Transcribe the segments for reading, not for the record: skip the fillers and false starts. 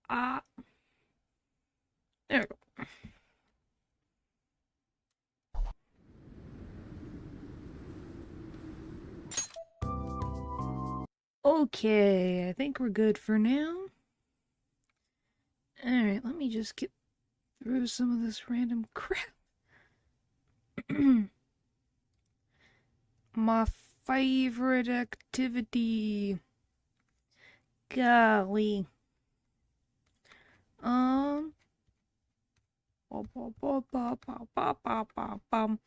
Ah, there we go. Okay, I think we're good for now. Alright, let me just get through some of this random crap. My favorite activity. Golly. Um. Bum, bum, bum, bum, bum, bum, bum, bum, bum.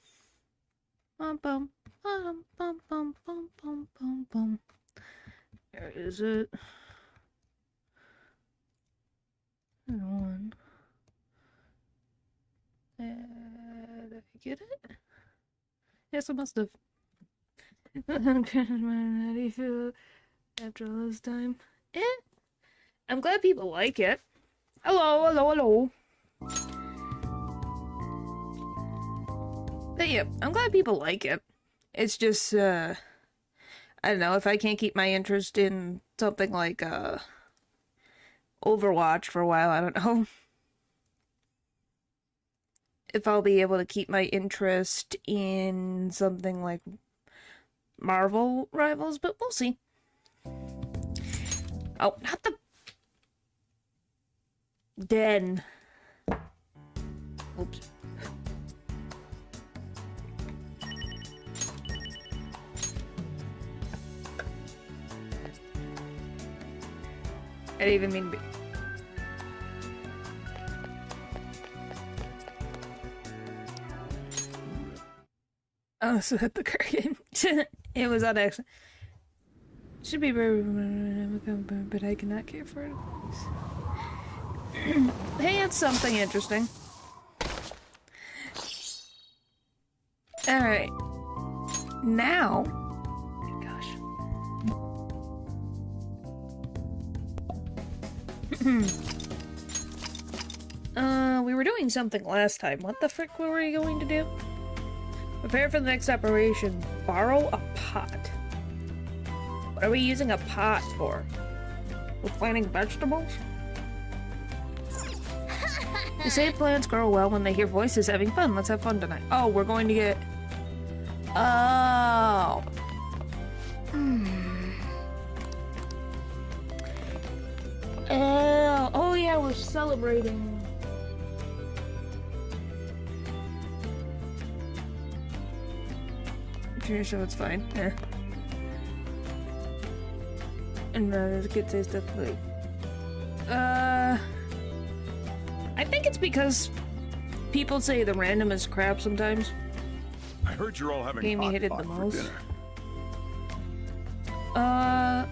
Bum, bum, bum, bum, bum, bum, bum, bum, bum. Where is it? There's one. Did I get it? Yes, I must have. How do you feel after all this time? Eh. I'm glad people like it. Hello, hello, hello. But yeah, I'm glad people like it. It's just, I don't know, if I can't keep my interest in something like, Overwatch for a while, I don't know if I'll be able to keep my interest in something like Marvel Rivals, but we'll see. Oh, not the den. Oops. I didn't even mean to be. Oh, so that the car game. It was on accident. Should be very, but I cannot care for it. Hey, it's something interesting. Alright. Now. Gosh. We were doing something last time. What the frick were we going to do? Prepare for the next operation. Borrow a pot. What are we using a pot for? We're planting vegetables? They say plants grow well when they hear voices having fun. Let's have fun tonight. Oh, we're going to get... Oh. Oh yeah, we're celebrating. So it's fine. Yeah. And the kids say stuff like, I think it's because people say the random is crap sometimes. I heard you're all having Game you hot hated pot the for most. dinner.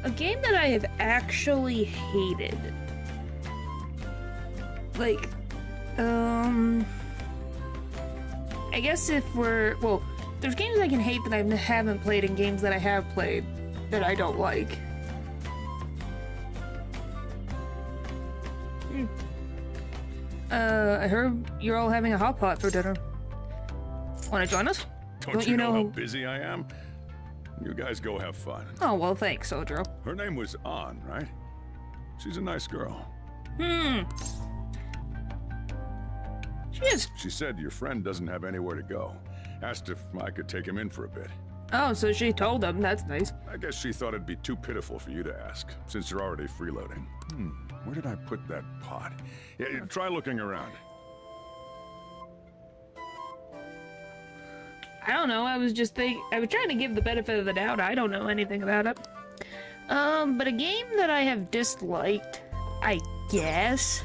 A game that I have actually hated. Like, I guess if we're, well, there's games I can hate that I haven't played and games that I have played that I don't like. I heard you're all having a hot pot for dinner. Wanna join us? Don't you know how busy I am? You guys go have fun. Oh, well, thanks, Odro. Her name was Ann, right? She's a nice girl. She is. She said your friend doesn't have anywhere to go. Asked if I could take him in for a bit. Oh, so she told him. That's nice. I guess she thought it'd be too pitiful for you to ask, since you're already freeloading. Where did I put that pot? Yeah, try looking around. I don't know. I was trying to give the benefit of the doubt. I don't know anything about it. But a game that I have disliked, I guess.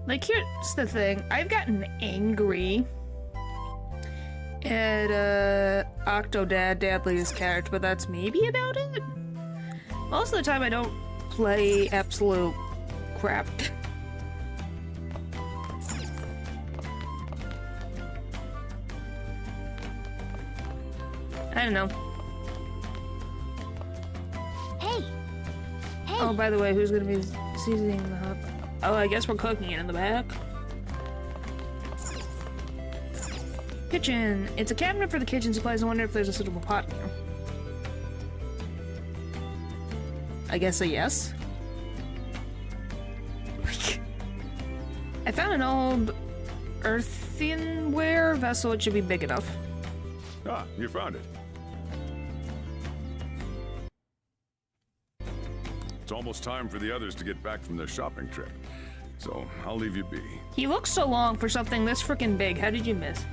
Like, here's the thing. I've gotten angry at, Octodad Dadley's character, but that's maybe about it. Most of the time I don't play absolute crap. I don't know. Hey! Hey! Oh, by the way, who's gonna be seasoning the hot? Oh, I guess we're cooking it in the back. Kitchen. It's a cabinet for the kitchen supplies. I wonder if there's a suitable pot in here. I guess a yes. I found an old earthenware vessel. It should be big enough. Ah, you found it. It's almost time for the others to get back from their shopping trip. So, I'll leave you be. He looks so long for something this freaking big. How did you miss?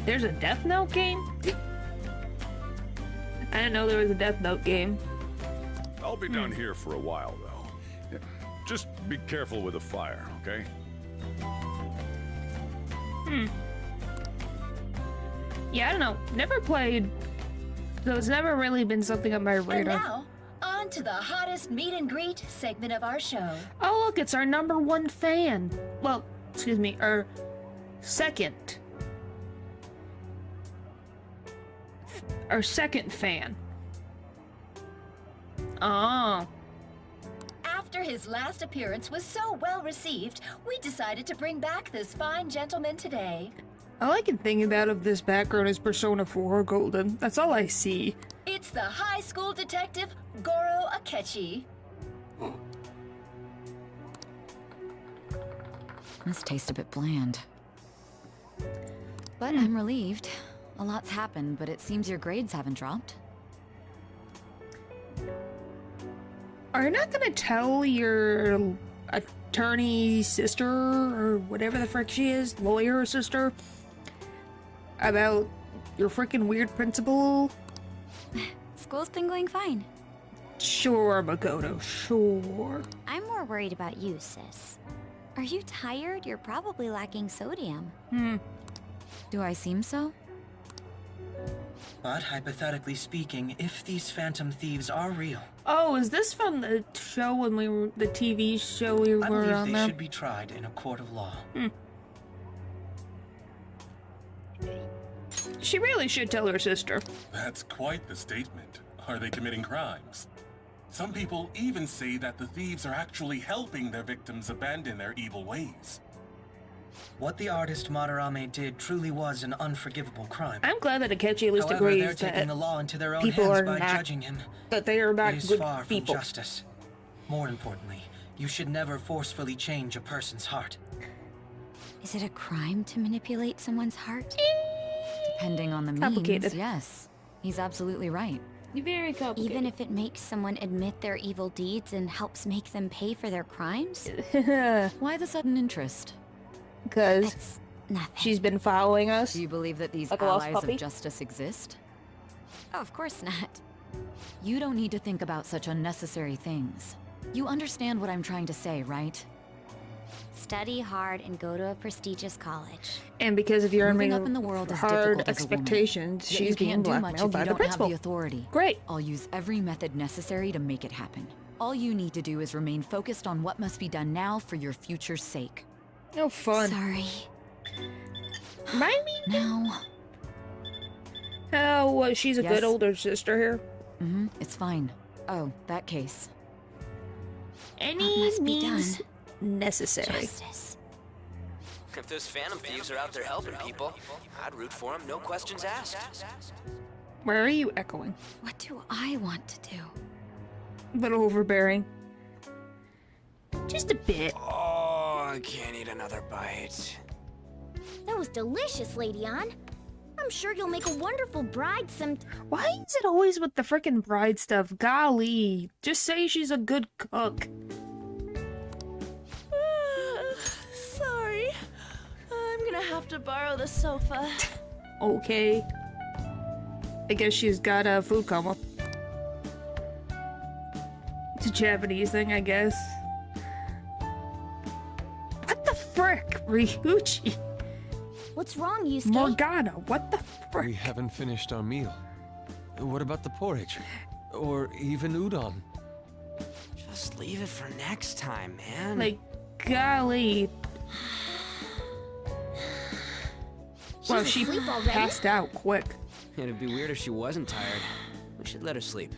There's a Death Note game? I didn't know there was a Death Note game. I'll be down here for a while, though. Yeah, just be careful with the fire, okay? Yeah, I don't know. Never played. So it's never really been something on my And radar. now, on to the hottest meet and greet segment of our show. Oh, look, it's our #1 fan. Well, excuse me, our second. Our second fan. Oh. After his last appearance was so well received, we decided to bring back this fine gentleman today. All I can think about of this background is Persona 4 Golden. That's all I see. It's the high school detective, Goro Akechi. This tastes a bit bland. But I'm relieved. A lot's happened, but it seems your grades haven't dropped. Are you not gonna tell your attorney sister, or whatever the frick she is, lawyer sister, about your freaking weird principal? School's been going fine. Sure, Makoto, sure. I'm more worried about you, sis. Are you tired? You're probably lacking sodium. Do I seem so? But hypothetically speaking, if these phantom thieves are real, Oh, is this from the show when we were, the TV show we I were believe on they there? should be tried in a court of law. She really should tell her sister. That's quite the statement. Are they committing crimes? Some people even say that the thieves are actually helping their victims abandon their evil ways. What the artist Madarame did truly was an unforgivable crime. I'm glad that Akechi at least However, they're agrees taking that the law into their own people hands are by not- judging him. they are not It is good far people. from justice. More importantly, you should never forcefully change a person's heart. Is it a crime to manipulate someone's heart? Depending on the means, Complicated. yes. He's absolutely right. Very complicated. Even if it makes someone admit their evil deeds and helps make them pay for their crimes? Why the sudden interest? Because That's nothing. she's been following us. Do you believe that these Like a lost allies puppy? of justice exist? Oh, of course not. You don't need to think about such unnecessary things. You understand what I'm trying to say, right? Study hard and go to a prestigious college. And because of your Moving up in the world is hard difficult as a woman. expectations, Yet she's you being can't do much blackmailed if by you the don't have principal. the authority. Great. I'll use every method necessary to make it happen. All you need to do is remain focused on what must be done now for your future's sake. No fun. Sorry. Remind me Now, how she's a Yes? good older sister here. it's fine. Oh, that case. Any must be means necessary. Justice. If those phantom thieves are out there helping people, I'd root for them, no questions asked. Where are you echoing? What do I want to do? A little overbearing. Just a bit. Oh, I can't eat another bite. That was delicious, Lady Ann. I'm sure you'll make a wonderful bride some. Why is it always with the frickin' bride stuff? Golly. Just say she's a good cook. Sorry. I'm gonna have to borrow the sofa. Okay. I guess she's got a food coma. It's a Japanese thing, I guess. What the frick, Ryuji? What's wrong, Yusuke? Morgana, what the frick? We haven't finished our meal. What about the porridge? Or even udon? Just leave it for next time, man. Like, golly. Well, she asleep already? passed out quick. It'd be weird if she wasn't tired. We should let her sleep.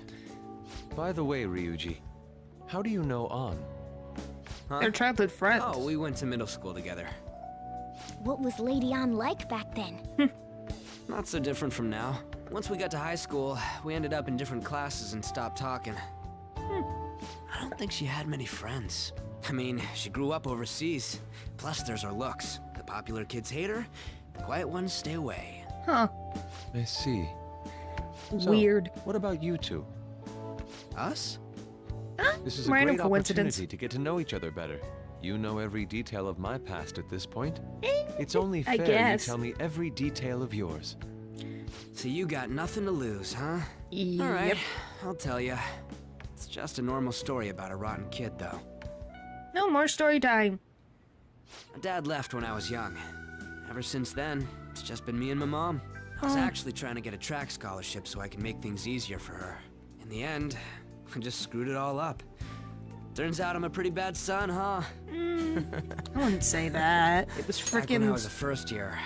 By the way, Ryuji, how do you know An? Huh? They're childhood friends. Oh, we went to middle school together. What was Lady Ann like back then? Not so different from now. Once we got to high school, we ended up in different classes and stopped talking. I don't think she had many friends. I mean, she grew up overseas. Plus, there's her looks. The popular kids hate her, the quiet ones stay away. Huh. I see. So, Weird. what about you two? Us? This is a Random great coincidence. opportunity to get to know each other better. You know every detail of my past at this point. It's only I fair guess. you tell me every detail of yours. So you got nothing to lose, huh? Yep. Alright, I'll tell you. It's just a normal story about a rotten kid, though. No more story time. My dad left when I was young. Ever since then, it's just been me and my mom. I was Oh. actually trying to get a track scholarship so I can make things easier for her. In the end, I just screwed it all up. Turns out I'm a pretty bad son, huh? I wouldn't say that. It was Back when I freaking. was a first year,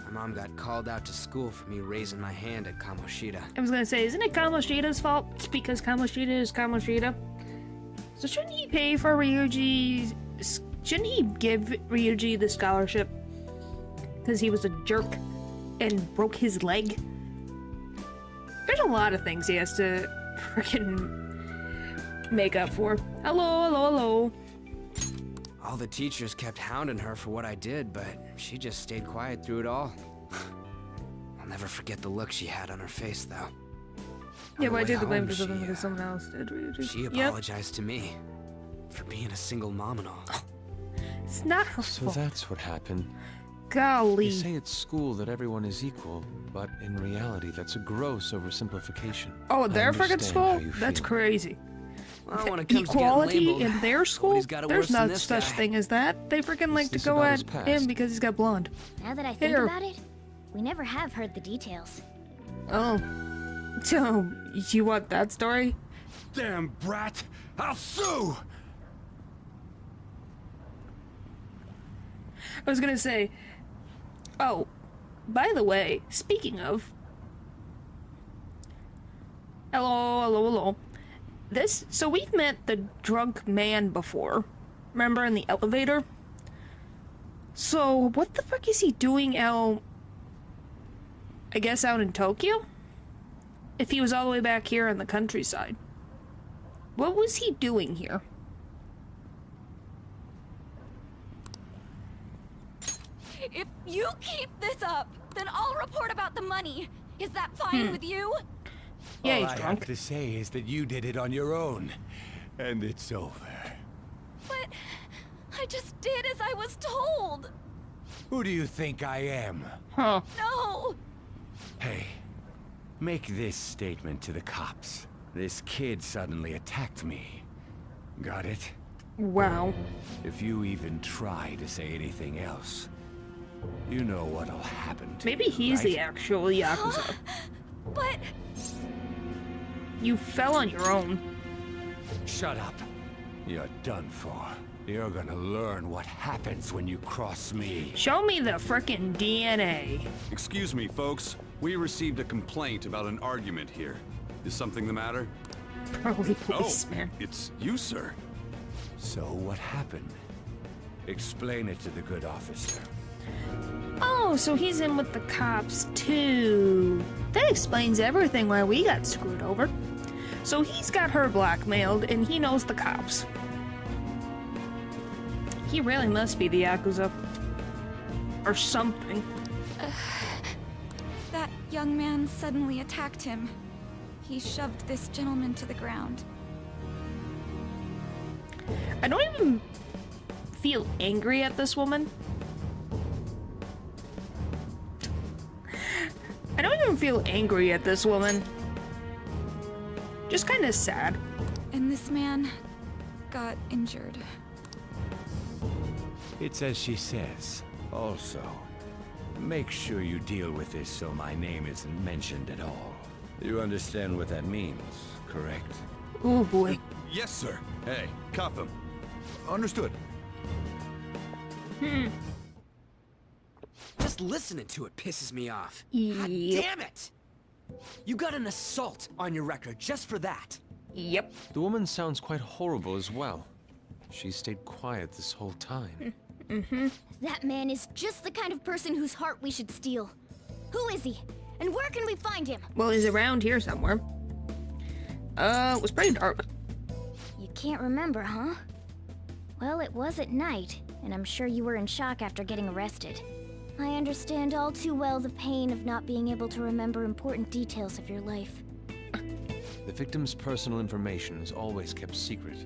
my mom got called out to school for me raising my hand at Kamoshida. I was gonna say, isn't it Kamoshida's fault? It's because Kamoshida is Kamoshida. So shouldn't he pay for Ryuji? Shouldn't he give Ryuji the scholarship? Because he was a jerk and broke his leg? There's a lot of things he has to freaking make up for. Hello, hello, hello. All the teachers kept hounding her for what I did, but she just stayed quiet through it all. I'll never forget the look she had on her face, though. Yeah, On but I the did way the blame home, for something she, because someone else did. Ryuji. She Yep. apologized to me for being a single mom and all. It's not her So fault. that's what happened. Golly. You say at school that everyone is equal, but in reality, that's a gross oversimplification. Oh, I their freaking understand school? how you That's feel. crazy. Well, when it comes to Equality getting labeled, in their school? nobody's got it There's worse than no this such guy. thing as that. They freaking like to this go about at his past? him because he's got blonde. Now that I think Here. about it, we never have heard the details. Oh. So, you want that story? Damn brat! I'll sue! I was gonna say. Oh, by the way, speaking of. Hello, hello, hello. So we've met the drunk man before. Remember in the elevator? So, what the fuck is he doing out. I guess out in Tokyo? If he was all the way back here in the countryside. What was he doing here? If you keep this up, then I'll report about the money. Is that fine with you? Yeah, All he's I drunk. have to say is that you did it on your own, and it's over. But I just did as I was told. Who do you think I am? Huh. No. Hey, make this statement to the cops. This kid suddenly attacked me. Got it? Wow. If you even try to say anything else, you know what'll happen to Maybe you, he's right? the actual Yakuza. But You fell on your own. Shut up. You're done for. You're gonna learn what happens when you cross me. Show me the frickin' DNA. Excuse me, folks. We received a complaint about an argument here. Is something the matter? Probably policeman. It's you, sir. So what happened? Explain it to the good officer. Oh, so he's in with the cops too. That explains everything why we got screwed over. So he's got her blackmailed and he knows the cops. He really must be the Yakuza. Or something. that young man suddenly attacked him. He shoved this gentleman to the ground. I don't even feel angry at this woman. I don't even feel angry at this woman. Just kind of sad. And this man got injured. It's as she says. Also, make sure you deal with this so my name isn't mentioned at all. You understand what that means, correct? Oh boy. Yes, sir. Hey, cuff him. Understood. Just listening to it pisses me off. God Yep. damn it! You got an assault on your record just for that. Yep. The woman sounds quite horrible as well. She stayed quiet this whole time. That man is just the kind of person whose heart we should steal. Who is he? And where can we find him? Well, he's around here somewhere. It was pretty dark. You can't remember, huh? Well, it was at night, and I'm sure you were in shock after getting arrested. I understand all too well the pain of not being able to remember important details of your life. The victim's personal information is always kept secret.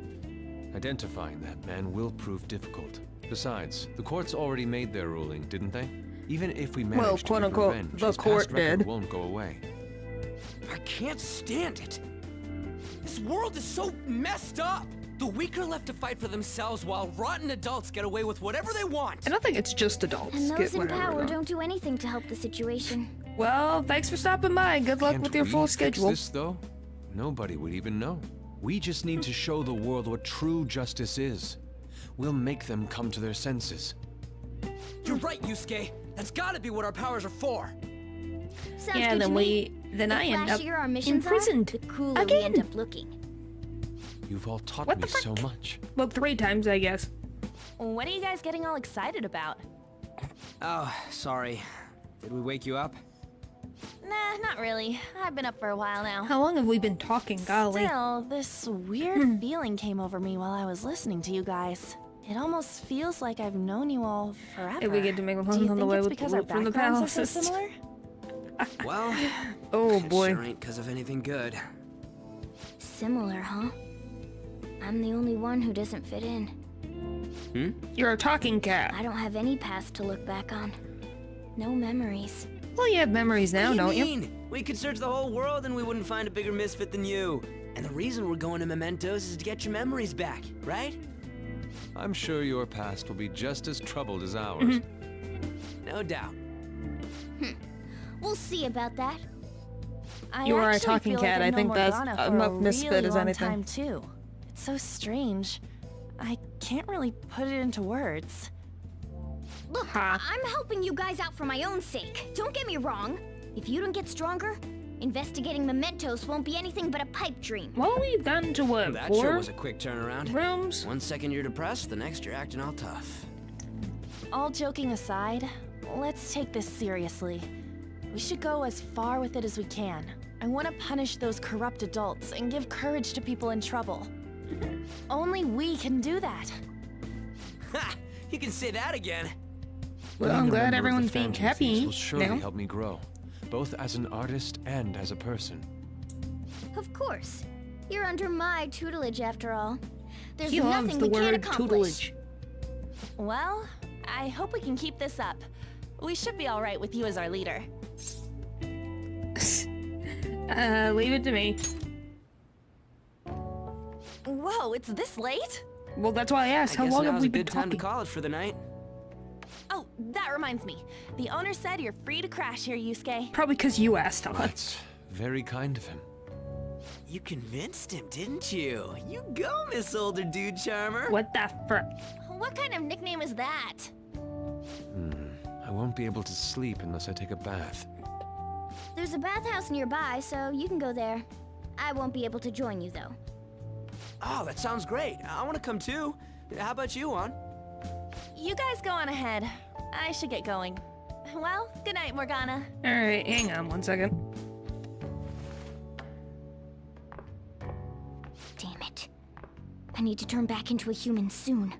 Identifying that man will prove difficult. Besides, the courts already made their ruling, didn't they? Even if we manage to quote get unquote, revenge, the his court past record did. won't go away. I can't stand it. This world is so messed up. The weak are left to fight for themselves while rotten adults get away with whatever they want. I don't think it's just adults. And get those in whatever they power want. don't do anything to help the situation. Well, thanks for stopping by. Good luck Can't with your we full fix schedule. this, though? Nobody would even know. We just need to show the world what true justice is. We'll make them come to their senses. You're right, Yusuke. That's gotta be what our powers are for. Sounds Yeah, good then to me. I The end up flashier our missions imprisoned are, the cooler we end again. up looking. You've all taught What me the frick? so much. Well, 3 times, I guess. What are you guys getting all excited about? Oh, sorry. Did we wake you up? Nah, not really. I've been up for a while now. How long have we been talking, golly? Still, this weird feeling came over me while I was listening to you guys. It almost feels like I've known you all forever. If we get to make Do you on the think way it's with because the our loot from the backgrounds are so palaces. similar? Well, Oh it boy. sure ain't because of anything good. Similar, huh? I'm the only one who doesn't fit in. You're a talking cat. I don't have any past to look back on. No memories. Well, you have memories now, What do don't you you? mean? We could search the whole world and we wouldn't find a bigger misfit than you. And the reason we're going to Mementos is to get your memories back, right? I'm sure your past will be just as troubled as ours. Mm-hmm. No doubt. We'll see about that. I You are a actually talking feel cat. Like I I've think known that's Morgana a for misfit really as long anything. time too. It's so strange. I can't really put it into words. Look, Ha. I'm helping you guys out for my own sake. Don't get me wrong. If you don't get stronger, investigating mementos won't be anything but a pipe dream. Well, we've gotten to what, That 4 sure was a quick turnaround. rooms? One second you're depressed, the next you're acting all tough. All joking aside, let's take this seriously. We should go as far with it as we can. I want to punish those corrupt adults and give courage to people in trouble. Only we can do that. Ha! You can say that again. Well, Being I'm a glad member of the everyone's being Phantom Thieves happy will surely now. help me grow, both as an artist and as a person. Of course. You're under my tutelage after all. There's He loves nothing the we can't word accomplish. tutelage. Well, I hope we can keep this up. We should be all right with you as our leader. Leave it to me. Whoa, it's this late? Well, that's why I asked. I How guess long now's have we a been good time to talking? call it for the night. Oh, that reminds me. The owner said you're free to crash here, Yusuke. Probably because you asked us. That's very kind of him. You convinced him, didn't you? You go, Miss Older Dude Charmer. What the frick? What kind of nickname is that? I won't be able to sleep unless I take a bath. There's a bathhouse nearby, so you can go there. I won't be able to join you, though. Oh, that sounds great. I want to come too. How about you, Juan? You guys go on ahead. I should get going. Well, good night, Morgana. Alright, hang on one second. Damn it. I need to turn back into a human soon.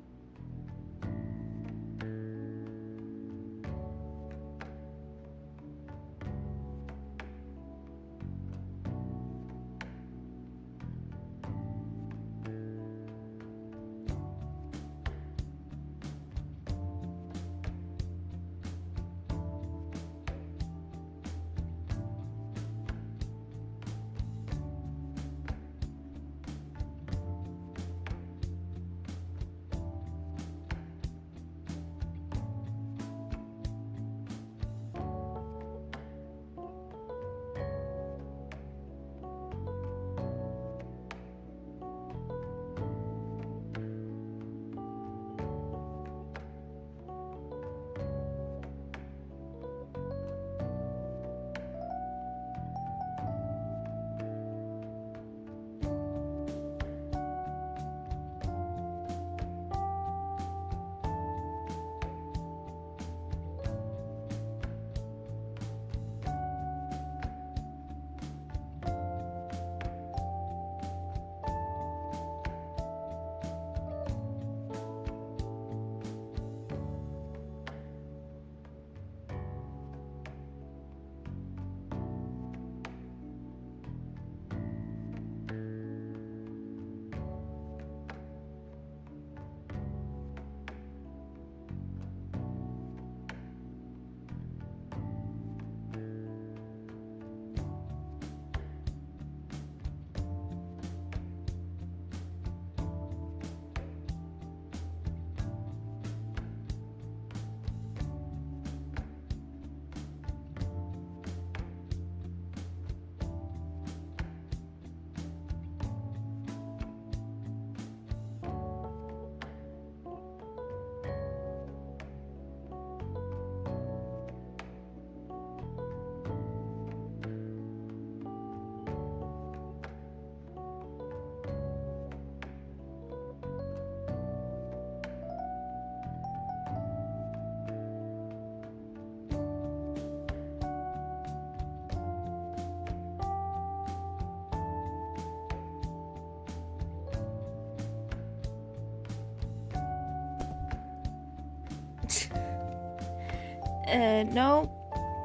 No.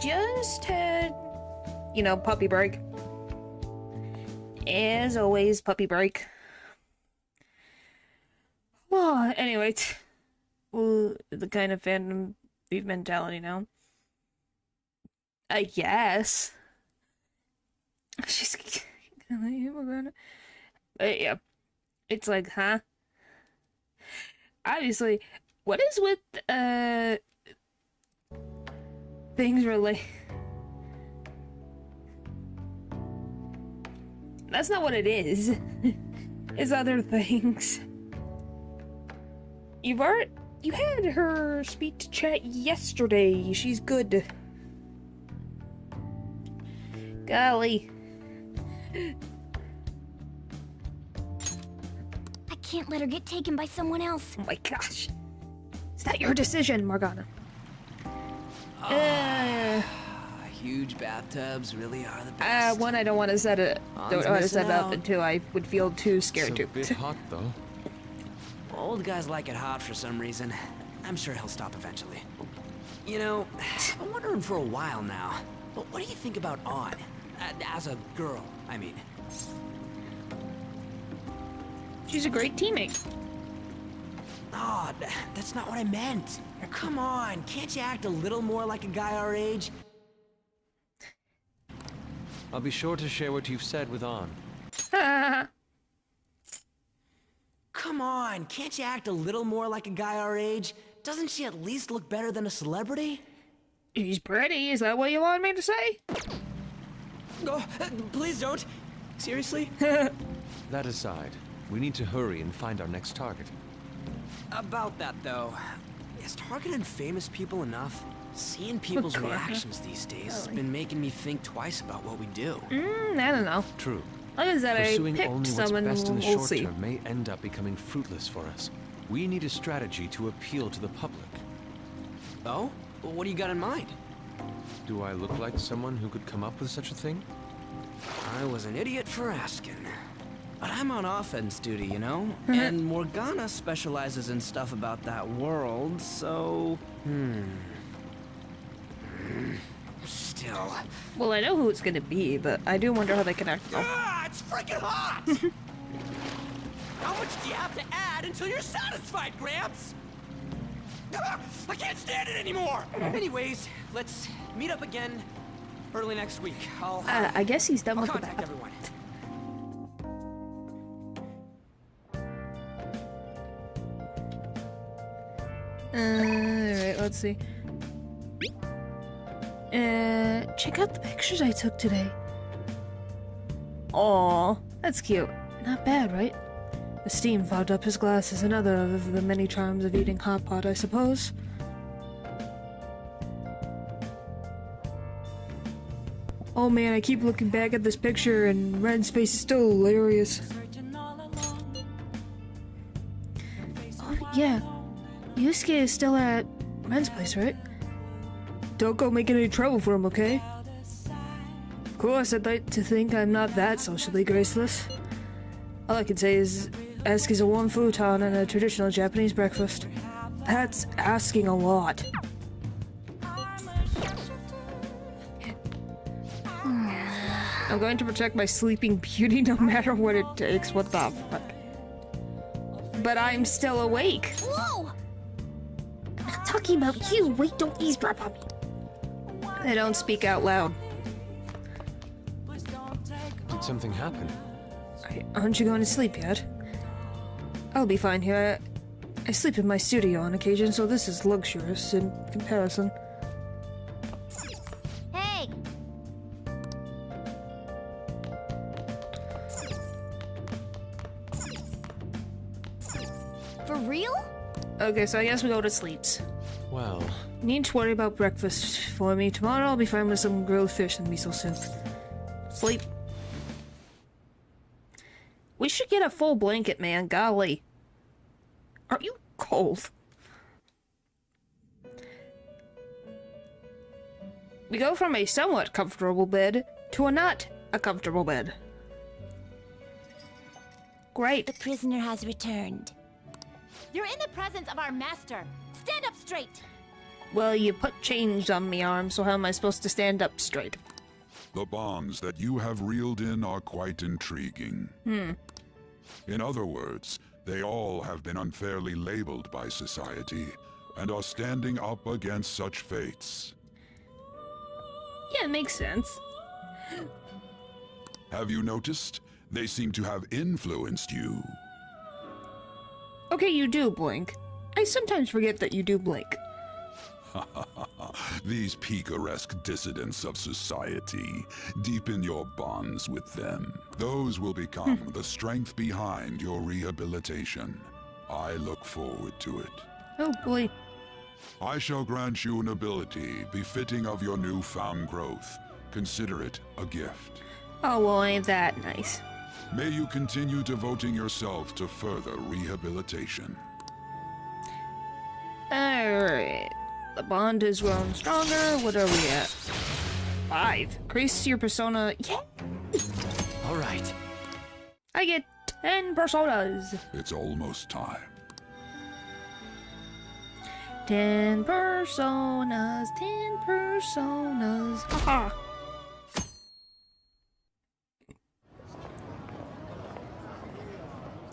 Just had, you know, puppy break. As always, puppy break. Well, anyway, the kind of fandom beef mentality now. I guess. She's... But yeah. It's like, huh? Obviously, what is with, things relate... That's not what it is. It's other things. You had her speak to chat yesterday. She's good. Golly. I can't let her get taken by someone else. Oh my gosh. Is that your decision, Morgana? Huge bathtubs really are the best. One, I don't want to set it. Don't want to set it up, and two, I would feel too scared to. It's a bit hot, though. Old guys like it hot for some reason. I'm sure he'll stop eventually. You know, I'm wondering for a while now, but what do you think about On? As a girl, I mean. She's a great teammate. Oh, that's not what I meant. Come on, can't you act a little more like a guy our age? I'll be sure to share what you've said with On. Come on, can't you act a little more like a guy our age? Doesn't she at least look better than a celebrity? She's pretty, is that what you want me to say? Oh, please don't. Seriously? That aside, we need to hurry and find our next target. About that, though, is targeting famous people enough? Seeing people's reactions these days has been making me think twice about what we do. I don't know. True. Like I said, Pursuing I picked only what's someone best in the we'll short see. term may end up becoming fruitless for us. We need a strategy to appeal to the public. Oh? What do you got in mind? Do I look like someone who could come up with such a thing? I was an idiot for asking. But I'm on offense duty, you know? And Morgana specializes in stuff about that world, so... Still... Well, I know who it's gonna be, but I do wonder how they connect. Ah, it's freaking hot! How much do you have to add until you're satisfied, Gramps? I can't stand it anymore! Anyways, let's meet up again early next week. I guess he's done I'll with the contact bath. everyone. Alright, let's see. Check out the pictures I took today. Aw, that's cute. Not bad, right? The steam fogged up his glasses, another of the many charms of eating hot pot, I suppose. Oh man, I keep looking back at this picture and Ren's face is still hilarious. Oh yeah, Yusuke is still at Ren's place, right? Don't go making any trouble for him, okay? Of course, I'd like to think I'm not that socially graceless. All I can say is ask is a warm futon and a traditional Japanese breakfast. That's asking a lot. I'm going to protect my sleeping beauty no matter what it takes. What the fuck? But I'm still awake. Whoa! I'm not talking about you. Wait, don't eavesdrop on me. I don't speak out loud. Did something happen? Aren't you going to sleep yet? I'll be fine here. I sleep in my studio on occasion, so this is luxurious in comparison. Hey! For real? Okay, so I guess we go to sleeps. Well... Need to worry about breakfast for me. Tomorrow I'll be fine with some grilled fish and miso soup. Sleep. We should get a full blanket, man. Golly. Are you cold? We go from a somewhat comfortable bed to a not a comfortable bed. Great. The prisoner has returned. You're in the presence of our master. Stand up straight. Well, you put chains on me arm, so how am I supposed to stand up straight? The bonds that you have reeled in are quite intriguing. In other words, they all have been unfairly labeled by society and are standing up against such fates. Yeah, it makes sense. Have you noticed? They seem to have influenced you. Okay, you do blink. I sometimes forget that you do blink. These picaresque dissidents of society, deepen your bonds with them. Those will become the strength behind your rehabilitation. I look forward to it. Oh boy. I shall grant you an ability befitting of your newfound growth. Consider it a gift. Oh, well, ain't that nice. May you continue devoting yourself to further rehabilitation. Alright. The bond has grown stronger. What are we at? 5. Increase your persona. Yeah! All right. I get 10 personas. It's almost time. 10 personas. 10 personas. Haha.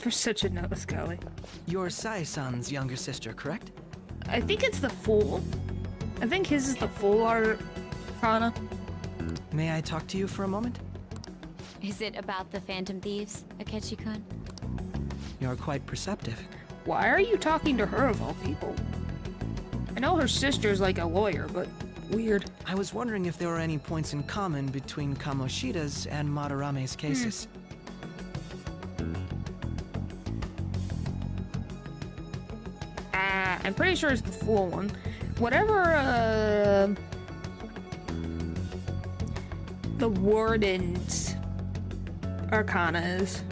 You're such a nose, Kelly. You're Sai-san's younger sister, correct? I think it's the Fool. I think his is the Fool Arcana. May I talk to you for a moment? Is it about the Phantom Thieves, Akechi-kun? You're quite perceptive. Why are you talking to her of all people? I know her sister's like a lawyer, but weird. I was wondering if there were any points in common between Kamoshida's and Madarame's cases. I'm pretty sure it's the Fool one. Whatever, the Warden's Arcana is.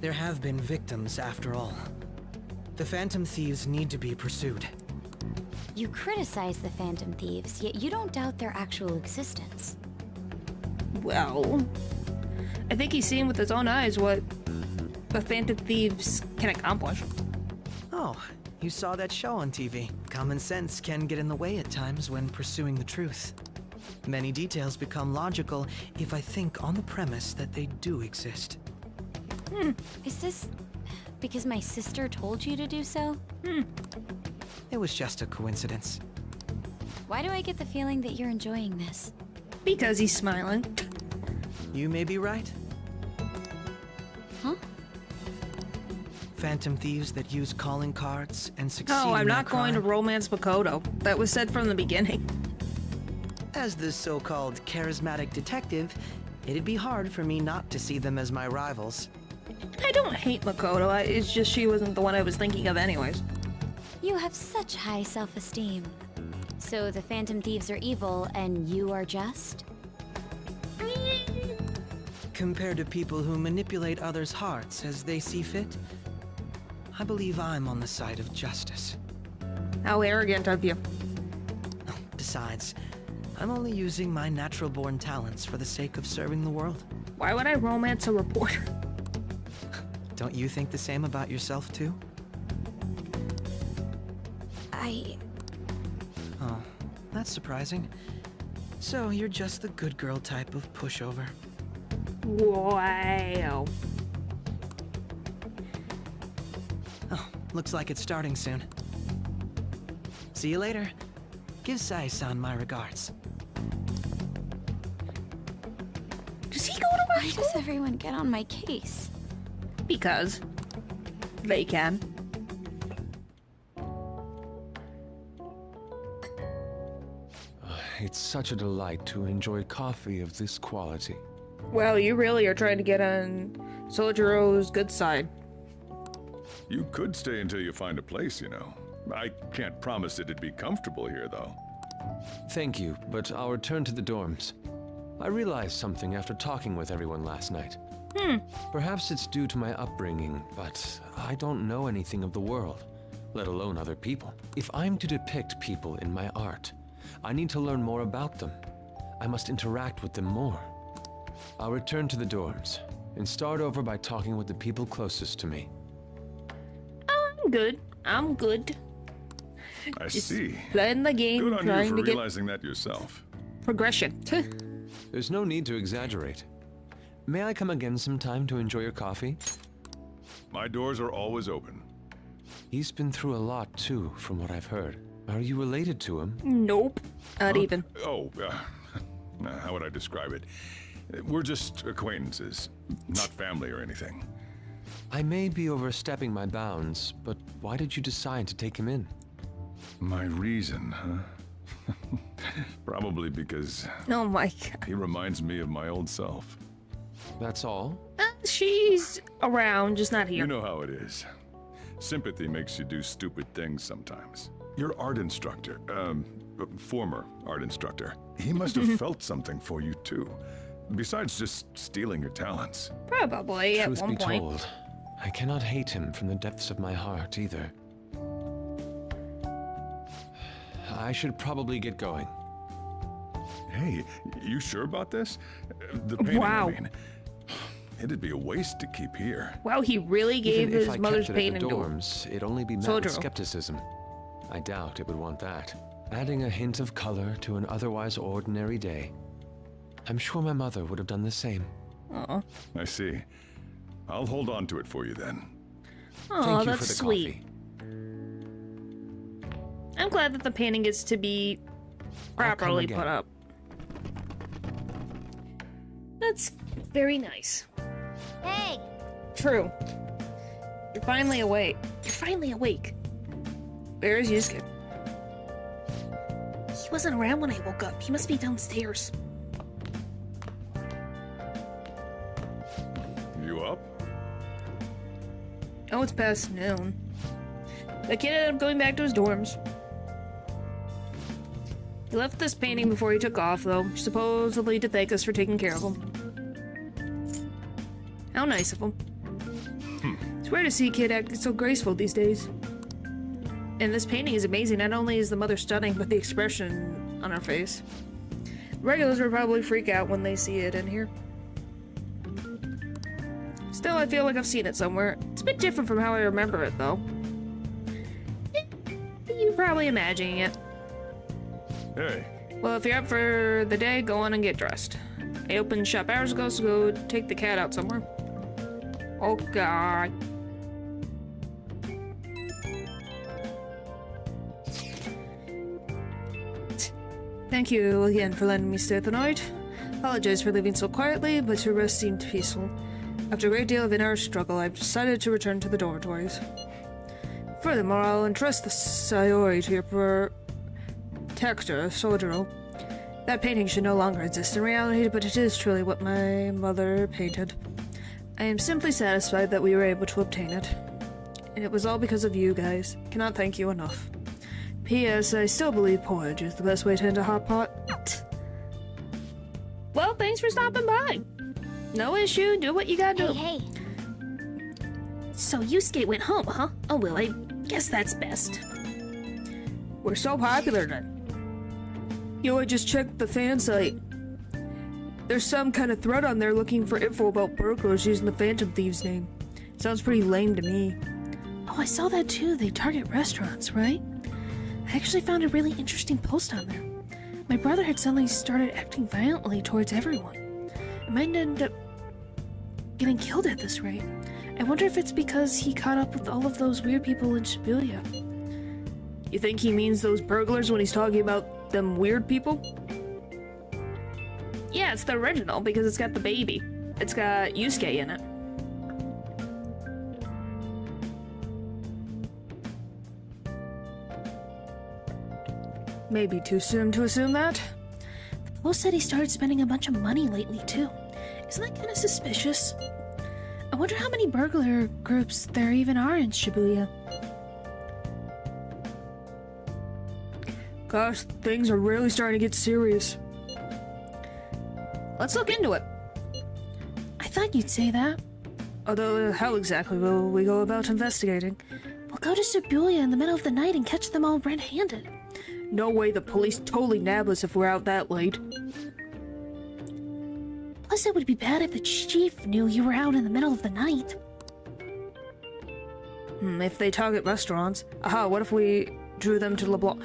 There have been victims, after all. The Phantom Thieves need to be pursued. You criticize the Phantom Thieves, yet you don't doubt their actual existence. Well, I think he's seen with his own eyes what the Phantom Thieves can accomplish. Oh, you saw that show on TV. Common sense can get in the way at times when pursuing the truth. Many details become logical if I think on the premise that they do exist. Is this because my sister told you to do so? It was just a coincidence. Why do I get the feeling that you're enjoying this? Because he's smiling. You may be right. Huh? Phantom thieves that use calling cards and succeed Oh, I'm in their not going to crime. romance Makoto. That was said from the beginning. As the so-called charismatic detective, it'd be hard for me not to see them as my rivals. I don't hate Makoto. It's just she wasn't the one I was thinking of anyways. You have such high self-esteem. So the Phantom Thieves are evil and you are just? Compared to people who manipulate others' hearts as they see fit, I believe I'm on the side of justice. How arrogant of you. Besides, I'm only using my natural-born talents for the sake of serving the world. Why would I romance a reporter? Don't you think the same about yourself, too? Oh, that's surprising. So you're just the good girl type of pushover. Wow. Oh, looks like it's starting soon. See you later. Give Sai-san my regards. Does he go to my Why school? does everyone get on my case? Because they can. It's such a delight to enjoy coffee of this quality. Well, you really are trying to get on Sojiro's good side. You could stay until you find a place, you know. I can't promise it'd be comfortable here, though. Thank you, but I'll return to the dorms. I realized something after talking with everyone last night. Perhaps it's due to my upbringing, but I don't know anything of the world, let alone other people. If I'm to depict people in my art, I need to learn more about them. I must interact with them more. I'll return to the dorms and start over by talking with the people closest to me. I'm good. I'm good. I Just see. playing the game, Good on you trying for to get realizing that yourself. progression. There's no need to exaggerate. May I come again sometime to enjoy your coffee? My doors are always open. He's been through a lot, too, from what I've heard. Are you related to him? Nope. Not even. Oh, how would I describe it? We're just acquaintances, not family or anything. I may be overstepping my bounds, but why did you decide to take him in? My reason, huh? Probably because Oh my god. he reminds me of my old self. That's all? She's around, just not here. You know how it is. Sympathy makes you do stupid things sometimes. Your art instructor, former art instructor, he must have felt something for you too. Besides just stealing your talents. Probably at Truth one be point. told, I cannot hate him from the depths of my heart either. I should probably get going. Hey, you sure about this? The painting, Wow. I mean. It'd be a waste to keep here. Wow, he really gave Even if his I mother's kept it at painting the to dorms, it'd only be met Soldier. with skepticism. I doubt it would want that. Adding a hint of color to an otherwise ordinary day. I'm sure my mother would have done the same. Aw. I see. I'll hold on to it for you then. Aw, Thank you that's for the sweet. coffee. I'm glad that the painting gets to be properly again. put up. That's very nice. Hey! True. You're finally awake. You're finally awake. Where is Yusuke? He wasn't around when I woke up. He must be downstairs. You up? Oh, it's past noon. The kid ended up going back to his dorms. He left this painting before he took off, though, supposedly to thank us for taking care of him. How nice of him. It's rare to see a kid acting so graceful these days. And this painting is amazing. Not only is the mother stunning, but the expression on her face. Regulars will probably freak out when they see it in here. Still, I feel like I've seen it somewhere. It's a bit different from how I remember it, though. You're probably imagining it. Hey. Well, if you're up for the day, go on and get dressed. I opened shop hours ago, so go take the cat out somewhere. Oh, God. Thank you again for letting me stay the night. Apologize for leaving so quietly, but your rest seemed peaceful. After a great deal of inner struggle, I've decided to return to the dormitories. Furthermore, I'll entrust the Sayori to your protector, Sojiro. That painting should no longer exist in reality, but it is truly what my mother painted. I am simply satisfied that we were able to obtain it. And it was all because of you guys. Cannot thank you enough. P.S. I still believe porridge is the best way to end a hot pot. Well, thanks for stopping by. No issue, do what you gotta do. Hey, hey. So Yusuke went home, huh? Oh well, I guess that's best. We're so popular then. Yo, I just checked the fan site. There's some kind of thread on there looking for info about burglars using the Phantom Thieves name. Sounds pretty lame to me. Oh, I saw that too. They target restaurants, right? I actually found a really interesting post on there. My brother had suddenly started acting violently towards everyone. I might end up getting killed at this rate. I wonder if it's because he caught up with all of those weird people in Shibuya. You think he means those burglars when he's talking about them weird people? Yeah, it's the original because it's got the baby. It's got Yusuke in it. Maybe too soon to assume that. The post said he started spending a bunch of money lately, too. Isn't that kind of suspicious? I wonder how many burglar groups there even are in Shibuya. Gosh, things are really starting to get serious. Let's look into it. I thought you'd say that. Although, how exactly will we go about investigating? We'll go to Shibuya in the middle of the night and catch them all red-handed. No way, the police totally nab us if we're out that late. Plus, it would be bad if the chief knew you were out in the middle of the night. If they target restaurants. Aha, what if we drew them to LeBlanc.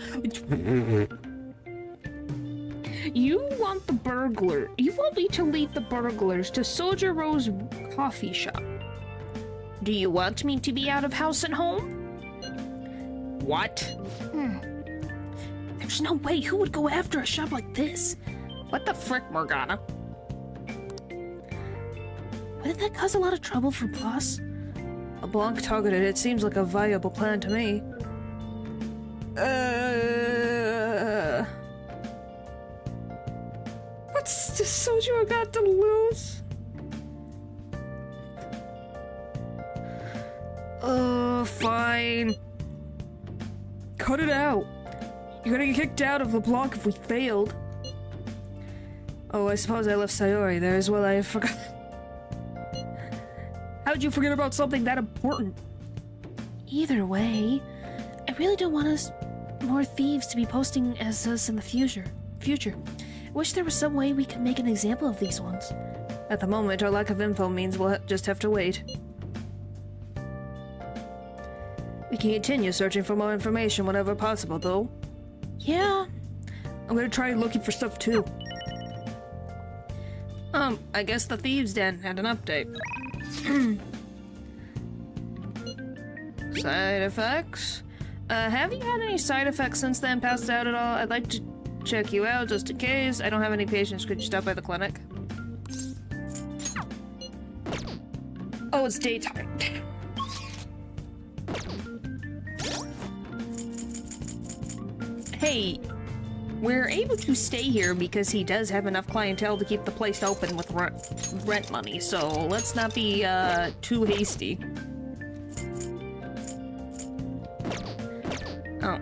You want me to lead the burglars to Soldier Row's coffee shop. Do you want me to be out of house and home? What? There's no way. Who would go after a shop like this? What the frick, Morgana? Wouldn't that cause a lot of trouble for Boss? LeBlanc targeted it seems like a viable plan to me. What's the Soldier got to lose? Fine. Cut it out. You're gonna get kicked out of LeBlanc if we failed. Oh, I suppose I left Sayori there as well. I forgot. How'd you forget about something that important? Either way, I really don't want us more thieves to be posting as us in the future. I wish there was some way we could make an example of these ones. At the moment, our lack of info means we'll just have to wait. We can continue searching for more information whenever possible, though. Yeah, I'm gonna try looking for stuff too. I guess the Thieves' Den had an update. Side effects? Have you had any side effects since then? Passed out at all? I'd like to check you out just in case. I don't have any patients. Could you stop by the clinic? Oh, it's daytime. Hey, we're able to stay here because he does have enough clientele to keep the place open with rent money, so let's not be too hasty. Oh.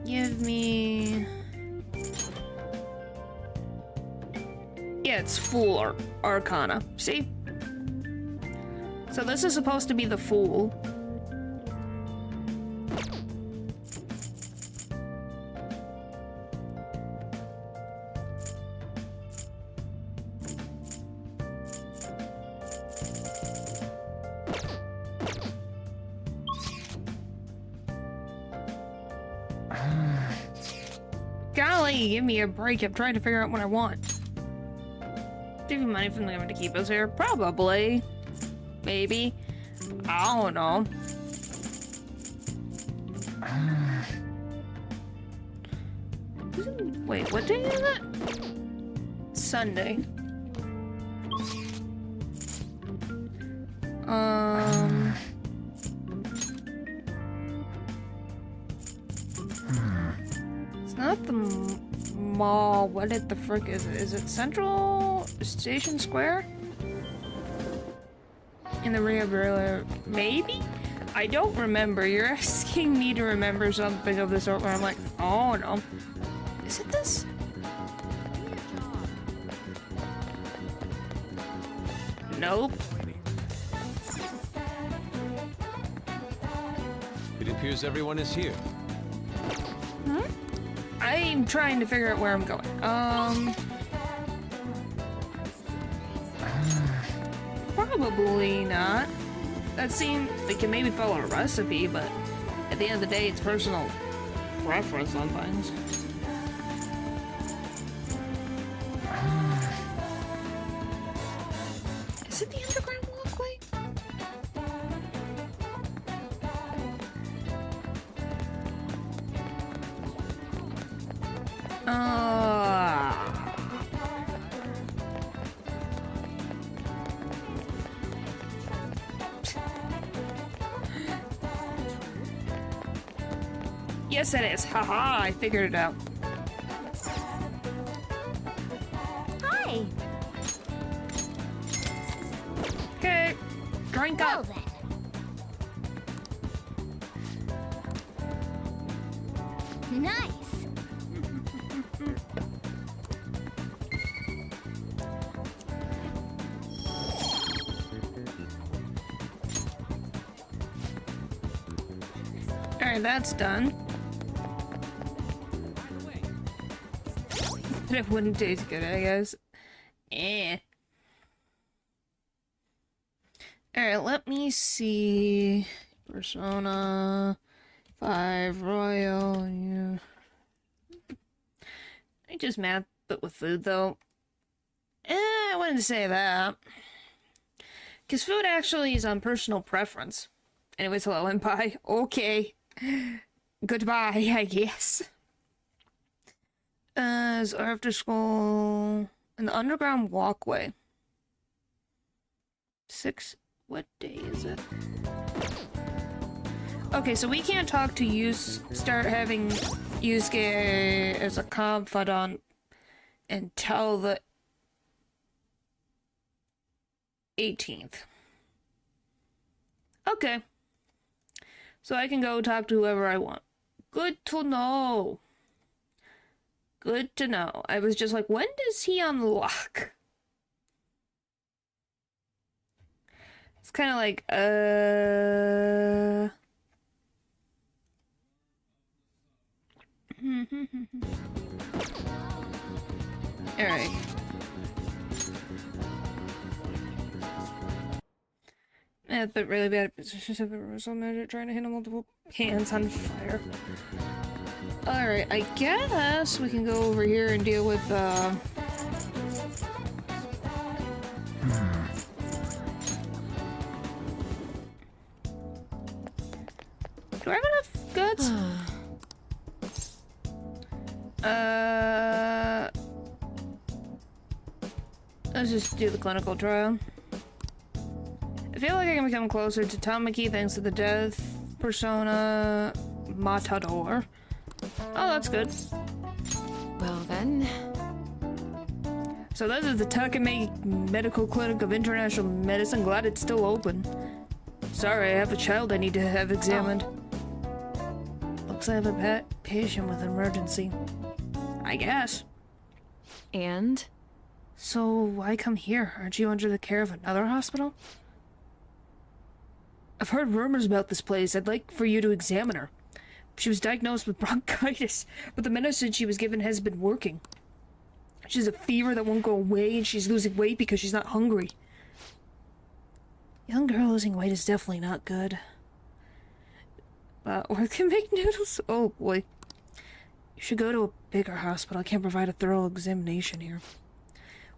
Give me... Yeah, it's Fool Arcana. See? So this is supposed to be the Fool. Golly, give me a break. I'm trying to figure out what I want. Give you money from them to keep us here? Probably. Maybe. I don't know. Wait, what day is it? Sunday. It's not the mall. What the frick is it? Is it Central Station Square? In the Rio Grande, maybe? I don't remember. You're asking me to remember something of the sort where I'm like, oh no. Is it this? Nope. It appears everyone is here. Hmm? I'm trying to figure out where I'm going. Probably not. That seems they can maybe follow a recipe, but at the end of the day, it's personal preference on things. Is it the underground walkway? Yes, it is. Haha, I figured it out. Hi. Okay, drink up. Well, then. Nice. Alright, that's done. It wouldn't taste good, I guess. Alright, let me see. Persona. 5 royal. Yeah. I just mad, but with food though. I wouldn't say that. Because food actually is on personal preference. Anyways, hello and bye. Okay. Goodbye, I guess. Is after school in the underground walkway. 6. What day is it? Okay, so we can't talk to start having Yusuke as a confidant until the 18th. Okay. So I can go talk to whoever I want. Good to know. Good to know. I was just like, when does he unlock? It's kind of like, Alright. But really bad position, trying to handle multiple hands on fire. Alright, I guess we can go over here and deal with, Do I have enough goods? Let's just do the clinical trial. I feel like I can become closer to Tamaki thanks to the death persona Matador. Oh, that's good. Well then. So this is the Takame Medical Clinic of International Medicine. Glad it's still open. Sorry, I have a child I need to have examined. Looks like I have a patient with an emergency. I guess. And? So why come here? Aren't you under the care of another hospital? I've heard rumors about this place. I'd like for you to examine her. She was diagnosed with bronchitis, but the medicine she was given has been working. She has a fever that won't go away, and she's losing weight because she's not hungry. Young girl losing weight is definitely not good. Or can make noodles. Oh boy. You should go to a bigger hospital. I can't provide a thorough examination here.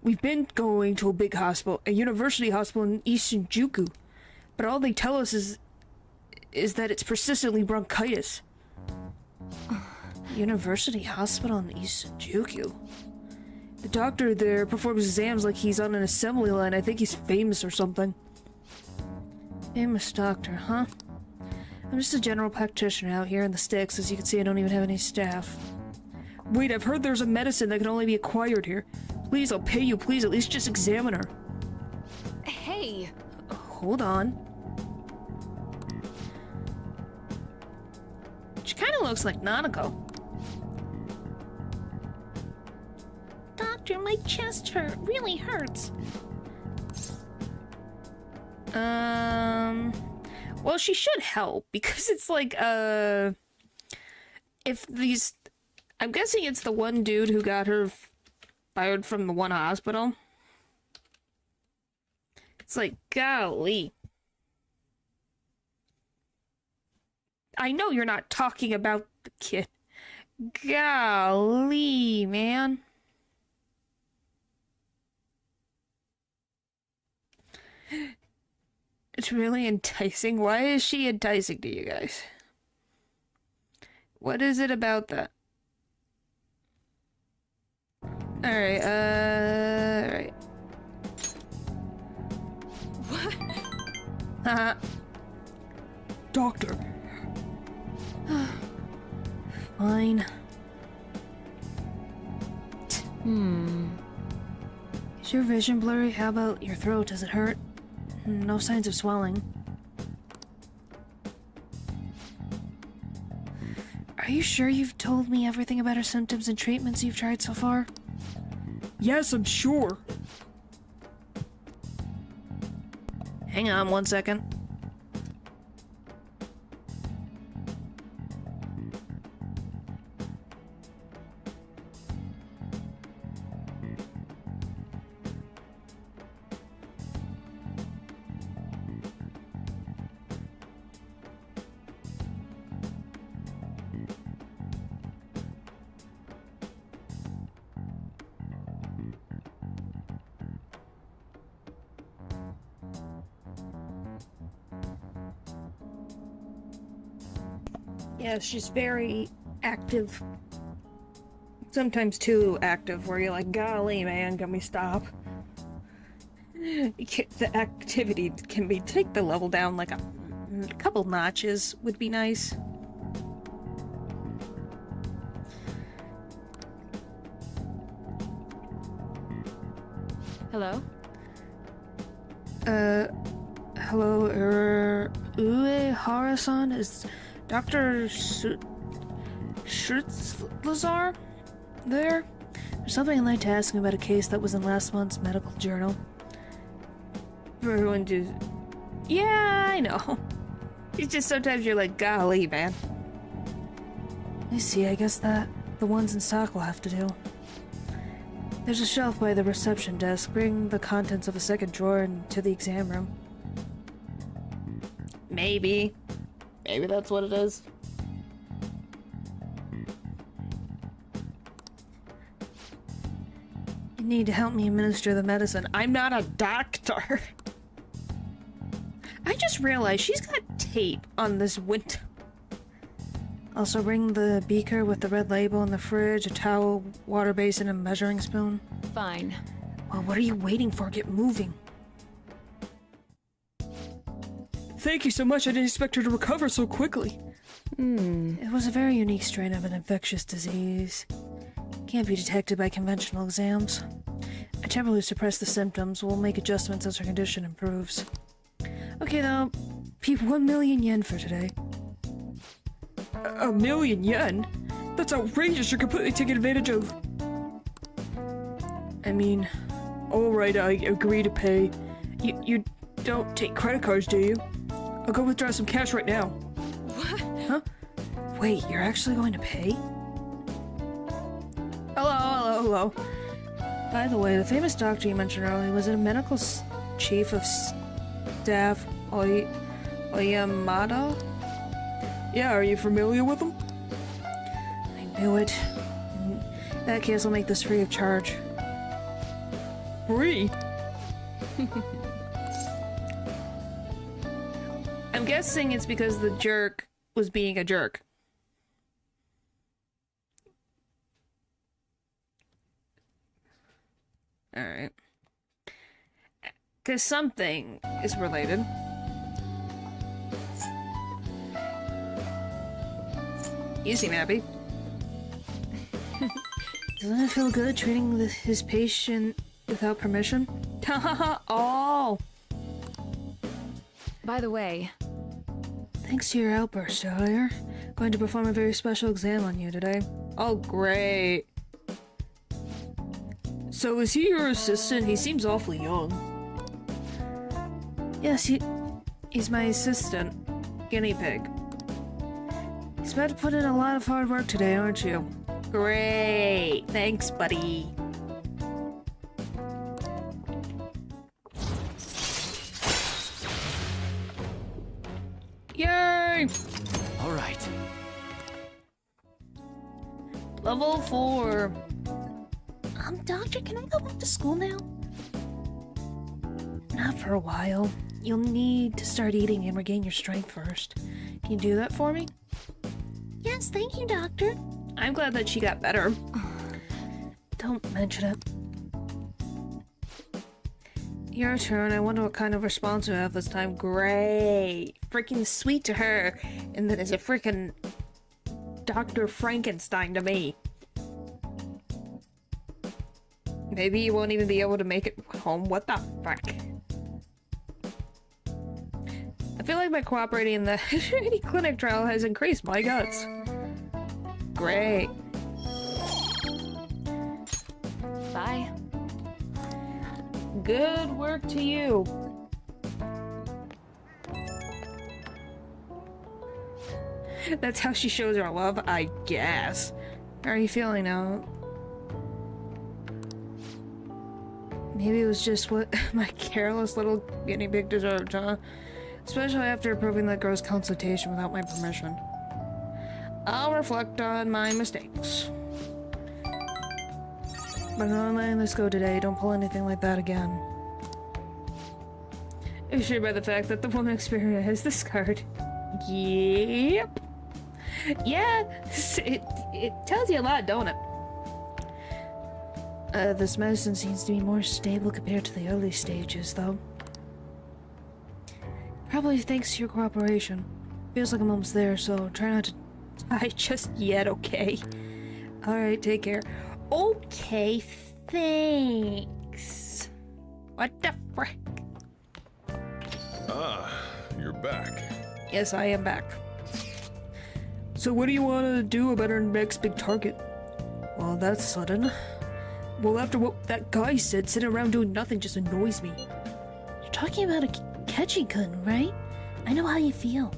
We've been going to a big hospital, a university hospital in East Shinjuku, but all they tell us is that it's persistently bronchitis. University hospital in East Shinjuku. The doctor there performs exams like he's on an assembly line. I think he's famous or something. Famous doctor, huh? I'm just a general practitioner out here in the sticks. As you can see, I don't even have any staff. Wait, I've heard there's a medicine that can only be acquired here. Please, I'll pay you. Please, at least just examine her. Hey! Hold on. She kind of looks like Nanako. Doctor, my chest hurt. Really hurts. Well, she should help, because it's like, if these... I'm guessing it's the one dude who got her fired from the one hospital. It's like, golly. I know you're not talking about the kid. Golly, man. It's really enticing. Why is she enticing to you guys? What is it about that? Alright, alright. What? Haha. Doctor. Fine. Is your vision blurry? How about your throat? Does it hurt? No signs of swelling. Are you sure you've told me everything about her symptoms and treatments you've tried so far? Yes, I'm sure. Hang on 1 second. Yeah, she's very active. Sometimes too active, where you're like, golly, man, can we stop? The activity can be, take the level down like a couple notches would be nice. Hello? Hello, Ue Harasan? Is Dr. Schurtzlazar there? There's something I'd like to ask him about a case that was in last month's medical journal. For everyone to... Yeah, I know. It's just sometimes you're like, golly, man. I see, I guess that the ones in stock will have to do. There's a shelf by the reception desk. Bring the contents of a second drawer into the exam room. Maybe. Maybe that's what it is. You need to help me administer the medicine. I'm not a doctor. I just realized she's got tape on this window. Also bring the beaker with the red label in the fridge, a towel, water basin, and measuring spoon. Fine. Well, what are you waiting for? Get moving. Thank you so much. I didn't expect her to recover so quickly. It was a very unique strain of an infectious disease. Can't be detected by conventional exams. I temporarily suppress the symptoms. We'll make adjustments as her condition improves. Okay, though. 1 million yen for today. A million yen? That's outrageous. You're completely taking advantage of... I mean, alright, I agree to pay. You don't take credit cards, do you? I'll go withdraw some cash right now. What? Huh? Wait, you're actually going to pay? Hello. By the way, the famous doctor you mentioned earlier, was it a medical chief of staff, Oyamada? Yeah, are you familiar with him? I knew it. In that case, I'll make this free of charge. Free? I'm guessing it's because the jerk was being a jerk. Alright. Because something is related. You seem happy. Doesn't it feel good treating his patient without permission? Oh! By the way... Thanks to your outburst, Shire. Going to perform a very special exam on you today. Oh, great. So is he your assistant? He seems awfully young. Yes, he's my assistant. Guinea pig. He's about to put in a lot of hard work today, aren't you? Great. Thanks, buddy. Yay! All right. Level 4. Doctor, can I go back to school now? Not for a while. You'll need to start eating and regain your strength first. Can you do that for me? Yes, thank you, Doctor. I'm glad that she got better. Don't mention it. Your turn. I wonder what kind of response you have this time. Great. Freaking sweet to her. And then is a freaking Dr. Frankenstein to me. Maybe you won't even be able to make it home. What the fuck? I feel like by cooperating in the shady clinic trial has increased my guts. Great. Bye. Good work to you. That's how she shows her love, I guess. How are you feeling now? Maybe it was just what my careless little guinea pig deserved, huh? Especially after approving that girl's consultation without my permission. I'll reflect on my mistakes. But I'm not letting this go today. Don't pull anything like that again. Assured by the fact that the woman experienced this card. Yep. Yeah, it tells you a lot, don't it? This medicine seems to be more stable compared to the early stages, though. Probably thanks to your cooperation. Feels like I'm almost there, so try not to die just yet, okay? Alright, take care. Okay, thanks. What the frick? Ah, you're back. Yes, I am back. So what do you want to do about our next big target? Well, that's sudden. Well, after what that guy said, sitting around doing nothing just annoys me. You're talking about a Ketchikan, right? I know how you feel.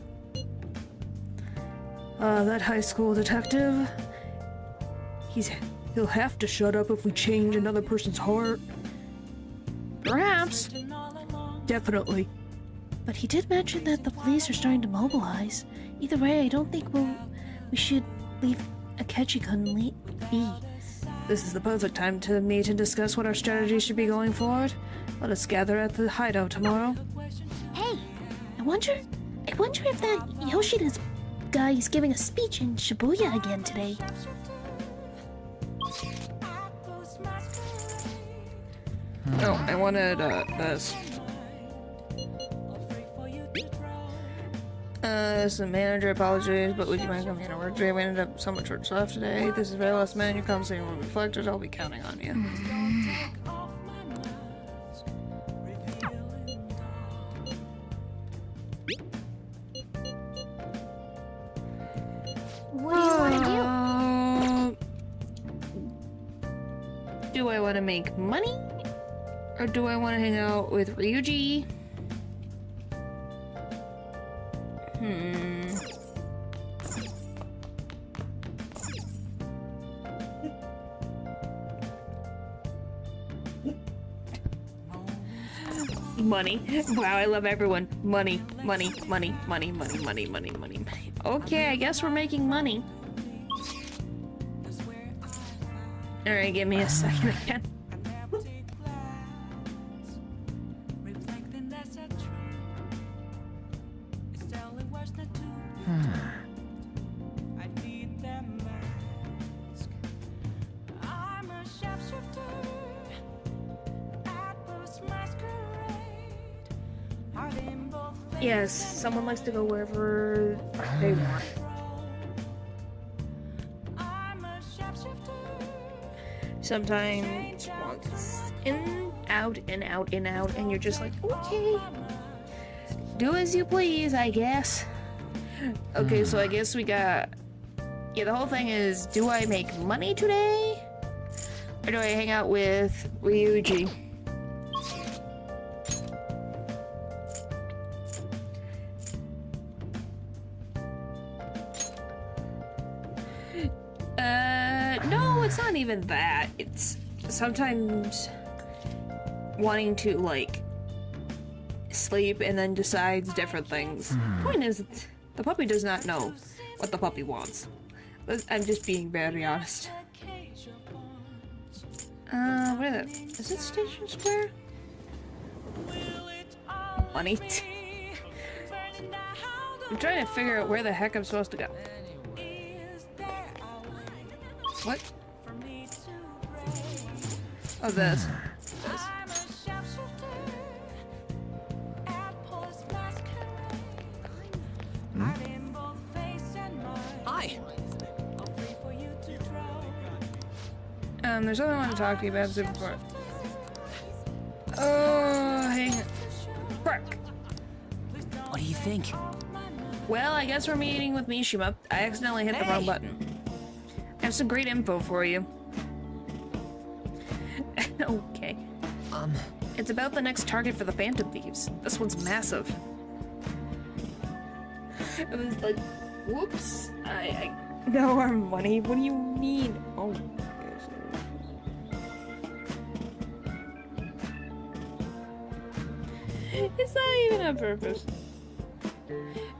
That high school detective. He'll have to shut up if we change another person's heart. Perhaps. Definitely. But he did mention that the police are starting to mobilize. Either way, I don't think we should leave Akechi-kun be. This is the perfect time to meet and discuss what our strategy should be going forward. Let us gather at the hideout tomorrow. Hey, I wonder if that Yoshida guy is giving a speech in Shibuya again today. Oh, I wanted this. As the manager apologizes, but would you mind coming in to work today? We ended up so much work left today. This is very last minute. Your conversation will be reflected. I'll be counting on you. What do you want to do? Do I want to make money? Or do I want to hang out with Ryuji? Money. Wow, I love everyone. Money, money, money, money, money, money, money, money, money. Okay, I guess we're making money. Alright, give me a second again. Yes, someone likes to go wherever they want. Sometimes once in, out, in, out, in, out, and you're just like, okay. Do as you please, I guess. Okay, so I guess we got... Yeah, the whole thing is, do I make money today? Or do I hang out with Ryuji? No, it's not even that. It's sometimes wanting to, like, sleep and then decides different things. Point is, the puppy does not know what the puppy wants. I'm just being very honest. What is it? Is it Station Square? Money. I'm trying to figure out where the heck I'm supposed to go. What? Oh, this. Hi. There's something I want to talk to you about super quick. Oh, hang on. Frick. What do you think? Well, I guess we're meeting with Mishima. I accidentally hit the wrong button. I have some great info for you. Okay. It's about the next target for the Phantom Thieves. This one's massive. It was like, whoops. No, our money. What do you mean? Oh. It's not even on purpose.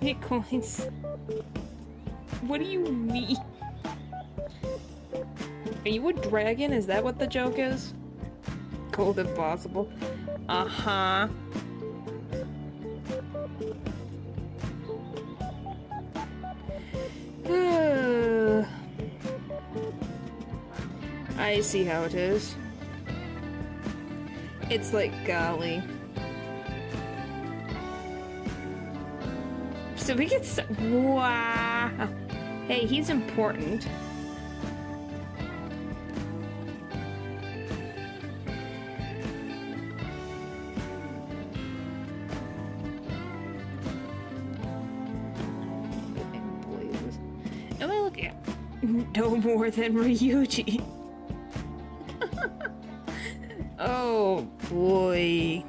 Bitcoins. What do you mean? Are you a dragon? Is that what the joke is? Cold impossible. Uh-huh. I see how it is. It's like, golly. So we get wow. Hey, he's important. Am I looking at? No more than Ryuji. Oh boy.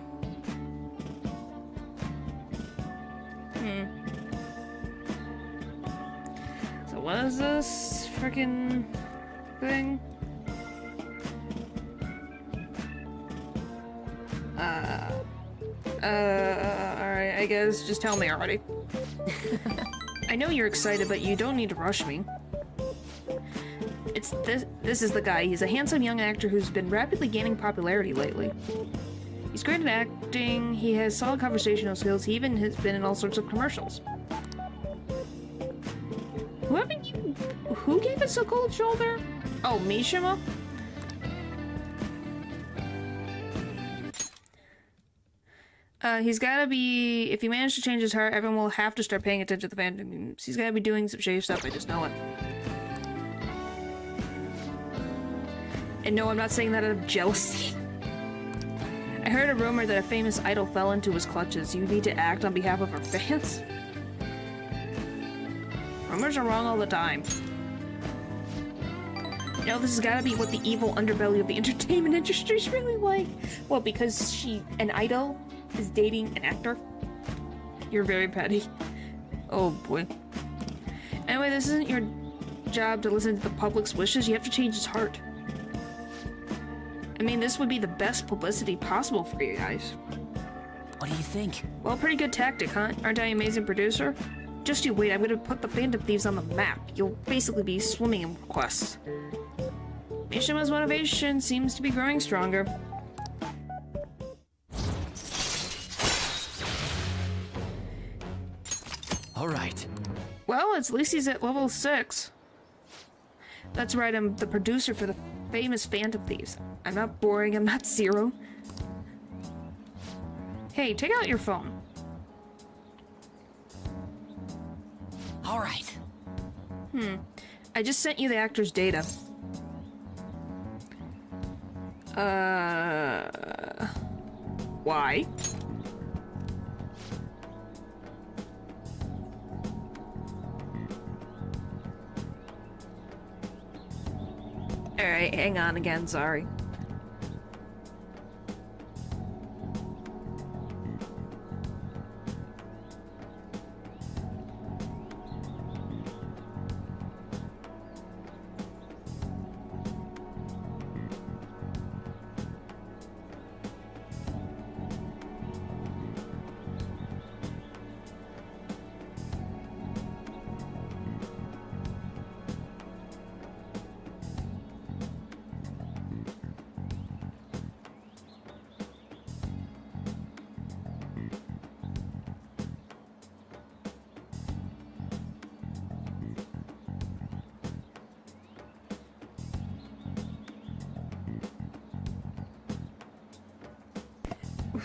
So what is this freaking thing? Alright, I guess just tell me already. I know you're excited, but you don't need to rush me. It's this is the guy. He's a handsome young actor who's been rapidly gaining popularity lately. He's great at acting, he has solid conversational skills, he even has been in all sorts of commercials. Who gave us a cold shoulder? Oh, Mishima? He's gotta be... If he managed to change his heart, everyone will have to start paying attention to the fandom. He's gotta be doing some shady stuff, I just know it. And no, I'm not saying that out of jealousy. I heard a rumor that a famous idol fell into his clutches. You need to act on behalf of our fans. Rumors are wrong all the time. You know, this has gotta be what the evil underbelly of the entertainment industry is really like. Well, because an idol is dating an actor? You're very petty. Oh boy. Anyway, this isn't your job to listen to the public's wishes. You have to change his heart. I mean, this would be the best publicity possible for you guys. What do you think? Well, pretty good tactic, huh? Aren't I an amazing producer? Just you wait, I'm gonna put the Phantom Thieves on the map. You'll basically be swimming in requests. Mishima's motivation seems to be growing stronger. Alright. Well, at least he's at level 6. That's right, I'm the producer for the famous Phantom Thieves. I'm not boring, I'm not Zero. Hey, take out your phone. Alright. I just sent you the actor's data. Why? Alright, hang on again, sorry.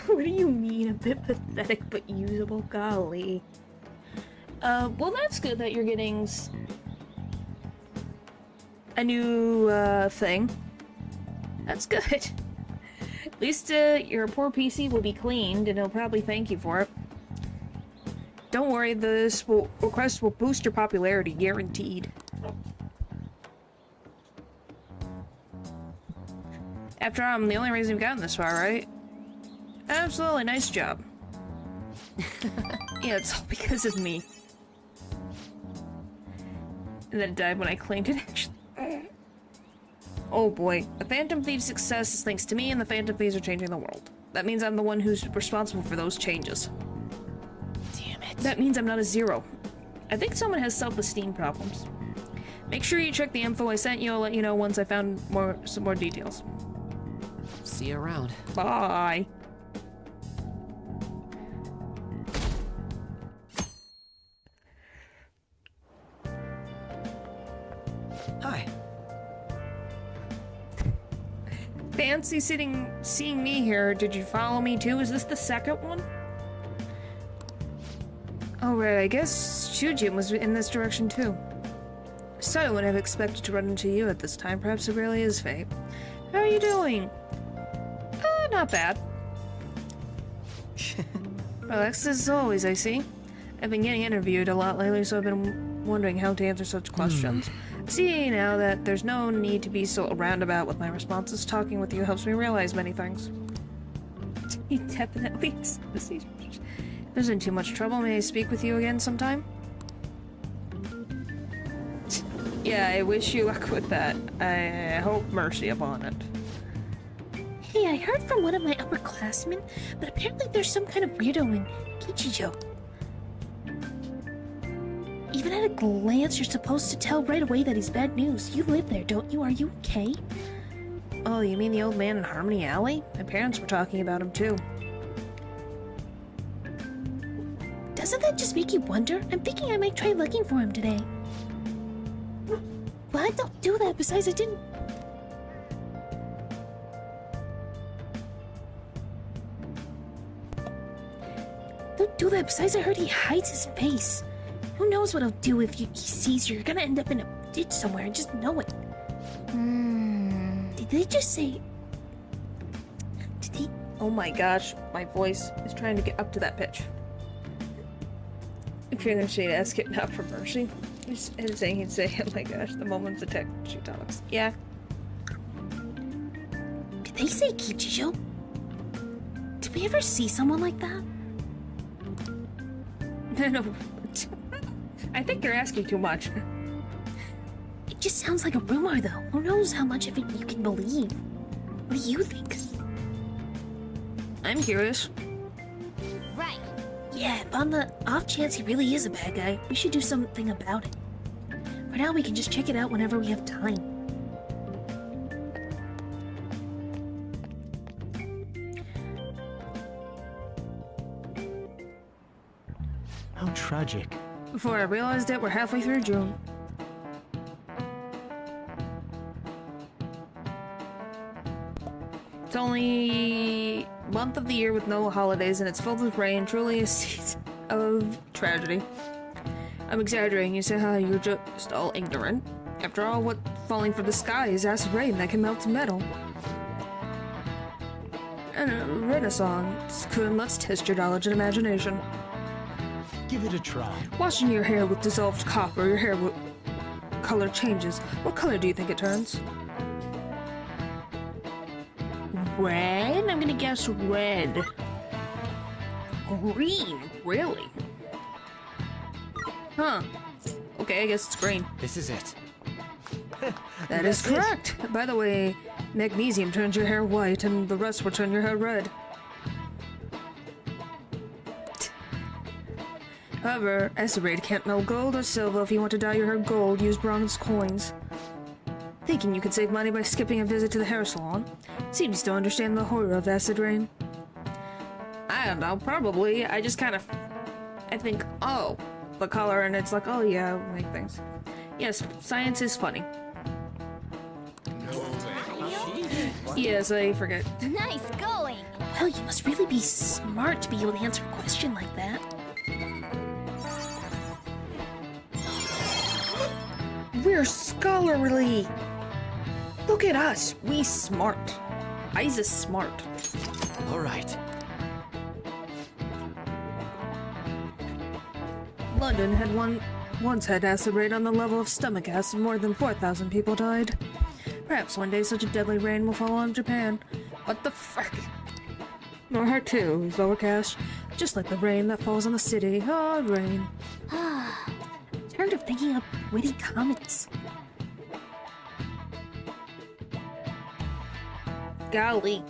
What do you mean, a bit pathetic but usable? Golly. Well that's good that you're getting a new, thing. That's good. At least, your poor PC will be cleaned and it'll probably thank you for it. Don't worry, this request will boost your popularity, guaranteed. After all, I'm the only reason you've gotten this far, right? Absolutely, nice job. Yeah, it's all because of me. And then it died when I claimed it, actually. Oh boy. The Phantom Thieves' success is thanks to me, and the Phantom Thieves are changing the world. That means I'm the one who's responsible for those changes. Damn it. That means I'm not a Zero. I think someone has self-esteem problems. Make sure you check the info I sent you. I'll let you know once I found some more details. See you around. Bye. fancy seeing me here. Did you follow me too? Is this the second one? Oh right, I guess Shujin was in this direction too. So I wouldn't have expected to run into you at this time. Perhaps it really is fate. How are you doing? Not bad. Relaxed as always, I see. I've been getting interviewed a lot lately, so I've been wondering how to answer such questions. See now that there's no need to be so roundabout with my responses. Talking with you helps me realize many things. You definitely If there's in too much trouble, may I speak with you again sometime? Yeah, I wish you luck with that. I hope mercy upon it. Hey, I heard from one of my upperclassmen, but apparently there's some kind of weirdo in Kichijo. Even at a glance, you're supposed to tell right away that he's bad news. You live there, don't you? Are you okay? Oh, you mean the old man in Harmony Alley? My parents were talking about him too. Doesn't that just make you wonder? I'm thinking I might try looking for him today. But don't do that, besides I didn't... Don't do that, besides I heard he hides his face. Who knows what he'll do if he sees you? You're gonna end up in a ditch somewhere and just know it. Did they just say... Did he... Oh my gosh, my voice is trying to get up to that pitch. If you're gonna say ask it not for mercy. He's saying he'd say, oh my gosh, the moment's attack she talks. Yeah. Did they say Kichijo? Did we ever see someone like that? No. I think you're asking too much. It just sounds like a rumor, though. Who knows how much of it you can believe? What do you think? I'm curious. Right. Yeah, but on the off chance he really is a bad guy, we should do something about it. For now, we can just check it out whenever we have time. How tragic. Before I realized it, we're halfway through June. It's only month of the year with no holidays, and it's filled with rain. Truly a season of tragedy. I'm exaggerating. You say how you're just all ignorant. After all, what falling from the sky is acid rain that can melt metal. And a renaissance. Let's test your knowledge and imagination. Give it a try. Washing your hair with dissolved copper, your hair color changes. What color do you think it turns? Red? I'm gonna guess red. Green? Really? Huh. Okay, I guess it's green. This is it. That is correct. By the way, magnesium turns your hair white and the rest will turn your hair red. However, Acid can't melt gold or silver. If you want to dye your hair gold, use bronze coins. Thinking you could save money by skipping a visit to the hair salon? Seems to understand the horror of acid rain. I don't know, probably. I just kind of... I think, oh, the color, and it's like, oh yeah, I'll make things. Yes, science is funny. Yes, I forget. Nice going! Well, you must really be smart to be able to answer a question like that. We're scholarly! Look at us, we smart. I's smart. Alright. London had once had acid rain on the level of stomach acid. More than 4,000 people died. Perhaps one day such a deadly rain will fall on Japan. What the frick? Nor her too is overcast, just like the rain that falls on the city. Oh, rain. Tired of thinking up witty comments. Golly.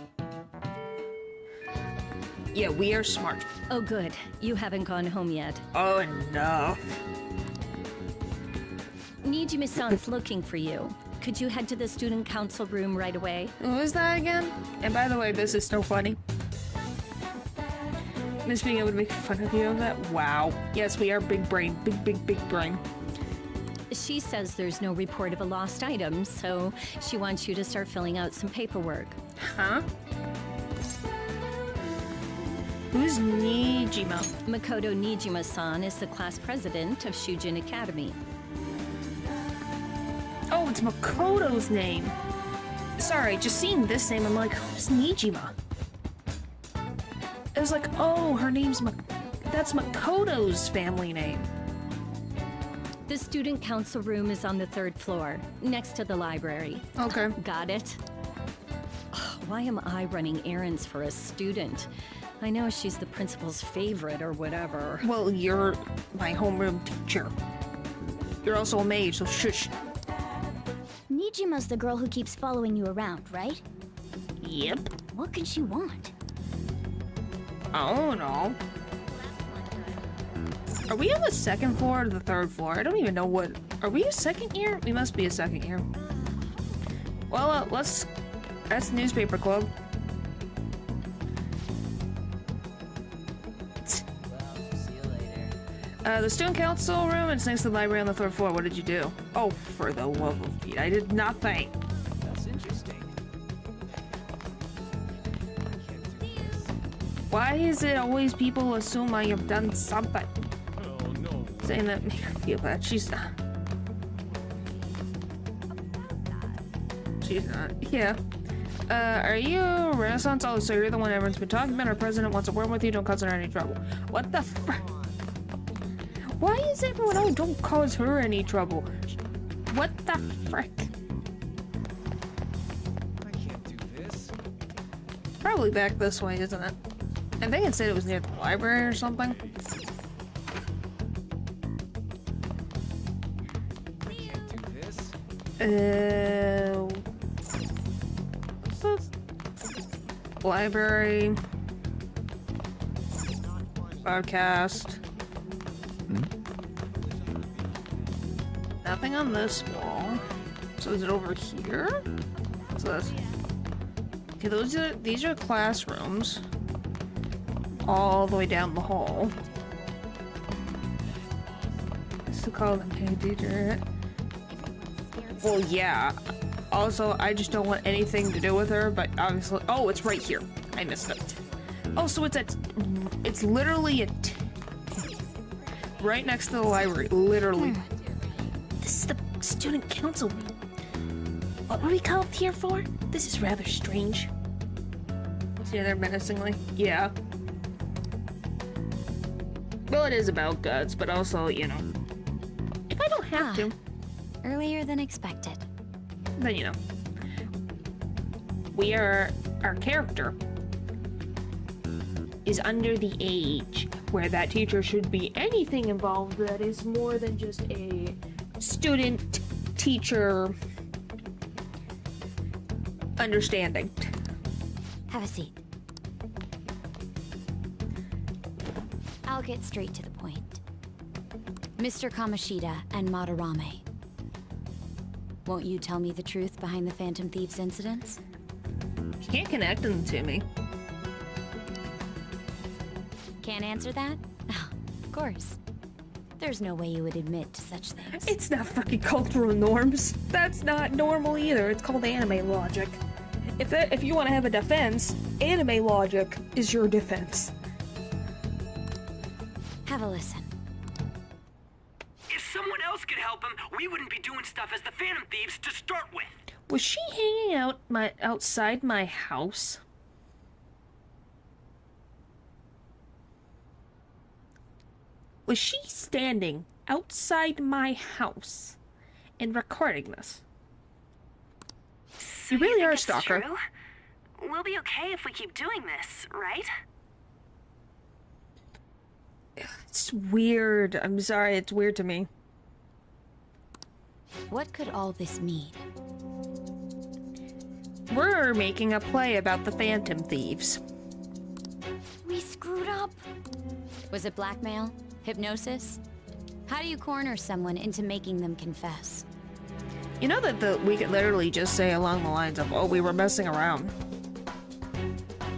Yeah, we are smart. Oh good, you haven't gone home yet. Oh no. Nijimi-san's looking for you. Could you head to the student council room right away? Who is that again? And by the way, this is so funny. Miss being able to make fun of you of that? Wow. Yes, we are big brain. Big brain. She says there's no report of a lost item, so she wants you to start filling out some paperwork. Huh? Who's Nijima? Makoto Nijima-san is the class president of Shujin Academy. Oh, it's Makoto's name. Sorry, just seeing this name, I'm like, who's Nijima? It was like, oh, her name's that's Makoto's family name. The student council room is on the 3rd floor, next to the library. Okay. Got it? Why am I running errands for a student? I know she's the principal's favorite or whatever. Well, you're my homeroom teacher. You're also a mage, so shush. Nijima's the girl who keeps following you around, right? Yep. What could she want? I don't know. Are we on the 2nd floor or the 3rd floor? I don't even know what... Are we a 2nd year? We must be a 2nd year. Well, let's... That's newspaper club. The student council room, it's next to the library on the 3rd floor. What did you do? Oh, for the love of Pete, I did nothing. That's interesting. Why is it always people assume I have done something? Oh, no. Saying that made her feel bad. She's not. She's not. Yeah. Are you Renaissance? Oh, so you're the one everyone's been talking about. Our president wants to work with you. Don't cause her any trouble. What the frick? Why is everyone, oh, don't cause her any trouble? What the frick? I can't do this. Probably back this way, isn't it? I think it said it was near the library or something. I can't do this. What's this? Library. Broadcast. Nothing on this wall. So is it over here? What's this? Okay, these are classrooms. All the way down the hall. I still call them hey teacher. Well, yeah. Also, I just don't want anything to do with her, but obviously... Oh, it's right here. I missed it. Oh, so it's literally right next to the library. Literally. This is the student council room. What were we called here for? This is rather strange. Yeah, they're menacingly. Yeah. Well, it is about guts, but also, you know, if I don't have to, Earlier than expected. then, you know, our character is under the age where that teacher should be anything involved that is more than just a student-teacher understanding. Have a seat. I'll get straight to the point. Mr. Kamoshida and Madarame. Won't you tell me the truth behind the Phantom Thieves incidents? You can't connect them to me. Can't answer that? Of course. There's no way you would admit to such things. It's not fucking cultural norms. That's not normal either. It's called anime logic. If you want to have a defense, anime logic is your defense. Have a listen. If someone else could help him, we wouldn't be doing stuff as the Phantom Thieves to start with. Was she hanging out outside my house? Was she standing outside my house and recording this? So you really think are a it's stalker. true? We'll be okay if we keep doing this, right? It's weird. I'm sorry, it's weird to me. What could all this mean? We're making a play about the Phantom Thieves. We screwed up. Was it blackmail? Hypnosis? How do you corner someone into making them confess? You know that we could literally just say along the lines of, oh, we were messing around.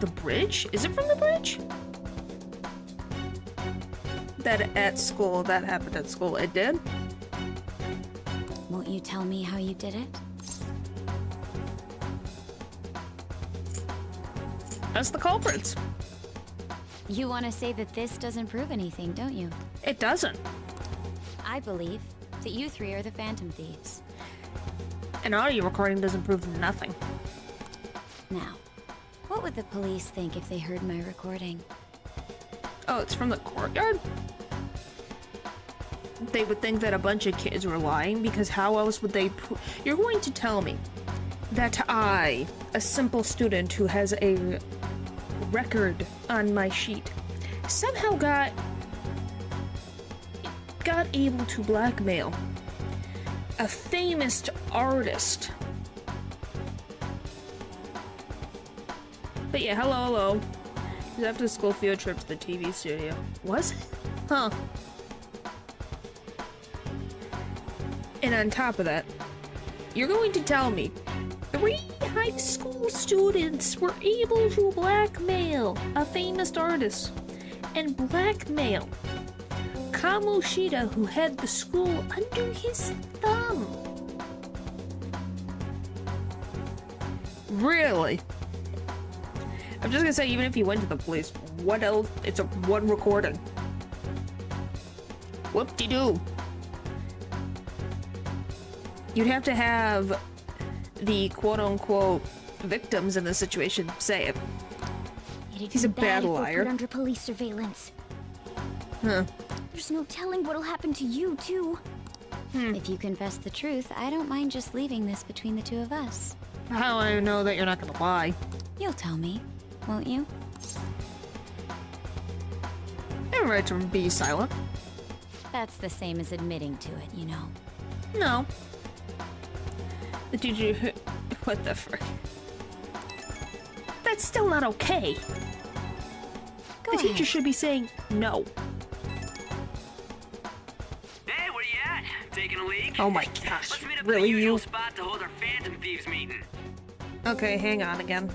The bridge? Is it from the bridge? That at school, that happened at school. It did? Won't you tell me how you did it? us the culprits. You want to say that this doesn't prove anything, don't you? It doesn't. I believe that you three are the Phantom Thieves. An audio recording doesn't prove nothing. Now, what would the police think if they heard my recording? Oh, it's from the courtyard? They would think that a bunch of kids were lying, because how else would they You're going to tell me that I, a simple student who has a record on my sheet, somehow got able to blackmail a famous artist. But yeah, hello. It was after the school field trip to the TV studio. Was it? Huh. And on top of that, you're going to tell me 3 high school students were able to blackmail a famous artist and blackmail Kamoshida, who had the school under his thumb. Really? I'm just gonna say, even if you went to the police, what else? It's a one recording. Whoop-de-doo. You'd have to have the quote-unquote victims in the situation say it. He's a bad liar. Put under police surveillance. Huh. There's no telling what'll happen to you, too. If you confess the truth, I don't mind just leaving this between the two of us. How do I know that you're not gonna lie? You'll tell me, won't you? You have a right to be silent. That's the same as admitting to it, you know. No. Did you... What the frick? That's still not okay. The teacher should be saying no. Hey, where you at? Taking a leak? Oh my gosh. Let's meet up Really, at the usual you? spot to hold our Phantom Thieves meeting. Okay, hang on again.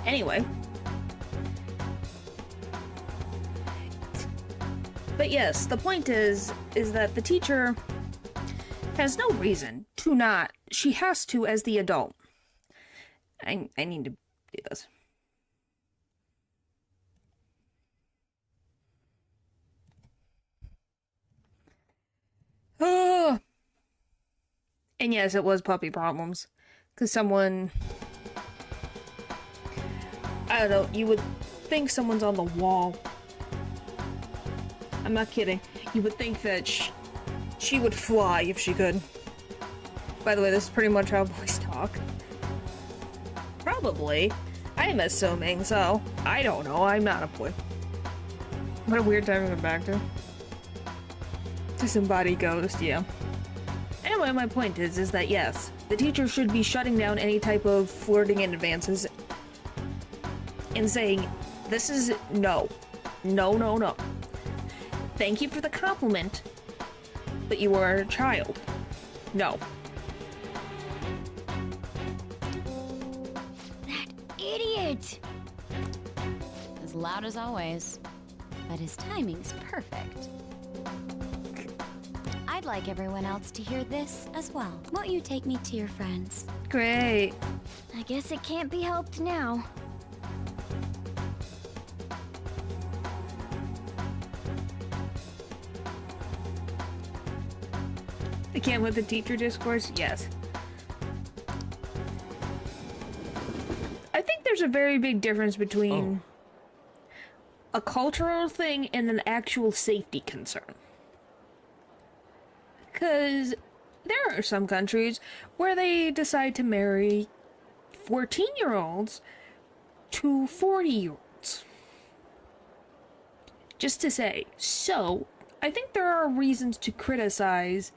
Anyway. But yes, the point is that the teacher has no reason to not. She has to as the adult. I need to do this. Oh. And yes, it was puppy problems. Because someone... I don't know, you would think someone's on the wall. I'm not kidding. You would think that she would fly if she could. By the way, this is pretty much how boys talk. Probably. I'm assuming, so I don't know. I'm not a boy. What a weird time to go back to. Disembodied ghost, yeah. Anyway, my point is that yes, the teacher should be shutting down any type of flirting and advances and saying, this is no. No, no, no. Thank you for the compliment, but you are a child. No. idiot! As loud as always. But his timing's perfect. I'd like everyone else to hear this as well. Won't you take me to your friends? Great. I guess it can't be helped now. I can't with the teacher discourse? Yes. I think there's a very big difference between a cultural thing and an actual safety concern. Because there are some countries where they decide to marry 14-year-olds to 40-year-olds. Just to say. So, I think there are reasons to criticize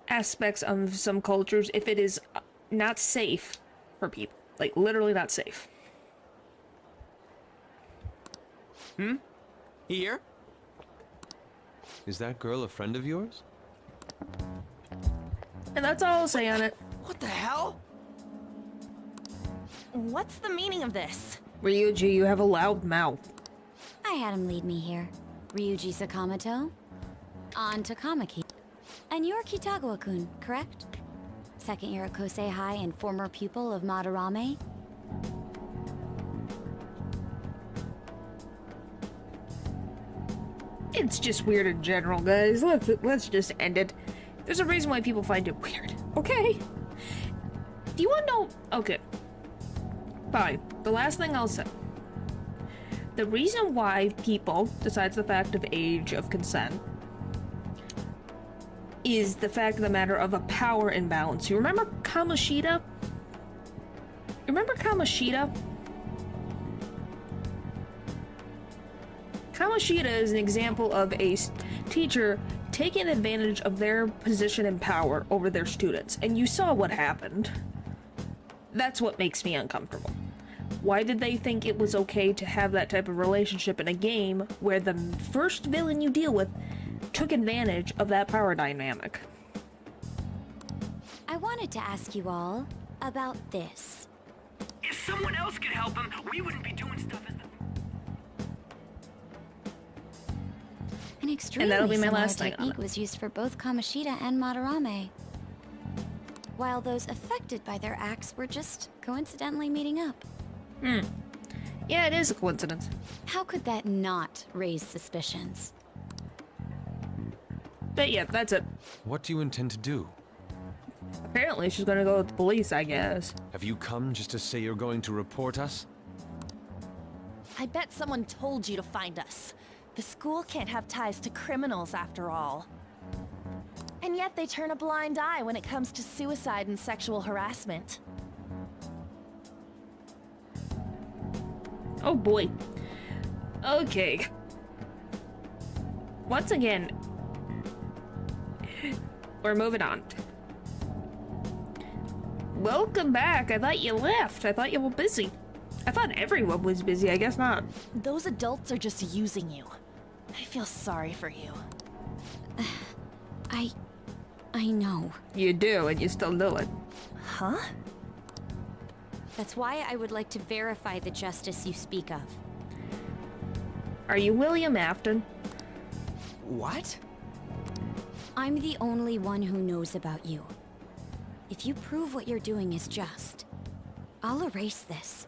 aspects of some cultures if it is not safe for people. Like, literally not safe. Here? Is that girl a friend of yours? And that's all I'll say on it. What the hell? What's the meaning of this? Ryuji, you have a loud mouth. I had him lead me here. Ryuji Sakamoto. On to Kamaki. And you're Kitagawa-kun, correct? Second year at Kosei High and former pupil of Madarame? It's just weird in general, guys. Let's just end it. There's a reason why people find it weird. Okay. Do you want to know? Okay. Fine. The last thing I'll say. The reason why people, besides the fact of age of consent, is the fact of the matter of a power imbalance. You remember Kamoshida? Remember Kamoshida? Kamoshida is an example of a teacher taking advantage of their position and power over their students, and you saw what happened. That's what makes me uncomfortable. Why did they think it was okay to have that type of relationship in a game where the first villain you deal with took advantage of that power dynamic? I wanted to ask you all about this. If someone else could help him, we wouldn't be doing stuff as the... An extremely that'll be my similar last thing on technique it. was used for both Kamoshida and Madarame. While those affected by their acts were just coincidentally meeting up. Yeah, it is a coincidence. How could that not raise suspicions? But yeah, that's it. What do you intend to do? Apparently she's gonna go with the police, I guess. Have you come just to say you're going to report us? I bet someone told you to find us. The school can't have ties to criminals after all. And yet they turn a blind eye when it comes to suicide and sexual harassment. Oh boy. Okay. Once again, we're moving on. Welcome back. I thought you left. I thought you were busy. I thought everyone was busy. I guess not. Those adults are just using you. I feel sorry for you. I know. You do, and you still do it. Huh? That's why I would like to verify the justice you speak of. Are you William Afton? What? I'm the only one who knows about you. If you prove what you're doing is just, I'll erase this.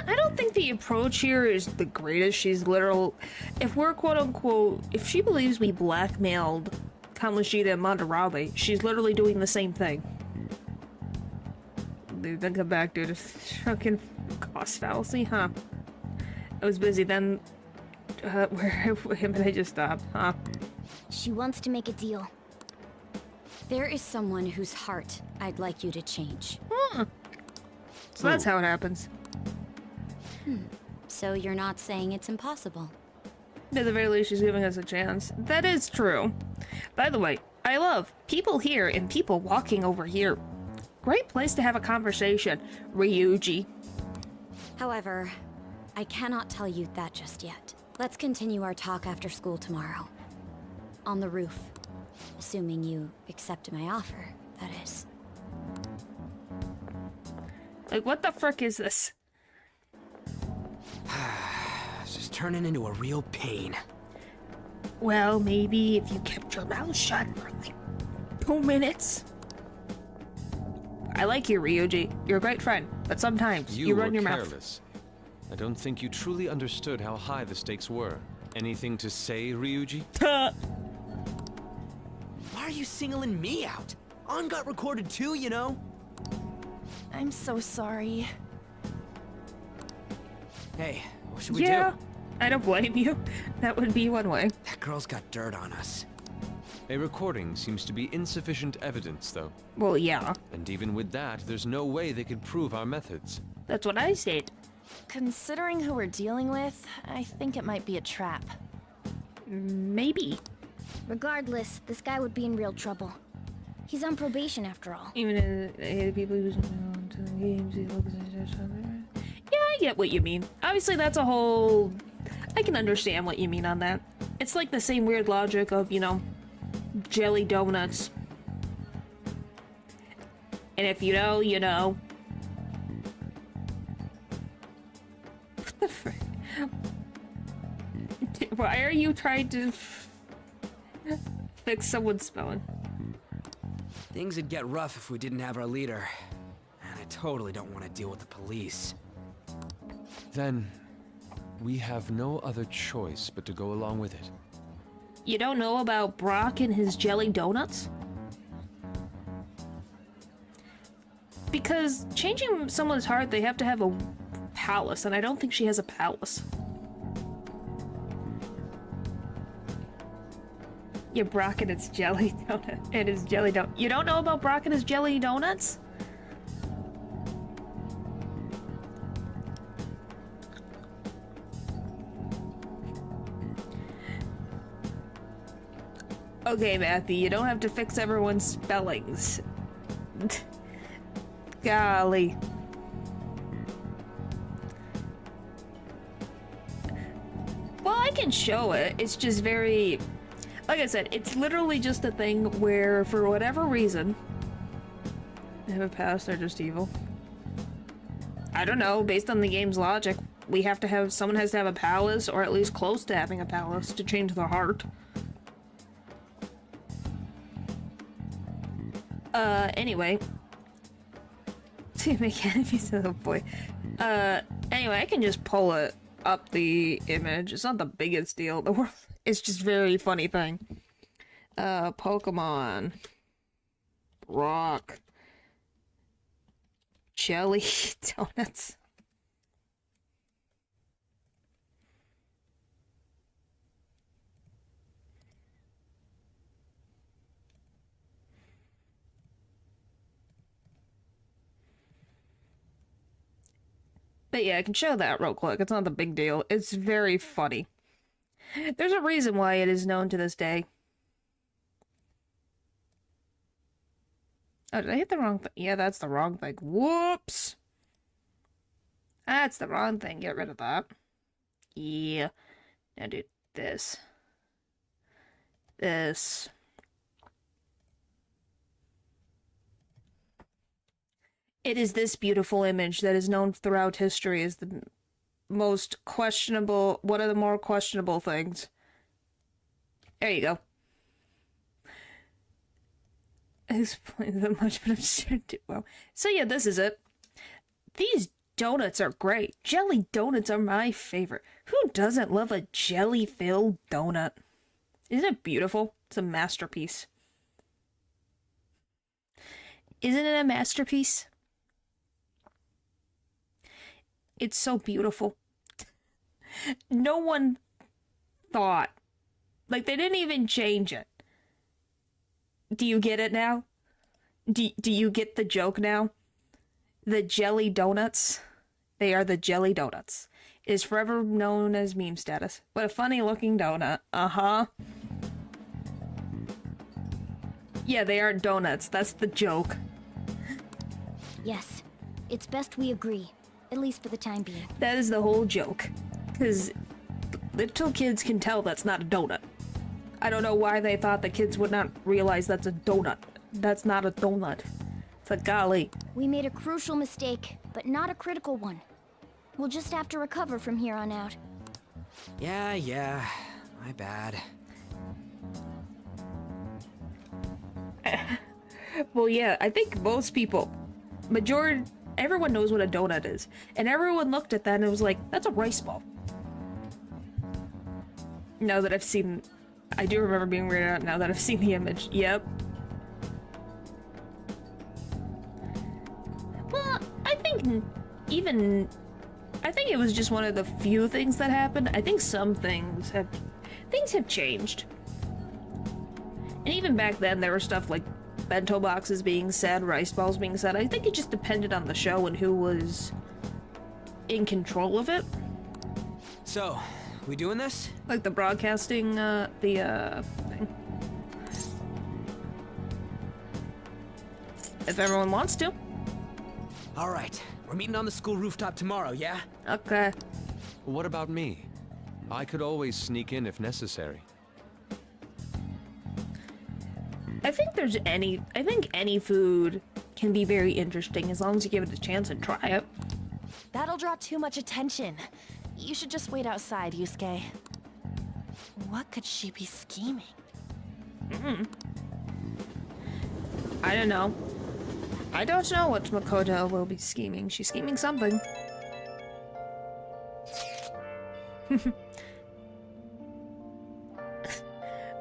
I don't think the approach here is the greatest. She's literal. If we're quote-unquote, if she believes we blackmailed Kamoshida and Madarame, she's literally doing the same thing. Dude, then come back, dude. Fucking cost fallacy, huh? I was busy then. Where did I just stop, huh? She wants to make a deal. There is someone whose heart I'd like you to change. So that's how it happens. So you're not saying it's impossible? At the very least, she's giving us a chance. That is true. By the way, I love people here and people walking over here. Great place to have a conversation, Ryuji. However, I cannot tell you that just yet. Let's continue our talk after school tomorrow. On the roof. Assuming you accept my offer, that is. Like, what the frick is this? It's just turning into a real pain. Well, maybe if you kept your mouth shut for like 2 minutes. I like you, Ryuji. You're a great friend, but sometimes you run your mouth. Careless. I don't think you truly understood how high the stakes were. Anything to say, Ryuji? Why are you singling me out? On got recorded too, you know? I'm so sorry. Hey, what should we do? Yeah, I don't blame you. That would be one way. That girl's got dirt on us. A recording seems to be insufficient evidence, though. Well, yeah. And even with that, there's no way they could prove our methods. That's what I said. Considering who we're dealing with, I think it might be a trap. Maybe. Regardless, this guy would be in real trouble. He's on probation after all. Even if people who's known to the games, he looks at each other. Yeah, I get what you mean. Obviously, that's a whole... I can understand what you mean on that. It's like the same weird logic of, you know, jelly donuts. And if you know, you know. What the frick? Why are you trying to fix someone's spelling? Things would get rough if we didn't have our leader. And I totally don't want to deal with the police. Then, we have no other choice but to go along with it. You don't know about Brock and his jelly donuts? Because changing someone's heart, they have to have a palace, and I don't think she has a palace. Yeah, Brock and his jelly donut. And his jelly donut. You don't know about Brock and his jelly donuts? Okay, Matthew, you don't have to fix everyone's spellings. Golly. Well, I can show it. It's just very... Like I said, it's literally just a thing where, for whatever reason... They have a past, they're just evil. I don't know, based on the game's logic, we have to have... Someone has to have a palace, or at least close to having a palace, to change their heart. Anyway. To make enemies of the boy. Anyway, I can just pull it up the image. It's not the biggest deal in the world. It's just a very funny thing. Pokemon. Rock. Jelly donuts. But yeah, I can show that real quick. It's not the big deal. It's very funny. There's a reason why it is known to this day. Oh, did I hit the wrong thing? Yeah, that's the wrong thing. Whoops! That's the wrong thing. Get rid of that. Yeah. Now do this. This. It is this beautiful image that is known throughout history as the most questionable, one of the more questionable things. There you go. I explained that much, but I'm sure it did well. So yeah, this is it. These donuts are great. Jelly donuts are my favorite. Who doesn't love a jelly-filled donut? Isn't it beautiful? It's a masterpiece. Isn't it a masterpiece? It's so beautiful. No one thought. Like, they didn't even change it. Do you get it now? Do you get the joke now? The jelly donuts. They are the jelly donuts. It is forever known as meme status. What a funny looking donut. Uh-huh. Yeah, they aren't donuts. That's the joke. Yes. It's best we agree. At least for the time being. That is the whole joke. Because little kids can tell that's not a donut. I don't know why they thought the kids would not realize that's a donut. That's not a donut. It's a golly. We made a crucial mistake, but not a critical one. We'll just have to recover from here on out. Yeah, my bad. Well, yeah, I think most people, everyone knows what a donut is. And everyone looked at that and it was like, that's a rice ball. Now that I've seen, I do remember being weirded out now that I've seen the image. Yep. Well, I think it was just one of the few things that happened. I think some things have changed. And even back then, there was stuff like bento boxes being said, rice balls being said. I think it just depended on the show and who was in control of it. So, we doing this? Like the broadcasting, thing. If everyone wants to. All right, we're meeting on the school rooftop tomorrow, yeah? Okay. What about me? I could always sneak in if necessary. I think any food can be very interesting as long as you give it a chance and try it. That'll draw too much attention. You should just wait outside, Yusuke. What could she be scheming? I don't know. I don't know what Makoto will be scheming. She's scheming something. I'm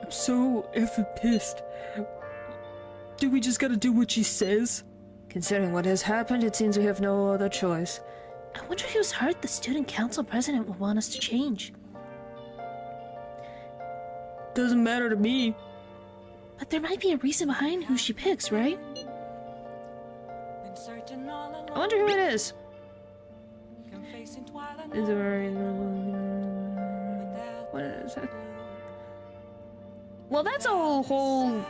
so effing pissed. Do we just gotta do what she says? Considering what has happened, it seems we have no other choice. I wonder whose heart the student council president would want us to change. Doesn't matter to me. But there might be a reason behind who she picks, right? I wonder who it is. Is there what is it? Well, that's a whole...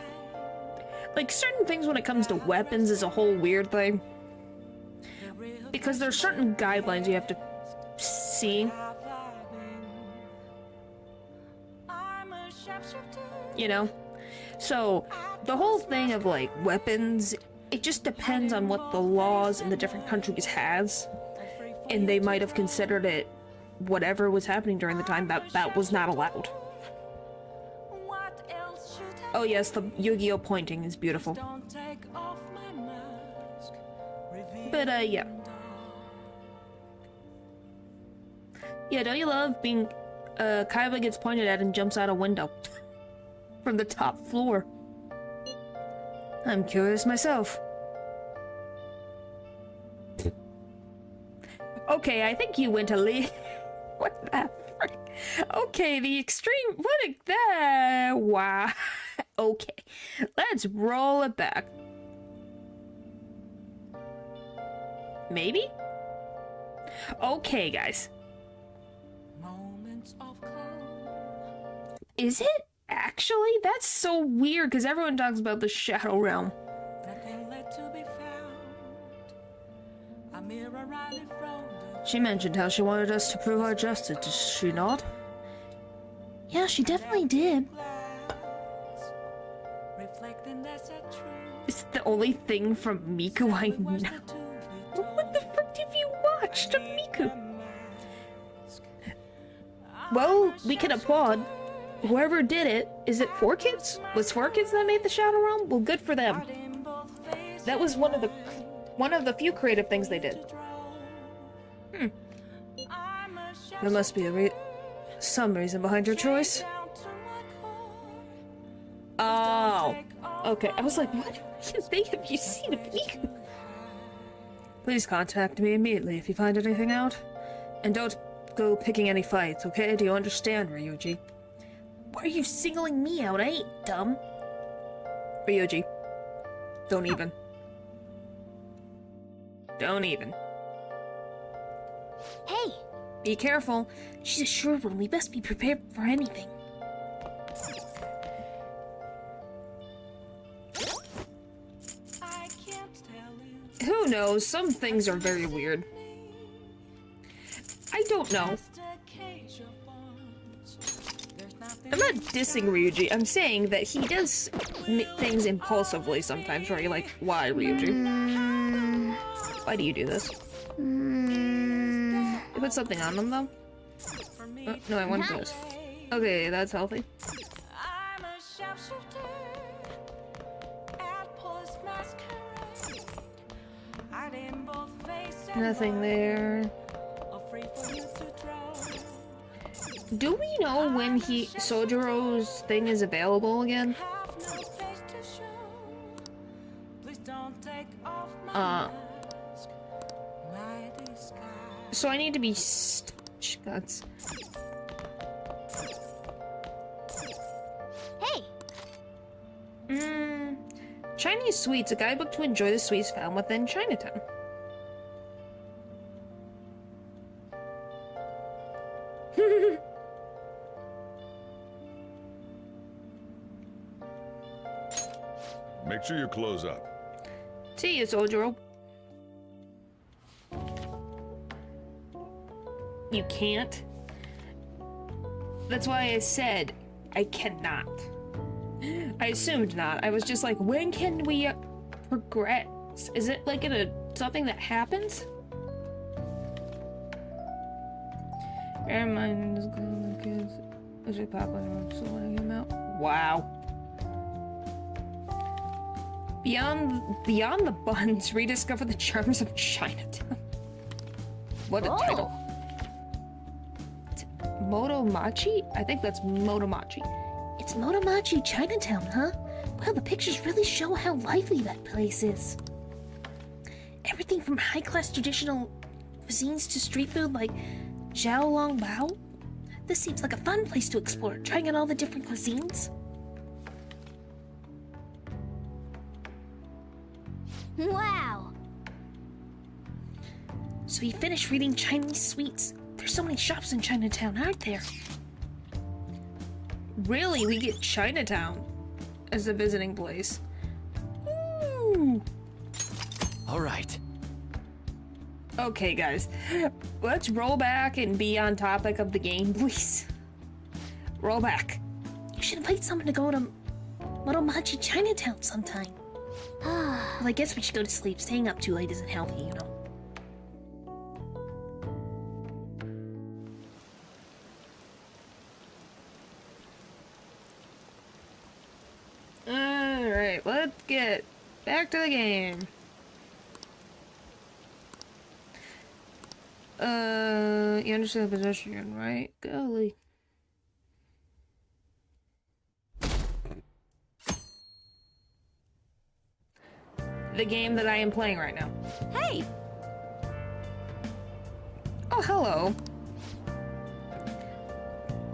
Like, certain things when it comes to weapons is a whole weird thing. Because there's certain guidelines you have to see. You know? So, the whole thing of, like, weapons, it just depends on what the laws in the different countries has. And they might have considered it, whatever was happening during the time, that was not allowed. Oh yes, the Yu-Gi-Oh pointing is beautiful. But, yeah. Yeah, don't you love being, Kaiba gets pointed at and jumps out a window. From the top floor. I'm curious myself. Okay, I think you went a little... What the frick? Okay, the extreme... What a... Wow. Okay, let's roll it back. Maybe? Okay, guys. Is it? Actually? That's so weird, because everyone talks about the Shadow Realm. She mentioned how she wanted us to prove our justice, did she not? Yeah, she definitely did. It's the only thing from Miku I know. What the frick have you watched of Miku? Well, we can applaud. Whoever did it, is it 4Kids? Was 4Kids that made the Shadow Realm? Well, good for them. That was one of the few creative things they did. There must be some reason behind your choice. Oh, okay. I was like, what thing have you seen of Miku? Please contact me immediately if you find anything out. And don't go picking any fights, okay? Do you understand, Ryuji? Why are you singling me out? I ain't dumb. Ryuji. Don't even. Don't even. Hey! Be careful. She's a sure one. We best be prepared for anything. Who knows? Some things are very weird. I don't know. I'm not dissing Ryuji. I'm saying that he does things impulsively sometimes, where you're like, why, Ryuji? Why do you do this? You put something on them, though? Oh, no, I want this. Okay, that's healthy. Nothing there. Do we know when Sojiro's thing is available again? So I need to be guts. Hey! Chinese sweets, a guidebook to enjoy the sweets found within Chinatown. Make sure you close up. See you, Sojiro. You can't? That's why I said I cannot. I assumed not. I was just like, when can we progress? Is it like something that happens? Bear in mind, this kids as we pop on so letting him out. Wow. Beyond the buns, rediscover the charms of Chinatown. What a title. It's Motomachi? I think that's Motomachi. It's Motomachi Chinatown, huh? Well, the pictures really show how lively that place is. Everything from high-class traditional cuisines to street food like Xiaolongbao. This seems like a fun place to explore, trying out all the different cuisines. Wow! So you finished reading Chinese sweets. There's so many shops in Chinatown, aren't there? Really? We get Chinatown as a visiting place. Ooh. All right. Okay, guys. Let's roll back and be on topic of the game, please. Roll back. You should invite someone to go to Motomachi Chinatown sometime. Well, I guess we should go to sleep. Staying up too late isn't healthy, you know. Alright, let's get back to the game. You understand the pedestrian, right? Golly. The game that I am playing right now. Hey! Oh, hello.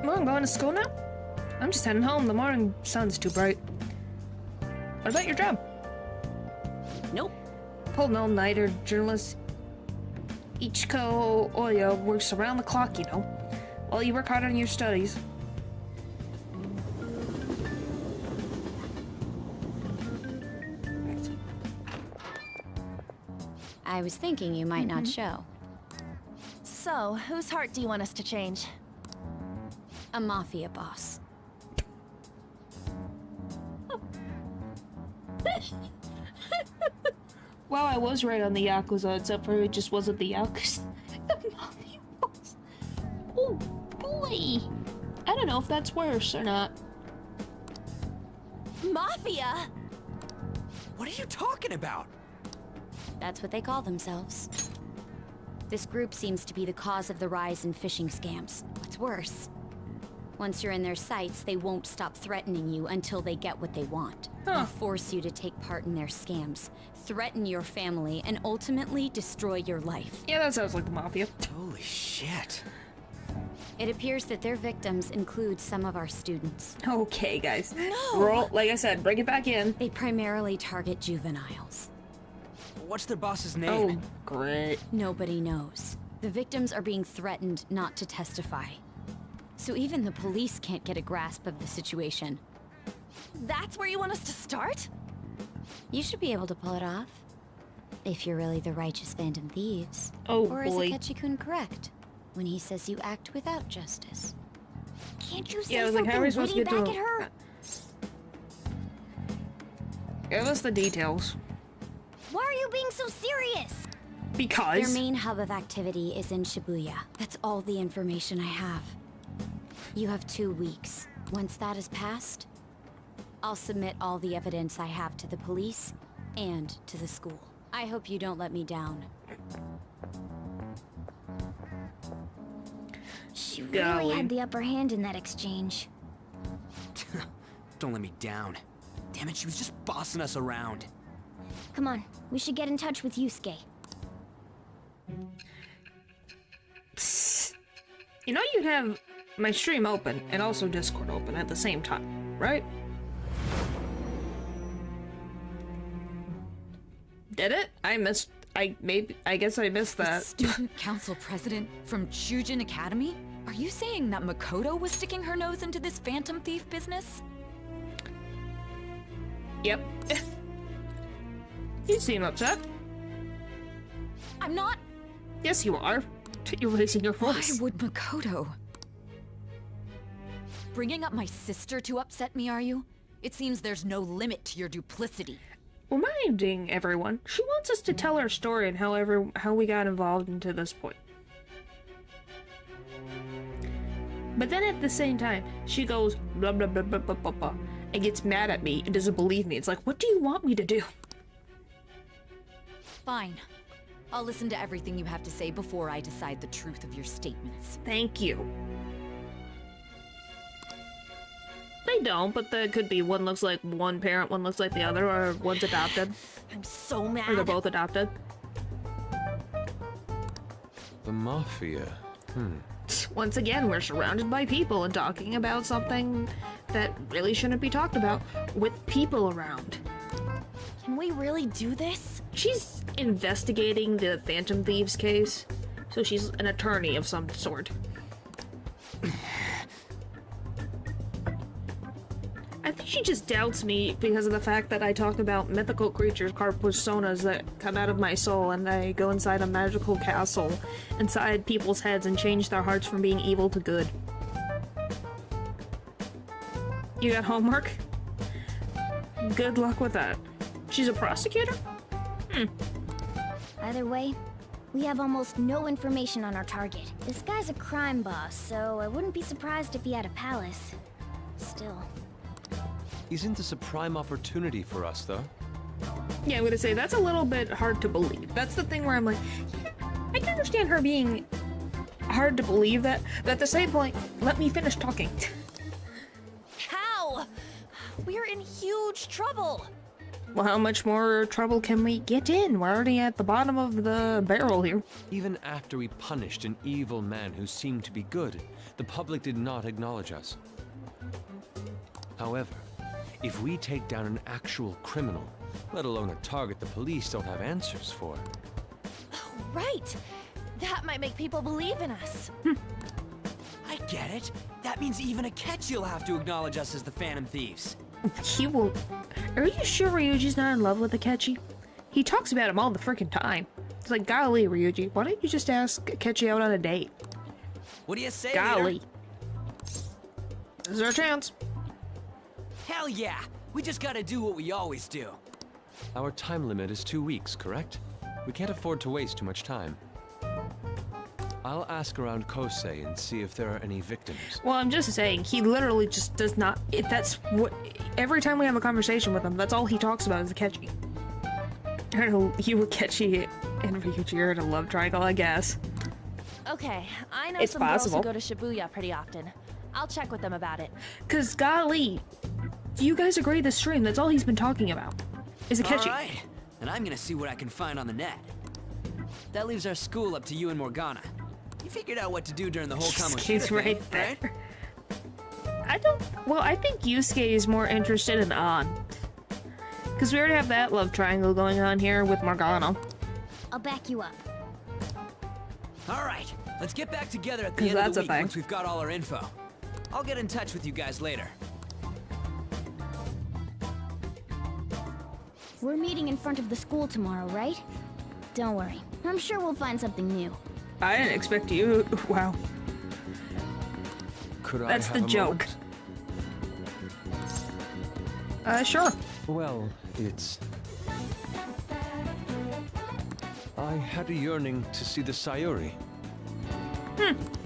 Well, I'm going to school now? I'm just heading home. The morning sun's too bright. What about your job? Nope. Pulled an all-nighter journalist. Ichiko Oya works around the clock, you know. While you work hard on your studies. I was thinking you might not show. So, whose heart do you want us to change? A mafia boss. Well, I was right on the Yakuza, except for it just wasn't the Yakuza. The mafia boss. Oh, boy. I don't know if that's worse or not. Mafia? What are you talking about? That's what they call themselves. This group seems to be the cause of the rise in phishing scams. What's worse, once you're in their sights, they won't stop threatening you until they get what they want. They'll force you to take part in their scams, threaten your family, and ultimately destroy your life. Yeah, that sounds like the mafia. Holy shit. It appears that their victims include some of our students. Okay, guys. No! Roll, like I said, bring it back in. They primarily target juveniles. What's their boss's name? Oh, great. Nobody knows. The victims are being threatened not to testify. So even the police can't get a grasp of the situation. That's where you want us to start? You should be able to pull it off. If you're really the righteous Phantom Thieves. Oh, or boy. is Akechi-kun correct when he says you act without justice? Can't you say Yeah, I was like, something how are we supposed to witty get to back a- at her? Give us the details. Why are you being so serious? Because their main hub of activity is in Shibuya. That's all the information I have. You have 2 weeks. Once that is passed, I'll submit all the evidence I have to the police and to the school. I hope you don't let me down. She really had the upper hand in that exchange. Don't let me down. Damn it, she was just bossing us around. Come on, we should get in touch with Yusuke. You know you'd have my stream open and also Discord open at the same time, right? Did it? I guess I missed that. The student council president from Chujin Academy? Are you saying that Makoto was sticking her nose into this phantom thief business? Yep. You seem upset. I'm not. Yes, you are. You're raising your voice. Why would Makoto? Bringing up my sister to upset me, are you? It seems there's no limit to your duplicity. Reminding everyone, she wants us to tell our story and how we got involved into this point. But then at the same time, she goes blah blah blah blah blah blah blah and gets mad at me and doesn't believe me. It's like, what do you want me to do? Fine. I'll listen to everything you have to say before I decide the truth of your statements. Thank you. They don't, but there could be one looks like one parent, one looks like the other, or one's adopted. I'm so mad. Or they're both adopted. The Mafia. Once again, we're surrounded by people and talking about something that really shouldn't be talked about with people around. Can we really do this? She's investigating the Phantom Thieves case, so she's an attorney of some sort. I think she just doubts me because of the fact that I talk about mythical creatures, called personas that come out of my soul, and I go inside a magical castle, inside people's heads, and change their hearts from being evil to good. You got homework? Good luck with that. She's a prosecutor? Either way, we have almost no information on our target. This guy's a crime boss, so I wouldn't be surprised if he had a palace. Still. Isn't this a prime opportunity for us, though? Yeah, I'm gonna say, that's a little bit hard to believe. That's the thing where I'm like, yeah, I can understand her being hard to believe that, but at the same point, let me finish talking. How? We're in huge trouble. Well, how much more trouble can we get in? We're already at the bottom of the barrel here. Even after we punished an evil man who seemed to be good, the public did not acknowledge us. However, if we take down an actual criminal, let alone a target the police don't have answers for. Right. That might make people believe in us. I get it. That means even Akechi will have to acknowledge us as the Phantom Thieves. He will. Are you sure Ryuji's not in love with Akechi? He talks about him all the freaking time. It's like, golly, Ryuji, why don't you just ask Akechi out on a date? What do you say, golly. leader? This is our chance. Hell yeah! We just gotta do what we always do. Our time limit is 2 weeks, correct? We can't afford to waste too much time. I'll ask around Kosei and see if there are any victims. Well, I'm just saying, he literally just does not. That's what. Every time we have a conversation with him, that's all he talks about is Akechi. You, Akechi, and Ryuji are in a love triangle, I guess. Okay, I know It's some possible. girls who go to Shibuya pretty often. I'll check with them about it. Cause golly, you guys agree this stream, that's all he's been talking about, is Akechi. Alright, then I'm gonna see what I can find on the net. That leaves our school up to you and Morgana. You figured out what to do during the whole Yusuke's Kamoshida right thing, there. I think Yusuke is more interested in An. Because we already have that love triangle going on here with Morgana. I'll back you up. Alright, let's get back together at the 'Cause end of that's the a week thing. once we've got all our info. I'll get in touch with you guys later. We're meeting in front of the school tomorrow, right? Don't worry. I'm sure we'll find something new. I didn't expect you. Wow. Could That's I the have a joke. moment? Sure. Well, it's... I had a yearning to see the Sayuri.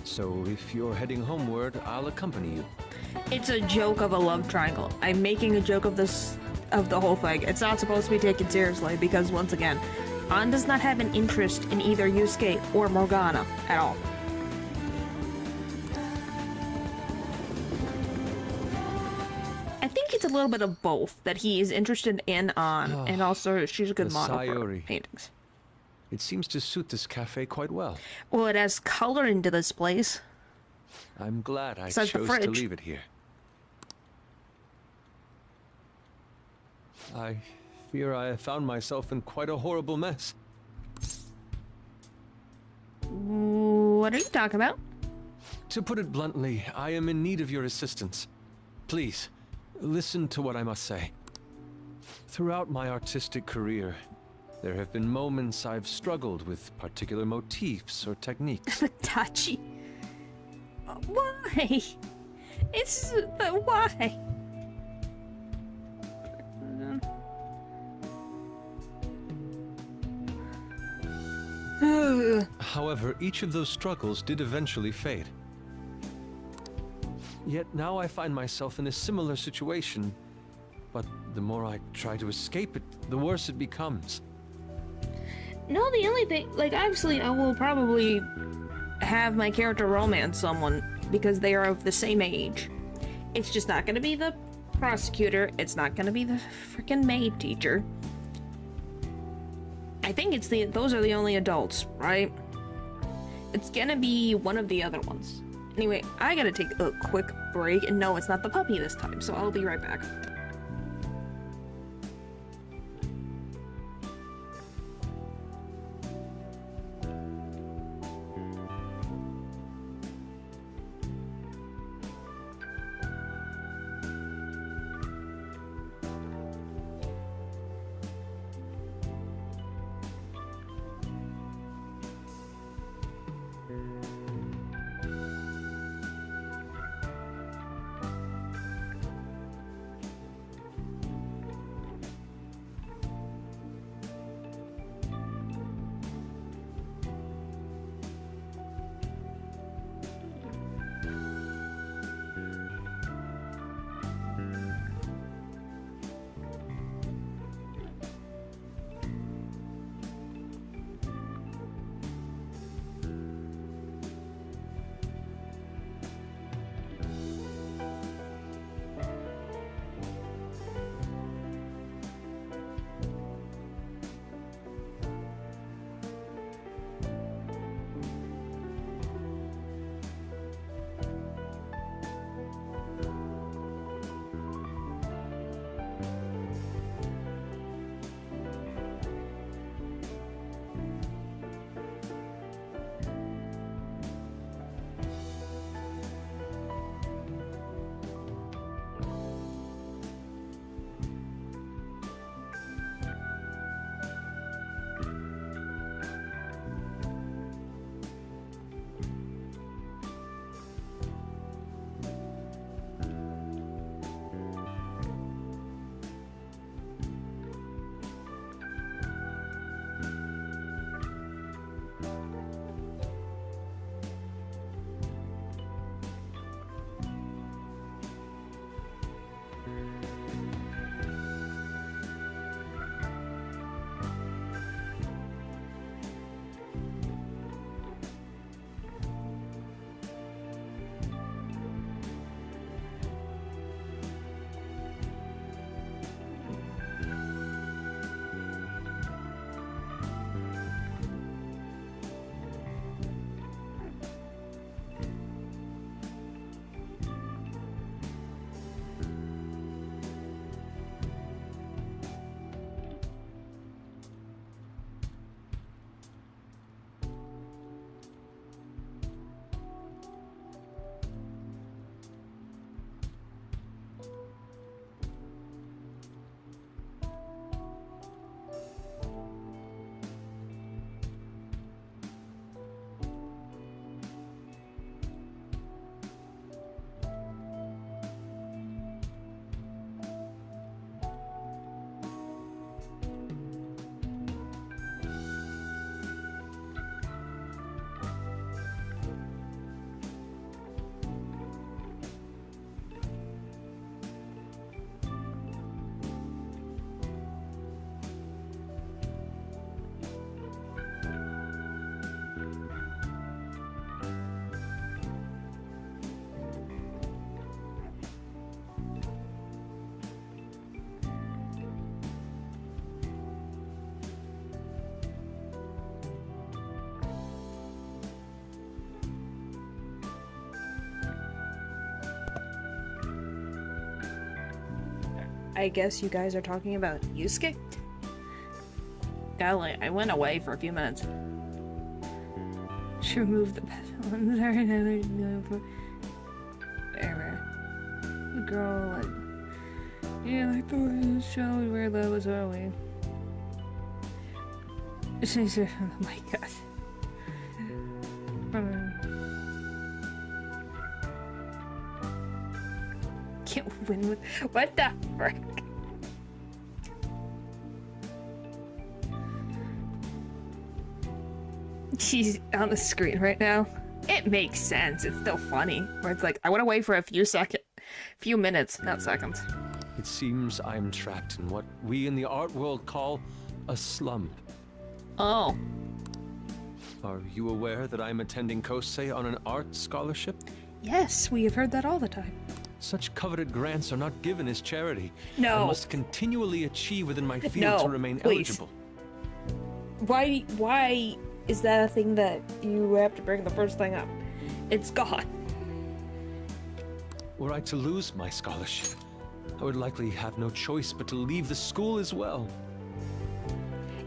So if you're heading homeward, I'll accompany you. It's a joke of a love triangle. I'm making a joke of this, of the whole thing. It's not supposed to be taken seriously because, once again, An does not have an interest in either Yusuke or Morgana at all. I think it's a little bit of both, that he is interested in An, and also she's a good model for paintings. It seems to suit this cafe quite well. Well, it has color into this place. I'm glad I Besides the chose to fridge. leave it here. I fear I have found myself in quite a horrible mess. What are you talking about? To put it bluntly, I am in need of your assistance. Please, listen to what I must say. Throughout my artistic career, there have been moments I've struggled with particular motifs or techniques. Tachi. Why? It's... why? However, each of those struggles did eventually fade. Yet now I find myself in a similar situation, but the more I try to escape it, the worse it becomes. No, the only thing, like, obviously I will probably have my character romance someone because they are of the same age. It's just not gonna be the prosecutor, it's not gonna be the freaking maid teacher. I think it's those are the only adults, right? It's gonna be one of the other ones. Anyway, I gotta take a quick break, and no, it's not the puppy this time, so I'll be right back. I guess you guys are talking about Yusuke? Golly, I went away for a few minutes. She removed the pet. I'm sorry, there. The girl, like, yeah, like the show where that was early. Oh my god. Can't win with. What the frick? She's on the screen right now. It makes sense. It's still funny. Where it's like, I went away for a few minutes, not seconds. It seems I'm trapped in what we in the art world call a slump. Oh. Are you aware that I'm attending Kosei on an art scholarship? Yes, we have heard that all the time. Such coveted grants are not given as charity. No. I must continually achieve within my field to remain eligible. Why is that a thing that you have to bring the first thing up? It's gone. Were I to lose my scholarship, I would likely have no choice but to leave the school as well.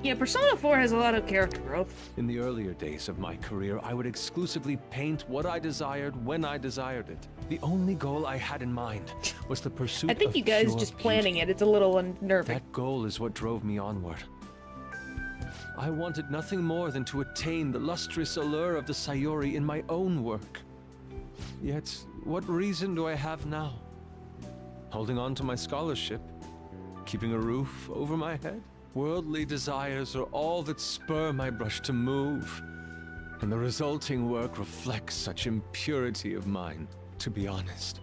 Yeah, Persona 4 has a lot of character growth. In the earlier days of my career, I would exclusively paint what I desired when I desired it. The only goal I had in mind was the pursuit of I think you guys pure just planning beauty. it. It's a little unnerving. That goal is what drove me onward. I wanted nothing more than to attain the lustrous allure of the Sayuri in my own work. Yet, what reason do I have now? Holding on to my scholarship? Keeping a roof over my head? Worldly desires are all that spur my brush to move, and the resulting work reflects such impurity of mine. To be honest,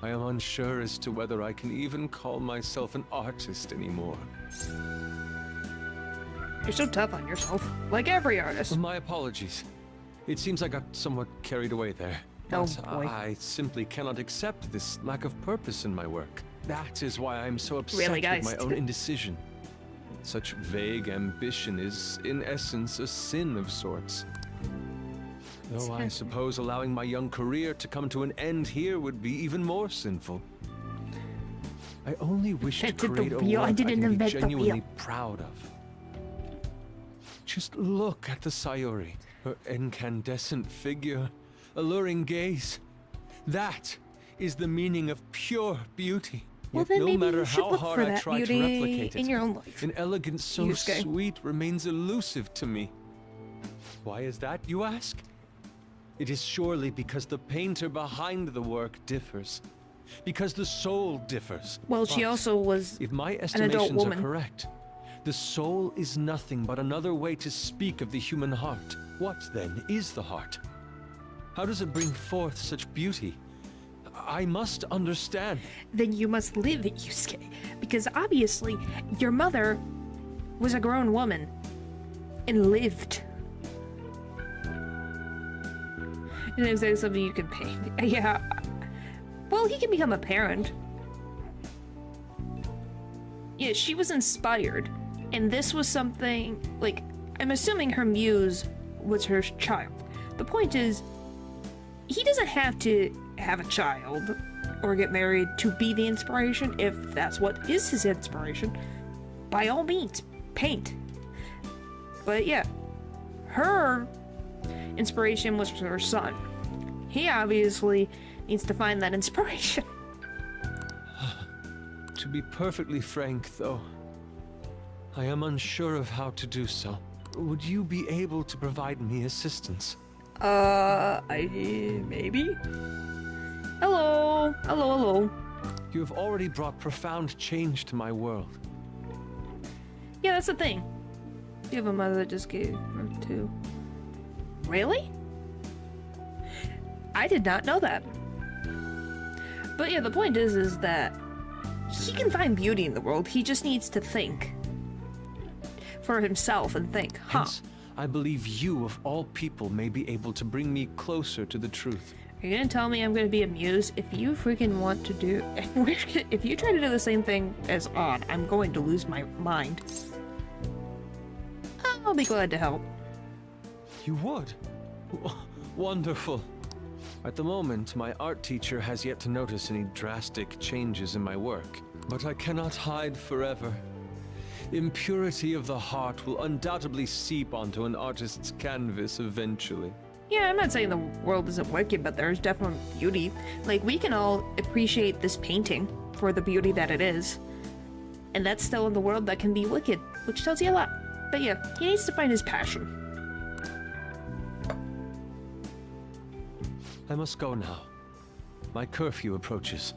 I am unsure as to whether I can even call myself an artist anymore. You're so tough on yourself, like every artist. My apologies. It seems I got somewhat carried away there. Oh, But boy. I simply cannot accept this lack of purpose in my work. That is why I'm so upset Really, guys? with my own indecision. Such vague ambition is, in essence, a sin of sorts. Though I suppose allowing my young career to come to an end here would be even more sinful. I only wish to Invented the create a wheel. I work I didn't can be invent the genuinely wheel. proud of. Just look at the Sayuri, her incandescent figure, alluring gaze. That is the meaning of pure beauty. Well, Yet then no maybe matter you should how look hard for I that try to beauty replicate it, in your own life. an elegance so Yusuke. sweet remains elusive to me. Why is that, you ask? It is surely because the painter behind the work differs. Because the soul differs. Well, she But also was if my an adult estimations are woman. correct, the soul is nothing but another way to speak of the human heart. What, then, is the heart? How does it bring forth such beauty? I must understand. Then you must live it, Yusuke. Because obviously, your mother was a grown woman and lived. And is that something you can paint? Yeah. Well, he can become a parent. Yeah, she was inspired. And this was something, like, I'm assuming her muse was her child. The point is, he doesn't have to have a child or get married to be the inspiration. If that's what is his inspiration, by all means, paint. But yeah, her inspiration was her son. He obviously needs to find that inspiration. To be perfectly frank, though, I am unsure of how to do so. Would you be able to provide me assistance? Maybe? Hello? Hello? You have already brought profound change to my world. Yeah, that's the thing. You have a mother that just gave birth to. Really? I did not know that. But yeah, the point is that he can find beauty in the world. He just needs to think for himself and think, huh? Hence, I believe you, of all people, may be able to bring me closer to the truth. Are you gonna tell me I'm gonna be a muse? If you freaking want to do... If you try to do the same thing as Odd, I'm going to lose my mind. I'll be glad to help. You would? Wonderful. At the moment, my art teacher has yet to notice any drastic changes in my work. But I cannot hide forever. Impurity of the heart will undoubtedly seep onto an artist's canvas eventually. Yeah, I'm not saying the world isn't wicked, but there's definitely beauty. Like, we can all appreciate this painting for the beauty that it is. And that's still in the world that can be wicked, which tells you a lot. But yeah, he needs to find his passion. I must go now. My curfew approaches.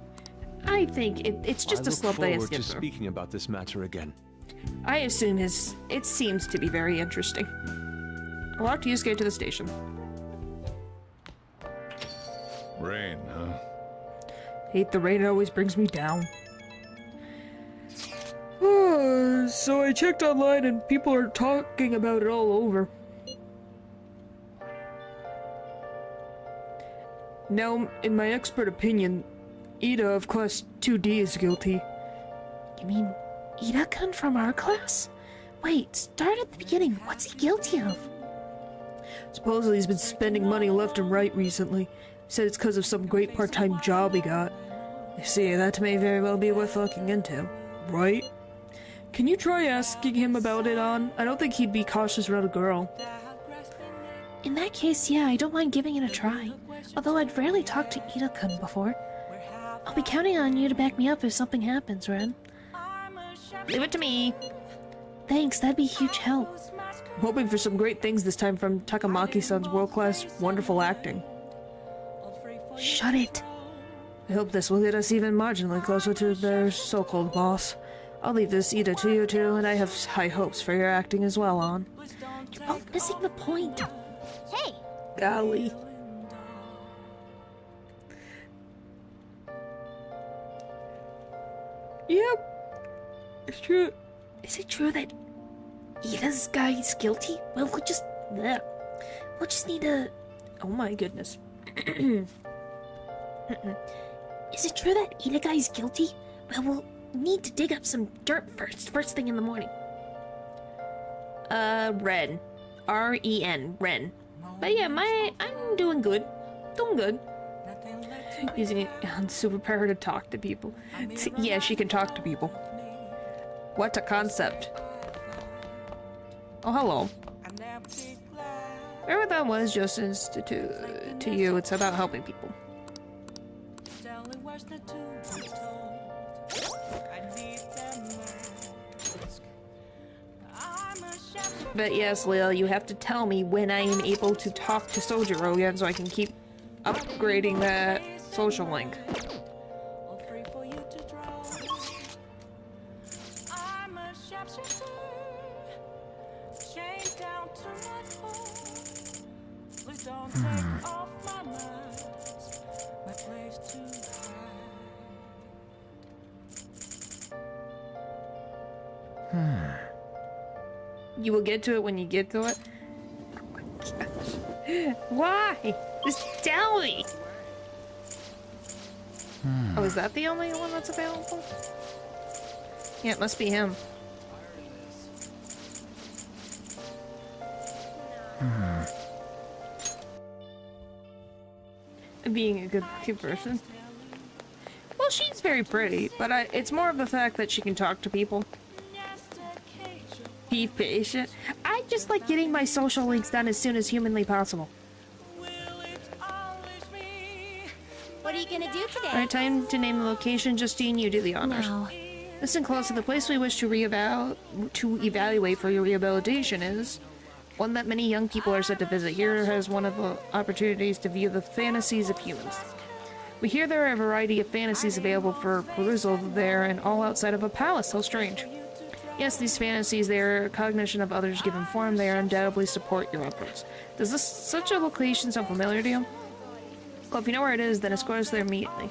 I think it's just a slope that I I look forward skipped to through. speaking about this matter again. I assume it seems to be very interesting. I walked to escape to the station. Rain, huh? Hate the rain, it always brings me down. So I checked online and people are talking about it all over. Now, in my expert opinion, Ida of Class 2D is guilty. You mean Ida-kun from our class? Wait, start at the beginning. What's he guilty of? Supposedly he's been spending money left and right recently. Said it's because of some great part-time job he got. You see, that may very well be worth looking into, right? Can you try asking him about it, On? I don't think he'd be cautious around a girl. In that case, yeah, I don't mind giving it a try. Although I'd rarely talked to Ida-kun before. I'll be counting on you to back me up if something happens, Ren. Leave it to me. Thanks, that'd be a huge help. I'm hoping for some great things this time from Takamaki-san's world-class, wonderful acting. Shut it. I hope this will get us even marginally closer to their so-called boss. I'll leave this Ida to you two, and I have high hopes for your acting as well, On. You're both missing the point. Hey! Golly. Yep. It's true. Is it true that Ida's guy is guilty? Well, we'll just need to... Oh my goodness. Is it true that Ida guy is guilty? Well, we'll need to dig up some dirt first thing in the morning. Ren. R-E-N. Ren. But yeah, I'm doing good. Doing good. Using it on superpower to talk to people. Yeah, she can talk to people. What a concept. Oh, hello. Whatever that was, just to you, it's about helping people. But yes, Lil, you have to tell me when I am able to talk to Sojiro again so I can keep upgrading that social link. You will get to it when you get to it? Oh my gosh. Why? Just tell me! Oh, is that the only one that's available? Yeah, it must be him. Being a good person. Well, she's very pretty, but it's more of the fact that she can talk to people. Be patient. I just like getting my social links done as soon as humanly possible. What are you gonna do today? Alright, time to name the location. Justine, you do the honors. No. Listen closely. The place we wish to evaluate for your rehabilitation is one that many young people are said to visit. Here has one of the opportunities to view the fantasies of humans. We hear there are a variety of fantasies available for perusal there and all outside of a palace. How strange. Yes, these fantasies, their cognition of others given form, they undoubtedly support your efforts. Does such a location sound familiar to you? Well, if you know where it is, then escort us there immediately.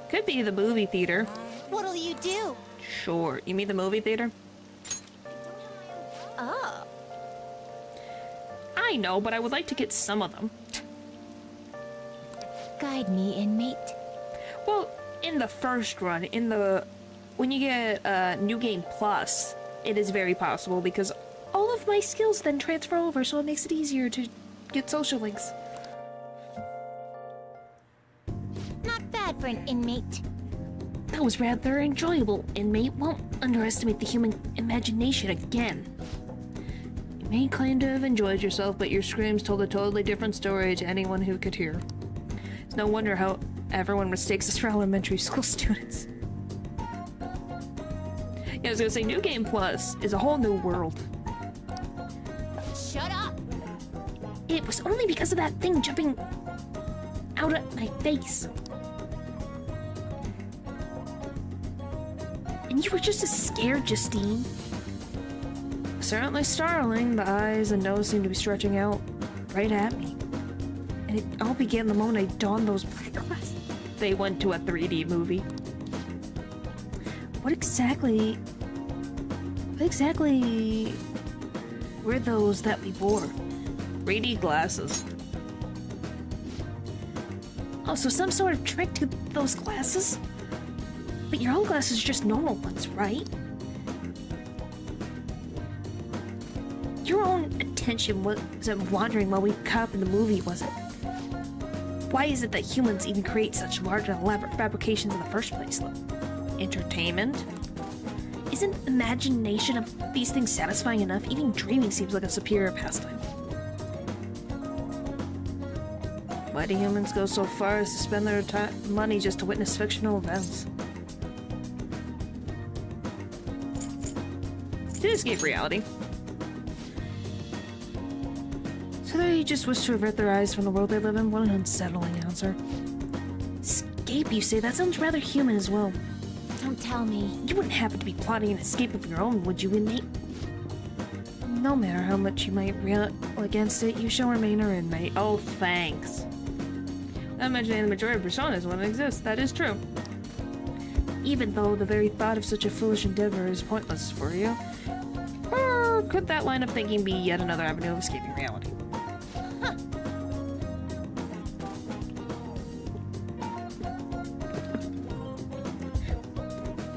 Could be the movie theater. What'll you do? Sure. You mean the movie theater? Oh. I know, but I would like to get some of them. Guide me, inmate. Well, in the first run, when you get New Game Plus, it is very possible because all of my skills then transfer over, so it makes it easier to get social links. Not bad for an inmate. That was rather enjoyable, inmate. Won't underestimate the human imagination again. You may claim to have enjoyed yourself, but your screams told a totally different story to anyone who could hear. It's no wonder how everyone mistakes us for elementary school students. Yeah, I was gonna say, New Game Plus is a whole new world. Shut up! It was only because of that thing jumping out at my face. And you were just as scared, Justine. Certainly startling. The eyes and nose seem to be stretching out right at me. And it all began the moment I donned those black glasses. They went to a 3D movie. What exactly were those that we wore? 3D glasses. Oh, so some sort of trick to those glasses? But your own glasses are just normal ones, right? Your own attention wasn't wandering while we caught up in the movie, was it? Why is it that humans even create such large and elaborate fabrications in the first place, though? Entertainment? Isn't imagination of these things satisfying enough? Even dreaming seems like a superior pastime. Why do humans go so far as to spend their money just to witness fictional events? To escape reality. So they just wish to avert their eyes from the world they live in? What an unsettling answer. Escape, you say? That sounds rather human as well. Don't tell me. You wouldn't happen to be plotting an escape of your own, would you, inmate? No matter how much you might rail against it, you shall remain our inmate. Oh, thanks. Not mentioning the majority of personas wouldn't exist. That is true. Even though the very thought of such a foolish endeavor is pointless for you. Or could that line of thinking be yet another avenue of escaping reality?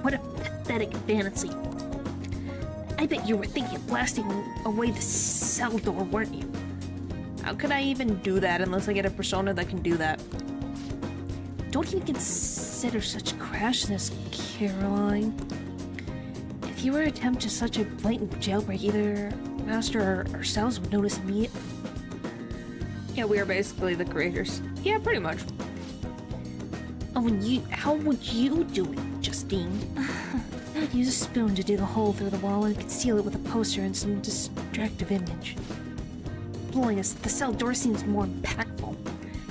What a pathetic fantasy. I bet you were thinking of blasting away the cell door, weren't you? How could I even do that unless I get a persona that can do that? Don't even consider such crashness, Caroline. If you were to attempt to such a blatant jailbreak, either Master or ourselves would notice immediately. Yeah, we are basically the creators. Yeah, pretty much. Oh, and how would you do it, Justine? I'd use a spoon to dig a hole through the wall and conceal it with a poster and some distractive image. Blowing the cell door seems more impactful.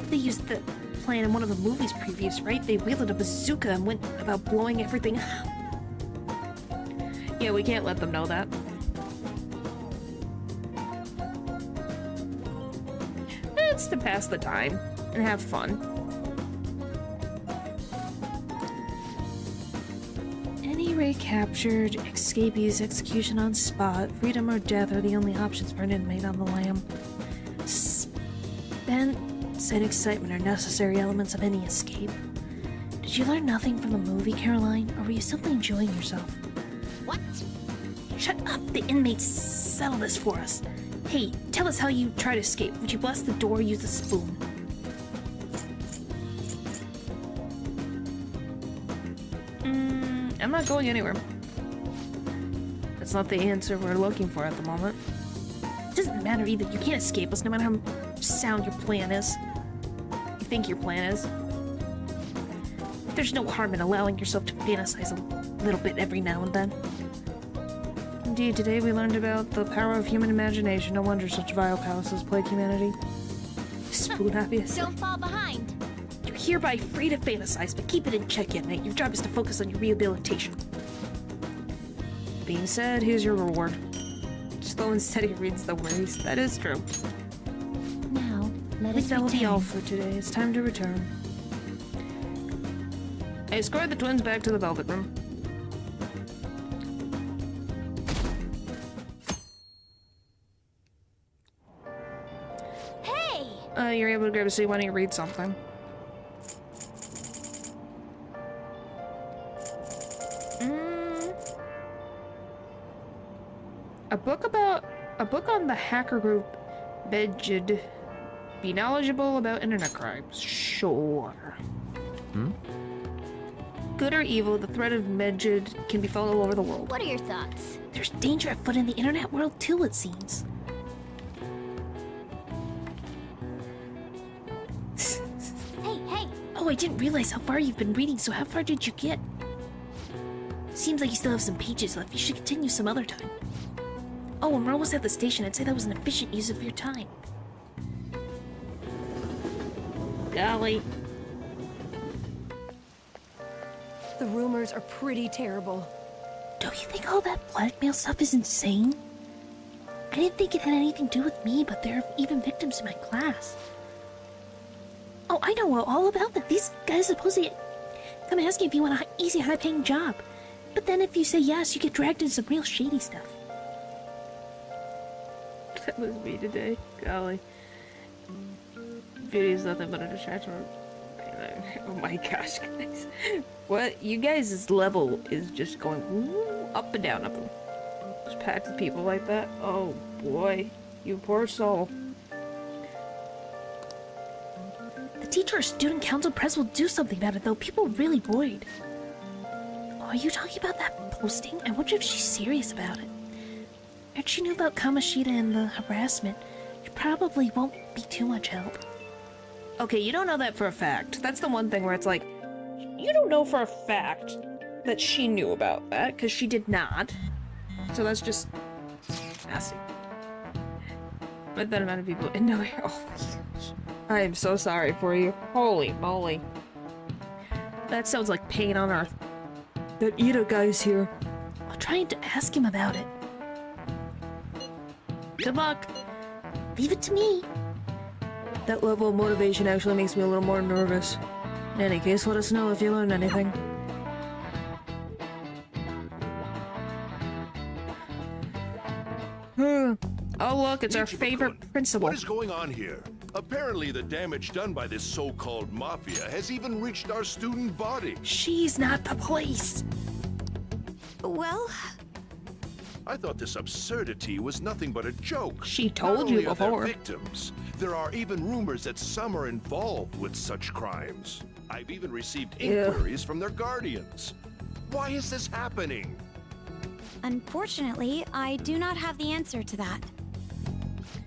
They used the plan in one of the movies previous, right? They wielded a bazooka and went about blowing everything up. Yeah, we can't let them know that. It's to pass the time and have fun. Any recaptured escapee's execution on spot, freedom or death are the only options for an inmate on the lam. Suspense and excitement are necessary elements of any escape. Did you learn nothing from the movie, Caroline? Or were you simply enjoying yourself? What? Shut up! The inmates settle this for us. Hey, tell us how you try to escape. Would you blast the door or use a spoon? I'm not going anywhere. That's not the answer we're looking for at the moment. It doesn't matter either. You can't escape us no matter how sound your plan is. You think your plan is? There's no harm in allowing yourself to fantasize a little bit every now and then. Indeed, today we learned about the power of human imagination. No wonder such vile calluses plague humanity. Spoon, obviously. Don't fall behind. You're hereby free to fantasize, but keep it in check, inmate. Your job is to focus on your rehabilitation. Being said, here's your reward. Slow and steady reads the worries. That is true. Now, let us That will be return. all for today. It's time to return. I escorted the twins back to the Velvet Room. Hey! You're able to grab a seat. Why don't you read something? A book on the hacker group Bedjid. Be knowledgeable about internet crimes. Sure. good or evil, the threat of Medjed can be felt all over the world. What are your thoughts? There's danger afoot in the internet world too, it seems. Hey! Oh, I didn't realize how far you've been reading, so how far did you get? Seems like you still have some pages left. You should continue some other time. Oh, when we're almost at the station, I'd say that was an efficient use of your time. Golly. The rumors are pretty terrible. Don't you think all that blackmail stuff is insane? I didn't think it had anything to do with me, but there are even victims in my class. Oh, I know all about that. These guys supposedly come asking if you want an easy, high-paying job. But then if you say yes, you get dragged into some real shady stuff. That was me today. Golly. Video's nothing but a distraction. Oh my gosh, guys. What? You guys' level is just going up and down, Just packed with people like that. Oh boy. You poor soul. The teacher or student council press will do something about it, though. People are really worried. Oh, are you talking about that posting? I wonder if she's serious about it. If she knew about Kamoshida and the harassment, she probably won't be too much help. Okay, you don't know that for a fact. That's the one thing where it's like, you don't know for a fact that she knew about that, because she did not. So that's just nasty. But that amount of people in no. Oh my gosh. I am so sorry for you. Holy moly. That sounds like pain on earth. That Ida guy's here. I'll try to ask him about it. Good luck. Leave it to me. That level of motivation actually makes me a little more nervous. In any case, let us know if you learned anything. Oh look, it's our favorite principal. What is going on here? Apparently the damage done by this so-called mafia has even reached our student body. She's not the police. Well... I thought this absurdity was nothing but a joke. She told you before. Not only are there victims, there are even rumors that some are involved with such crimes. I've even received inquiries from their guardians. Why is this happening? Unfortunately, I do not have the answer to that.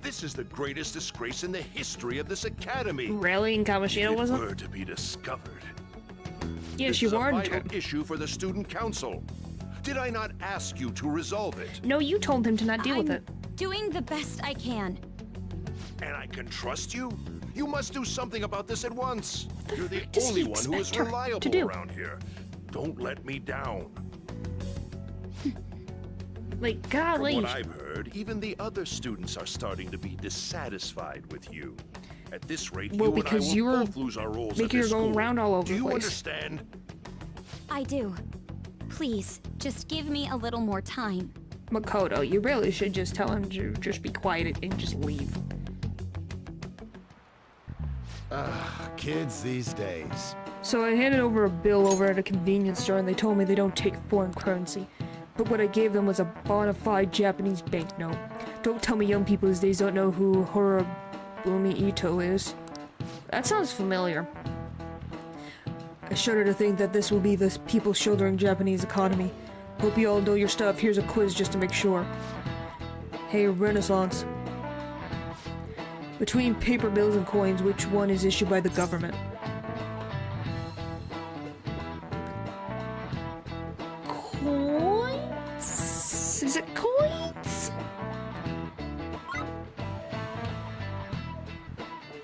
This is the greatest disgrace in the history of this academy. Really? And Kamoshida wasn't? If it were to be discovered. Yes, you warned her. This is a vital issue for the student council. Did I not ask you to resolve it? No, you told him to not deal with it. Doing the best I can. And I can trust you? You must do something about this at once. You're the does only he one who is expect her to reliable do? around here. Don't let me down. Like, golly. From what I've heard, even the other students are starting to be dissatisfied with you. At this rate, Well, you and I because will you were both lose our roles at making her this go school. around all over Do the you place. understand? I do. Please, just give me a little more time. Makoto, you really should just tell him to just be quiet and just leave. Kids these days. So I handed over a bill over at a convenience store and they told me they don't take foreign currency. But what I gave them was a bona fide Japanese banknote. Don't tell me young people these days don't know who Horibumi Ito is. That sounds familiar. I shudder to think that this will be the people shouldering Japanese economy. Hope you all know your stuff. Here's a quiz just to make sure. Hey, Renaissance. Between paper bills and coins, which one is issued by the government? Coins? Is it coins?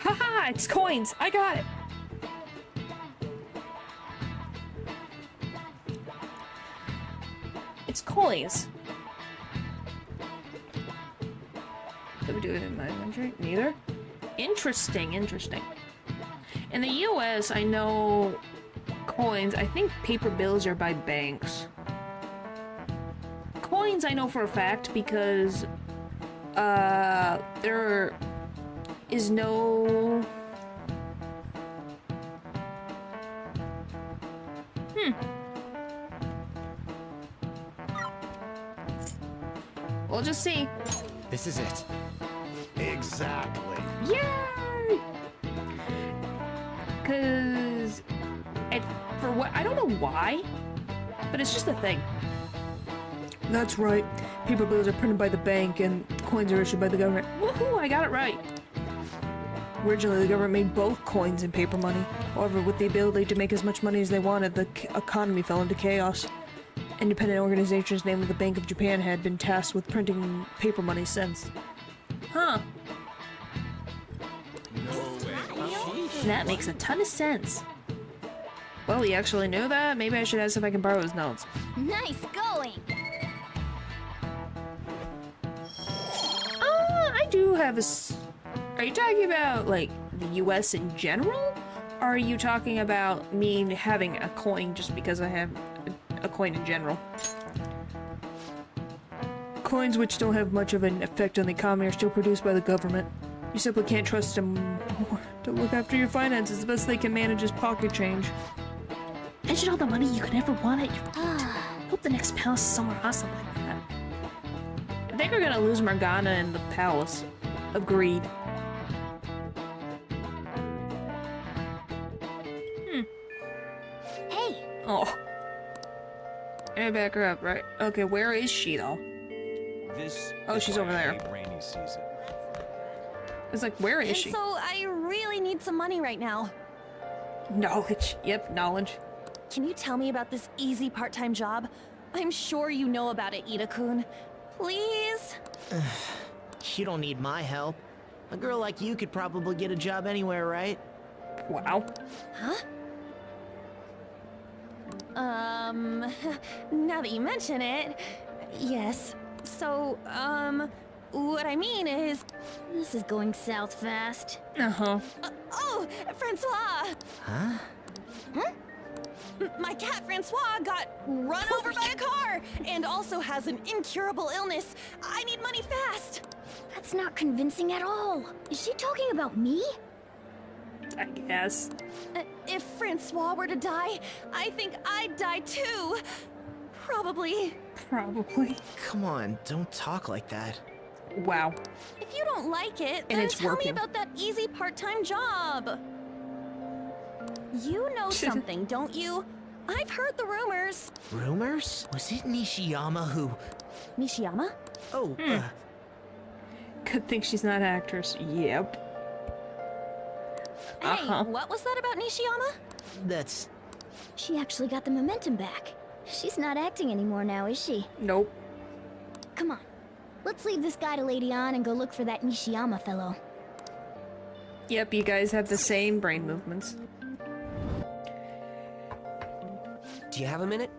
Haha, it's coins! I got it! It's coins. Did we do it in my inventory? Neither? Interesting, interesting. In the US, I know coins. I think paper bills are by banks. Coins I know for a fact because there is no... We'll just see. This is it. Exactly. Yay! Cause For what? I don't know why, but it's just a thing. That's right. Paper bills are printed by the bank and coins are issued by the government. Woohoo! I got it right. Originally, the government made both coins and paper money. However, with the ability to make as much money as they wanted, the economy fell into chaos. Independent organizations, namely the Bank of Japan, had been tasked with printing paper money since. Huh. That makes a ton of sense. Well, he actually knew that? Maybe I should ask if I can borrow his notes. Nice going! I do have a... Are you talking about, like, the US in general? Or are you talking about me having a coin just because I have a coin in general? Coins which don't have much of an effect on the economy are still produced by the government. You simply can't trust them to look after your finances. The best they can manage is pocket change. Imagine all the money you could ever want at your Hope the next palace is somewhere awesome like that. I think we're gonna lose Morgana in the palace of greed. Hey! Oh. I back her up, right? Okay, where is she though? Oh, she's over there. Rainy season. It's like, where is And she? so I really need some money right now. Knowledge. Yep, knowledge. Can you tell me about this easy part-time job? I'm sure you know about it, Ida-kun. Please? You don't need my help. A girl like you could probably get a job anywhere, right? Wow. Huh? Now that you mention it, yes. So, what I mean is... This is going south fast. Uh-huh. Oh, Francois! Huh? Huh? My cat Francois got run over by a car and also has an incurable illness. I need money fast. That's not convincing at all. Is she talking about me? I guess. If Francois were to die, I think I'd die too. Probably. Probably. Come on, don't talk like that. Wow. If you don't like it, And then it's tell working. me about that easy part-time job. You know something, don't you? I've heard the rumors. Rumors? Was it Nishiyama who... Nishiyama? Oh, Good thing she's not an actress. Yep. Hey, what was that about Nishiyama? That's... She actually got the momentum back. She's not acting anymore now, is she? Nope. Come on. Let's leave this guy to Lady On and go look for that Nishiyama fellow. Yep, you guys have the same brain movements. Do you have a minute?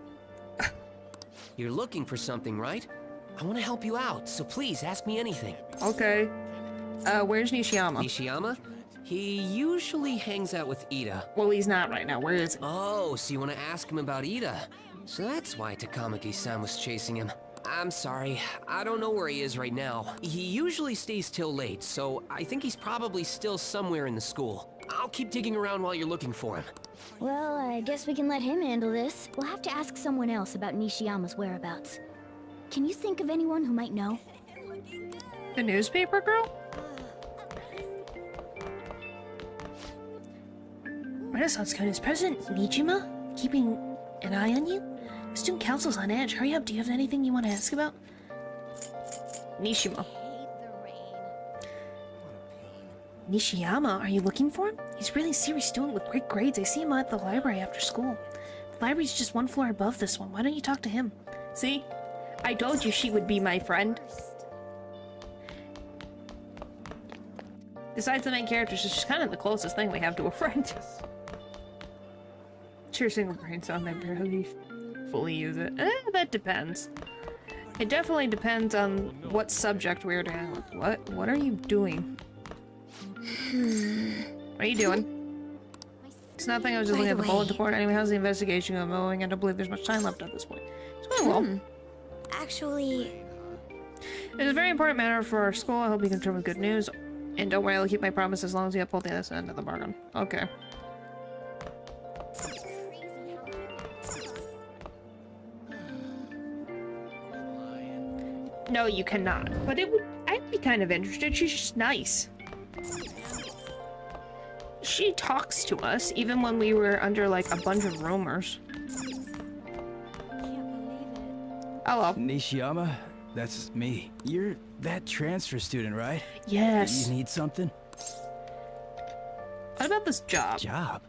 You're looking for something, right? I want to help you out, so please ask me anything. Okay. Where's Nishiyama? Nishiyama? He usually hangs out with Ida. Well, he's not right now. Where is he? Oh, so you want to ask him about Ida? So that's why Takamaki-san was chasing him. I'm sorry, I don't know where he is right now. He usually stays till late, so I think he's probably still somewhere in the school. I'll keep digging around while you're looking for him. Well, I guess we can let him handle this. We'll have to ask someone else about Nishiyama's whereabouts. Can you think of anyone who might know? The newspaper girl? Renaissance Code, is President Nijima keeping an eye on you? The student council's on edge. Hurry up, do you have anything you want to ask about? Nishima. Nishiyama, are you looking for him? He's a really serious student with great grades. I see him at the library after school. The library's just one floor above this one. Why don't you talk to him? See? I told you she would be my friend. Besides the main character, she's kind of the closest thing we have to a friend. Sure, single brain sound, I barely fully use it. That depends. It definitely depends on what subject we're doing. What are you doing? What are you doing? It's nothing, I was just looking at the bulletin board. Anyway, how's the investigation going? I don't believe there's much time left at this point. It's going well. Actually... It's a very important matter for our school. I hope you can return with good news. And don't worry, I'll keep my promise as long as you uphold the other end of the bargain. Okay. No, you cannot. But I'd be kind of interested. She's just nice. She talks to us, even when we were under, like, a bunch of rumors. Hello. Nishiyama? That's me. You're that transfer student, right? Yes. You need something? What about this job? Job?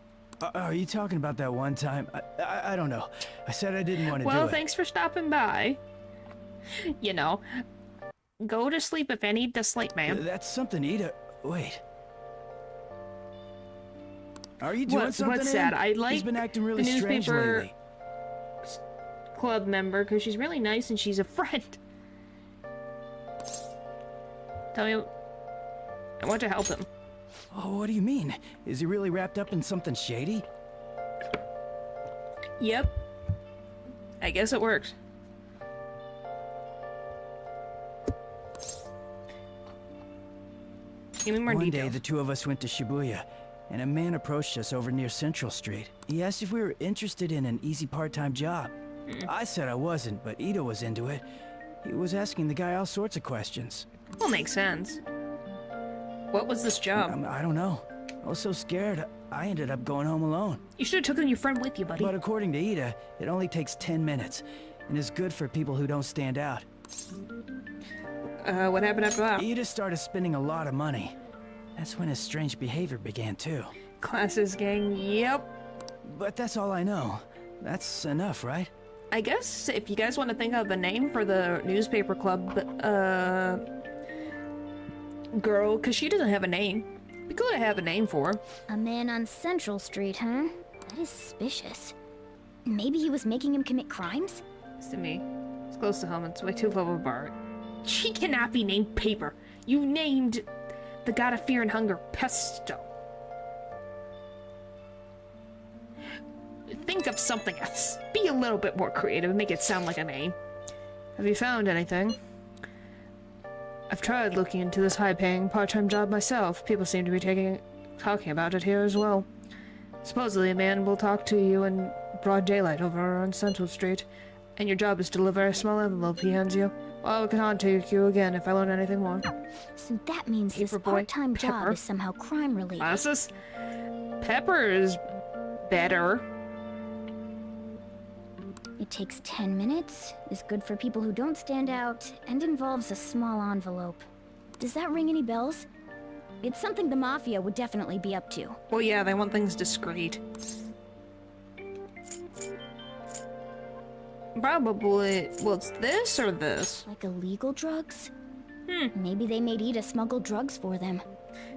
Are you talking about that one time? I don't know. I said I didn't want to do it. Well, thanks for stopping by. You know, go to sleep if I need to sleep, man. That's something Ida... Wait. Are you doing something? What's that? I like He's been acting really the strange newspaper lately. club member because she's really nice and she's a friend. Tell me, I want to help him. Oh, what do you mean? Is he really wrapped up in something shady? Yep. I guess it works. Give me more One details. day, the two of us went to Shibuya, and a man approached us over near Central Street. He asked if we were interested in an easy part-time job. I said I wasn't, but Ito was into it. He was asking the guy all sorts of questions. Well, makes sense. What was this job? I don't know. I was so scared, I ended up going home alone. You should have taken your friend with you, buddy. But according to Ida, it only takes 10 minutes, and is good for people who don't stand out. What happened after that? Ida started spending a lot of money. That's when his strange behavior began, too. Classes gang, yep. But that's all I know. That's enough, right? I guess if you guys want to think of a name for the newspaper club, girl, because she doesn't have a name. We could have a name for her. A man on Central Street, huh? That is suspicious. Maybe he was making him commit crimes? It's to me. It's close to home. It's way too low of a bar. She cannot be named Paper. You named the god of fear and hunger Pesto. Think of something else. Be a little bit more creative and make it sound like a name. Have you found anything? I've tried looking into this high-paying part-time job myself. People seem to be talking about it here as well. Supposedly a man will talk to you in broad daylight over on Central Street, and your job is to deliver a small envelope he hands you. Well, I will contact you again if I learn anything more. So that means this part-time job is somehow crime-related. Glasses? Pepper is better. It takes 10 minutes, is good for people who don't stand out, and involves a small envelope. Does that ring any bells? It's something the Mafia would definitely be up to. Well, yeah, they want things discreet. Probably... Well, it's this or this? Like illegal drugs? Maybe they made Ida smuggle drugs for them.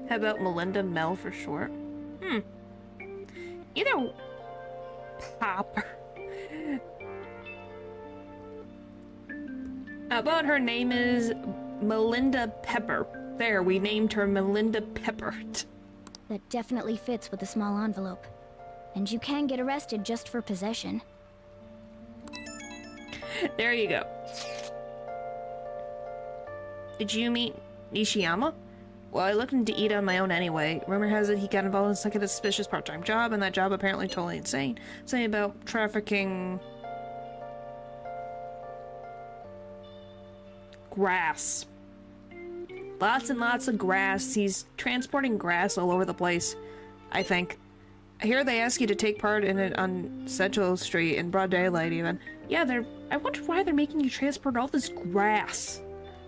How about Melinda Mel for short? Either... Pop. How about her name is Melinda Pepper? There, we named her Melinda Pepper. That definitely fits with the small envelope. And you can get arrested just for possession. There you go. Did you meet Nishiyama? Well, I looked into Ida on my own anyway. Rumor has it he got involved in some kind of suspicious part-time job, and that job apparently totally insane. Something about trafficking... grass. Lots and lots of grass. He's transporting grass all over the place, I think. I hear they ask you to take part in it on Central Street in broad daylight even. Yeah, I wonder why they're making you transport all this grass.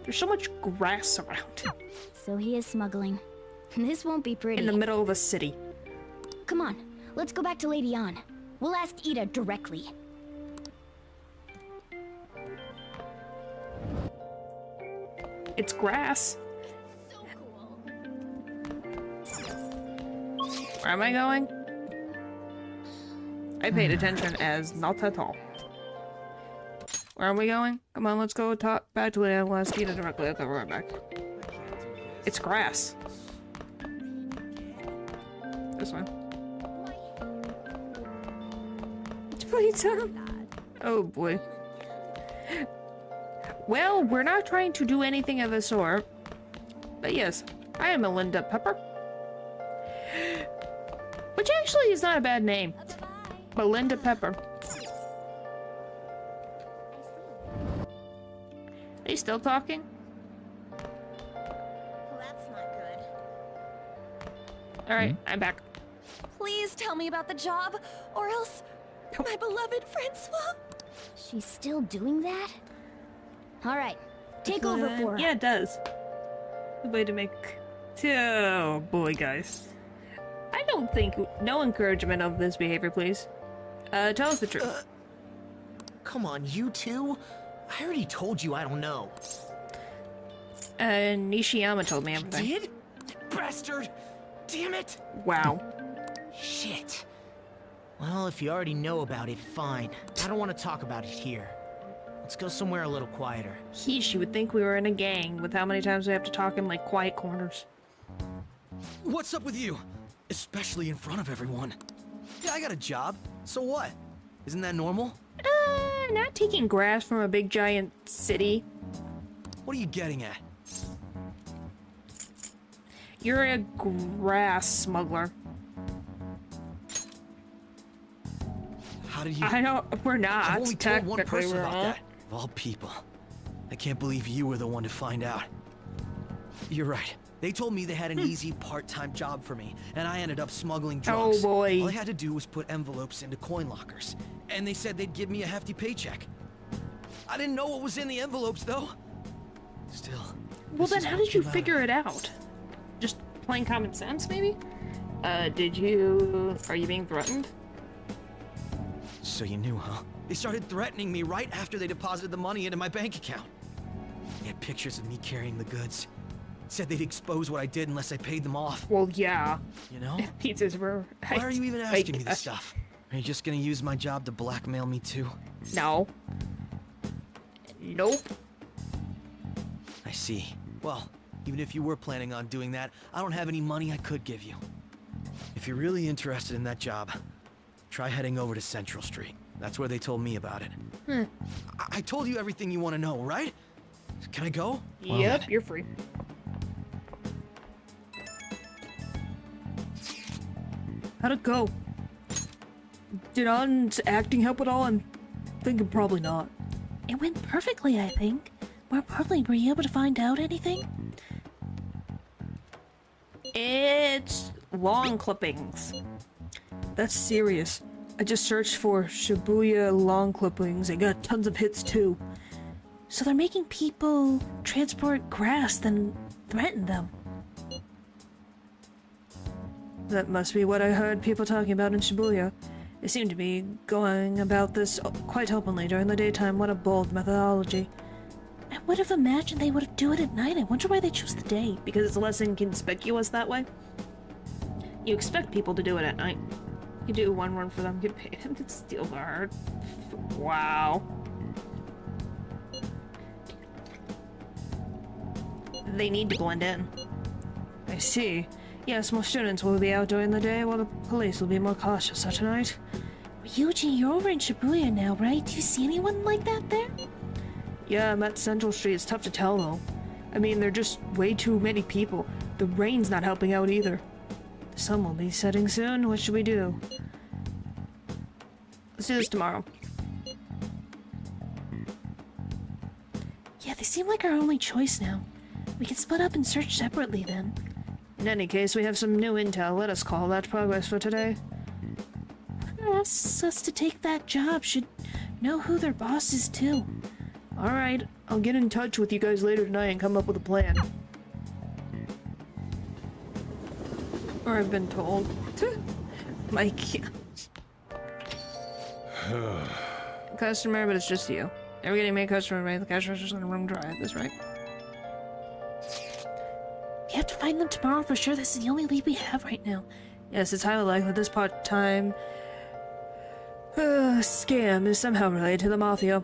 There's so much grass around. So he is smuggling. This won't be pretty. In the middle of a city. Come on, let's go back to Lady Ann. We'll ask Ida directly. It's grass. So cool. Where am I going? I paid attention as not at all. Where are we going? Come on, let's go talk back to Lady Ann. Let's get it directly. Okay, we're right back. It's grass. This one. Oh boy. Well, we're not trying to do anything of the sort. But yes, I am Melinda Pepper. Which actually is not a bad name. Melinda Pepper. Are you still talking? Well, that's not good. Alright, I'm back. Please tell me about the job, or else my beloved Francois. She's still doing that? Alright, take over for her. Yeah, it does. Good way to make... Oh boy, guys. I don't think... No encouragement of this behavior, please. Tell us the truth. Come on, you two? I already told you I don't know. Nishiyama told me everything. Did? Bastard! Damn it! Wow. Shit. Well, if you already know about it, fine. I don't want to talk about it here. Let's go somewhere a little quieter. You would think we were in a gang with how many times we have to talk in, like, quiet corners. What's up with you? Especially in front of everyone. Yeah, I got a job. So what? Isn't that normal? Not taking grass from a big giant city. What are you getting at? You're a grass smuggler. How did you... I don't... We're not. I've only told one Technically, person we're about not. that. Of all people. I can't believe you were the one to find out. You're right. They told me they had an easy part-time job for me, and I ended up smuggling drugs. Oh boy. All I had to do was put envelopes into coin lockers, and they said they'd give me a hefty paycheck. I didn't know what was in the envelopes, though. Still. Well, then how did you figure it out? Just plain common sense, maybe? Are you being threatened? So you knew, huh? They started threatening me right after they deposited the money into my bank account. They had pictures of me carrying the goods. Said they'd expose what I did unless I paid them off. Well, yeah. You know? Pizzas were... Why are you even asking me this stuff? Are you just gonna use my job to blackmail me too? No. Nope. I see. Well, even if you were planning on doing that, I don't have any money I could give you. If you're really interested in that job, try heading over to Central Street. That's where they told me about it. I told you everything you want to know, right? Can I go? Yep, you're free. How'd it go? Did An's acting help at all? I'm thinking probably not. It went perfectly, I think. More importantly, were you able to find out anything? It's lawn clippings. That's serious. I just searched for Shibuya lawn clippings. I got tons of hits too. So they're making people transport grass, then threaten them. That must be what I heard people talking about in Shibuya. They seem to be going about this quite openly during the daytime. What a bold methodology. I would have imagined they would do it at night. I wonder why they chose the day. Because it's less inconspicuous that way. You expect people to do it at night. You do one run for them, get paid, and steal the heart. Wow. They need to blend in. I see. Yes, most students will be out during the day, while the police will be more cautious at night. Ryuji, you're over in Shibuya now, right? Do you see anyone like that there? Yeah, I'm at Central Street. It's tough to tell, though. I mean, there are just way too many people. The rain's not helping out either. The sun will be setting soon. What should we do? Let's do this tomorrow. Yeah, they seem like our only choice now. We can split up and search separately then. In any case, we have some new intel. Let us call that progress for today. Whoever asks us to take that job should know who their boss is too. Alright, I'll get in touch with you guys later tonight and come up with a plan. Or I've been told. Mike. Customer, but it's just you. Never getting me a customer, right? The cash register's gonna run dry at this, right? We have to find them tomorrow for sure. This is the only lead we have right now. Yes, it's highly likely this part-time scam is somehow related to the Mafia.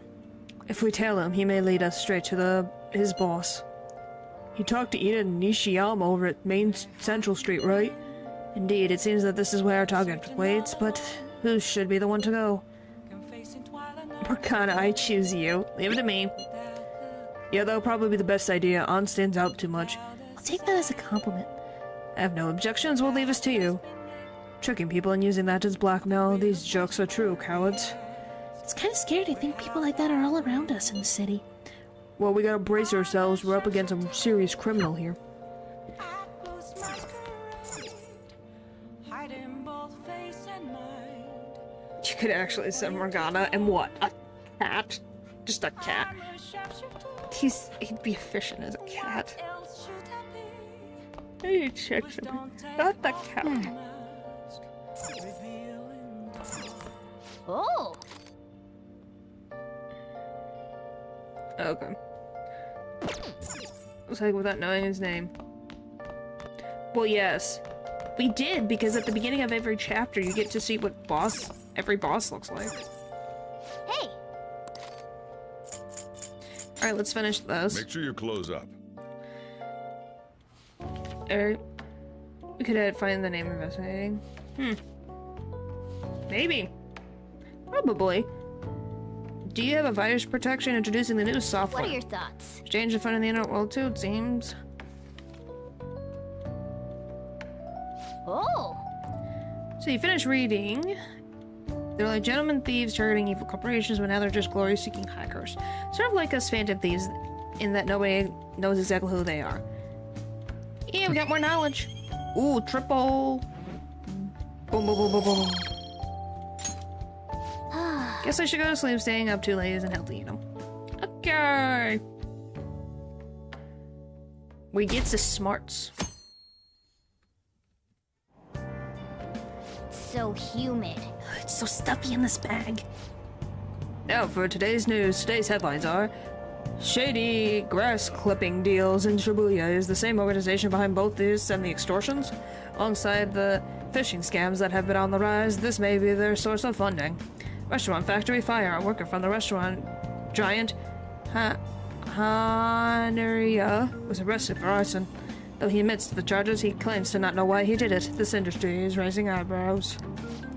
If we tell him, he may lead us straight to his boss. You talked to Ida and Nishiyama over at Main Central Street, right? Indeed, it seems that this is where our target waits, but who should be the one to go? Morgana, I choose you. Leave it to me. Yeah, that'll probably be the best idea. On stands out too much. I'll take that as a compliment. I have no objections. We'll leave this to you. Tricking people and using that as blackmail. These jokes are true, cowards. It's kind of scary to think people like that are all around us in the city. Well, we gotta brace ourselves. We're up against some serious criminal here. You could actually send Morgana and what? A cat? Just a cat? He'd be efficient as a cat. Hey, not the cat. Oh! Okay. Looks like without knowing his name. Well, yes. We did, because at the beginning of every chapter, you get to see what every boss looks like. Hey! Alright, let's finish this. Make sure you close up. Alright. We could find the name investigating. Maybe. Probably. Do you have a virus protection introducing the new software? What are your thoughts? Change in front of the internet world too, it seems. Oh! So you finish reading. They're like gentlemen thieves targeting evil corporations, but now they're just glory-seeking hackers. Sort of like us phantom thieves, in that nobody knows exactly who they are. Yeah, we got more knowledge. Ooh, triple. Boom, boom, boom, boom, boom. Guess I should go to sleep. Staying up too late isn't healthy, you know. Okay. We get the smarts. So humid. It's so stuffy in this bag. Now for today's news. Today's headlines are: shady grass clipping deals in Shibuya is the same organization behind both these and the extortions. Alongside the phishing scams that have been on the rise, this may be their source of funding. Restaurant factory fire. A worker from the restaurant giant Haneria was arrested for arson. Though he admits to the charges, he claims to not know why he did it. This industry is raising eyebrows.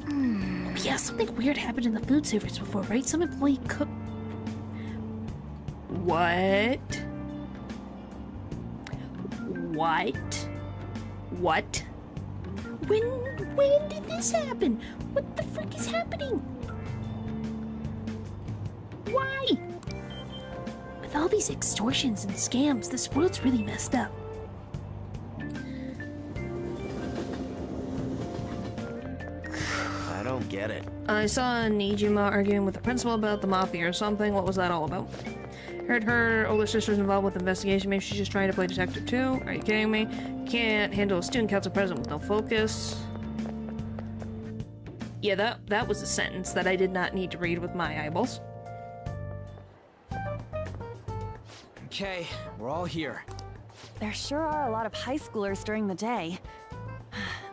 Oh yeah, something weird happened in the food service before, right? Some employee cooked... What? What? When did this happen? What the frick is happening? Why? With all these extortions and scams, this world's really messed up. I don't get it. I saw Nijima arguing with the principal about the mafia or something. What was that all about? Heard her older sister's involved with the investigation. Maybe she's just trying to play detective too. Are you kidding me? Can't handle a student council president with no focus. Yeah, that was a sentence that I did not need to read with my eyeballs. Okay, we're all here. There sure are a lot of high schoolers during the day.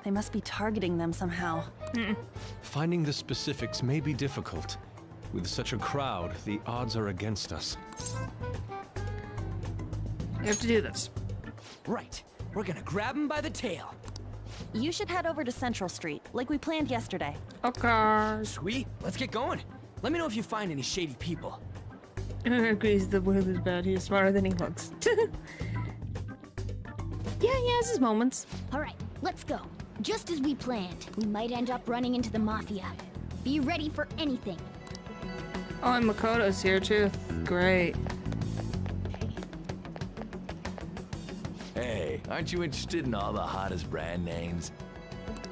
They must be targeting them somehow. Finding the specifics may be difficult. With such a crowd, the odds are against us. We have to do this. Right. We're gonna grab him by the tail. You should head over to Central Street, like we planned yesterday. Okay. Sweet. Let's get going. Let me know if you find any shady people. Agrees the world is bad. He's smarter than he looks. Yeah, he has his moments. Alright, let's go. Just as we planned, we might end up running into the Mafia. Be ready for anything. Oh, and Makoto's here too. Great. Hey, aren't you interested in all the hottest brand names?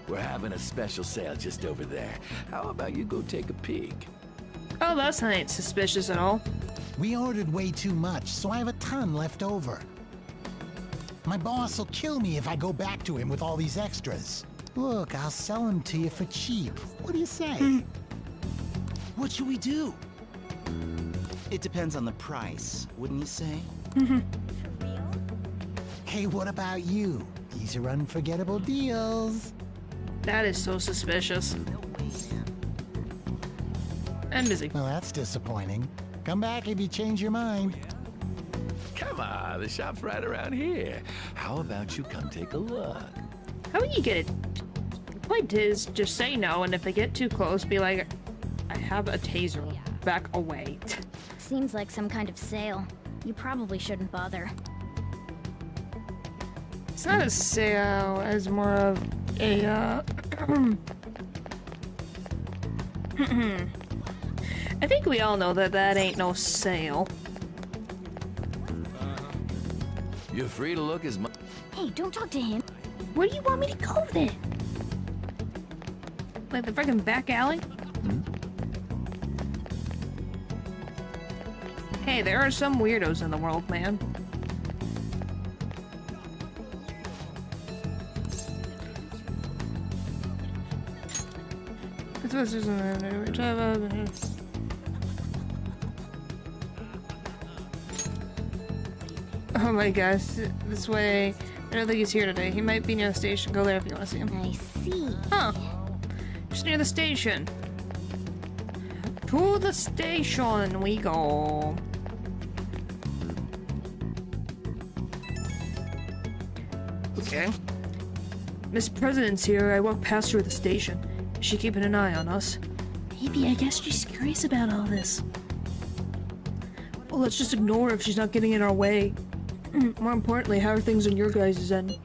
We're having a special sale just over there. How about you go take a peek? Oh, that's not ain't suspicious at all. We ordered way too much, so I have a ton left over. My boss will kill me if I go back to him with all these extras. Look, I'll sell them to you for cheap. What do you say? What should we do? It depends on the price, wouldn't you say? Hey, what about you? These are unforgettable deals. That is so suspicious. I'm busy. Well, that's disappointing. Come back if you change your mind. Come on, the shop's right around here. How about you come take a look? How would you get it? The point is, just say no, and if they get too close, be like, I have a taser. Back away. Seems like some kind of sale. You probably shouldn't bother. It's not a sale, as more of a, I think we all know that that ain't no sale. You're free to look as much. Hey, don't talk to him. Where do you want me to go then? Like the freaking back alley? Hey, there are some weirdos in the world, man. Oh my gosh, this way. I don't think he's here today. He might be near the station. Go there if you want to see him. I see. Huh. Just near the station. To the station we go. Okay. Miss President's here. I walked past her at the station. Is she keeping an eye on us? Maybe. I guess she's curious about all this. Well, let's just ignore her if she's not getting in our way. More importantly, how are things on your guys' end?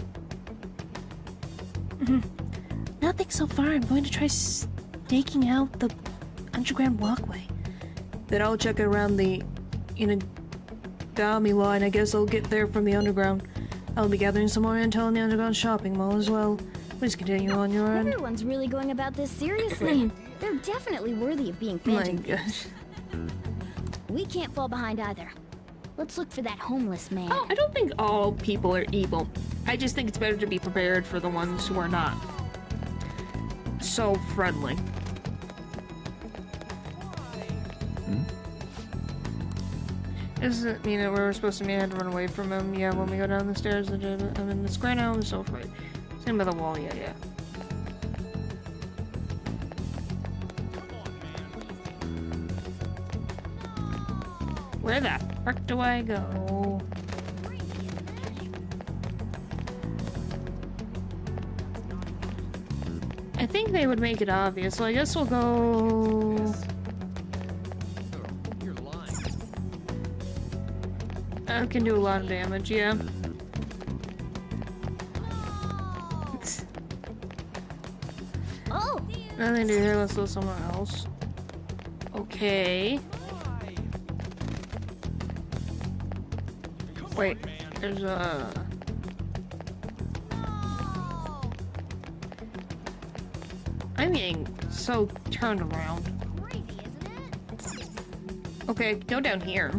Nothing so far. I'm going to try staking out the underground walkway. Then I'll check around the Inagami line. I guess I'll get there from the underground. I'll be gathering some more intel in the underground shopping mall as well. Please continue on your end. Everyone's really going about this seriously. They're definitely worthy of being phantom thieves. We can't fall behind either. Let's look for that homeless man. Oh, I don't think all people are evil. I just think it's better to be prepared for the ones who are not so friendly. Doesn't mean that we're supposed to mean I had to run away from him. Yeah, when we go down the stairs, I'm in the square now, I'm so afraid. Same by the wall, yeah. Where the frick do I go? I think they would make it obvious, so I guess we'll go... That can do a lot of damage, yeah. Oh! Nothing to do here, let's go somewhere else. Okay. Wait, there's a... I'm getting so turned around. Okay, go down here.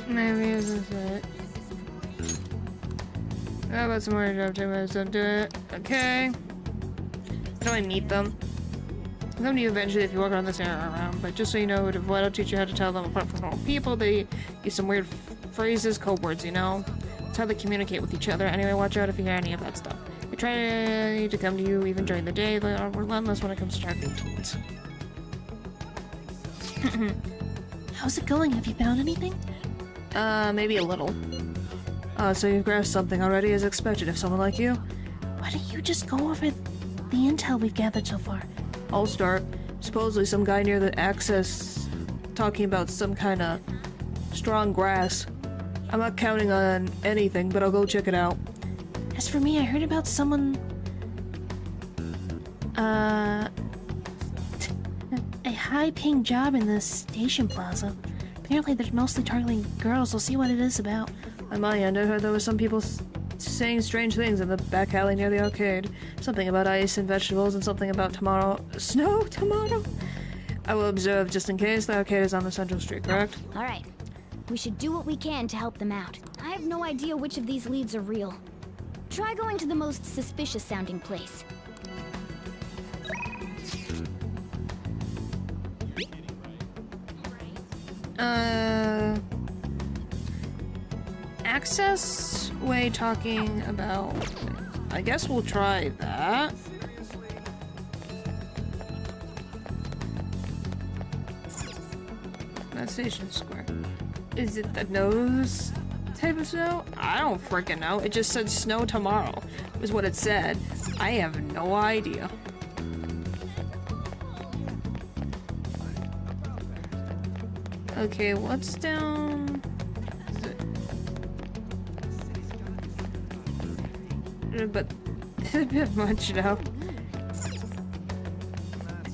Maybe this is it. How about some more job? 10 minutes, don't do it. Okay. How do I meet them? I'll come to you eventually if you walk around this area around, but just so you know, to avoid, I'll teach you how to tell them apart from normal people. They use some weird phrases, code words, you know? It's how they communicate with each other. Anyway, watch out if you hear any of that stuff. They try to come to you even during the day. They are relentless when it comes to targeting teens. How's it going? Have you found anything? Maybe a little. So you've grasped something already as expected of someone like you? Why don't you just go over the intel we've gathered so far? I'll start. Supposedly some guy near the access talking about some kind of strong grass. I'm not counting on anything, but I'll go check it out. As for me, I heard about someone... a high-paying job in the station plaza. Apparently they're mostly targeting girls. We'll see what it is about. On my end, I heard there were some people saying strange things in the back alley near the arcade. Something about ice and vegetables and something about snow tomorrow? I will observe just in case. The arcade is on the central street, correct? Alright. We should do what we can to help them out. I have no idea which of these leads are real. Try going to the most suspicious sounding place. Access way talking about... I guess we'll try that. That station square. Is it the nose type of snow? I don't freaking know. It just said snow tomorrow, is what it said. I have no idea. Okay, what's down? Is it... But it's a bit much now.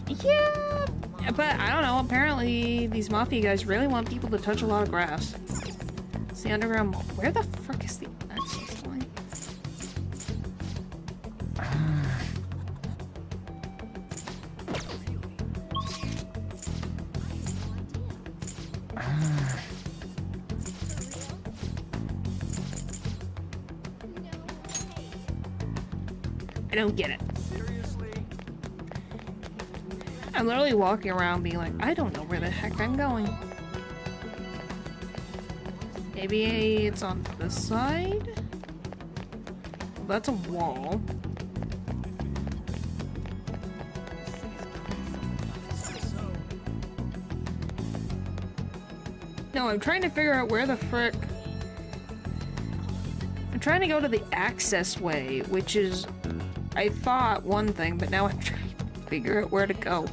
Yeah, but I don't know. Apparently, these mafia guys really want people to touch a lot of grass. It's the underground mall. Where the frick is the access line? I don't get it. I'm literally walking around being like, I don't know where the heck I'm going. Maybe it's on this side? Well, that's a wall. No, I'm trying to figure out where the frick... I'm trying to go to the access way, which is... I thought one thing, but now I'm trying to figure out where to go.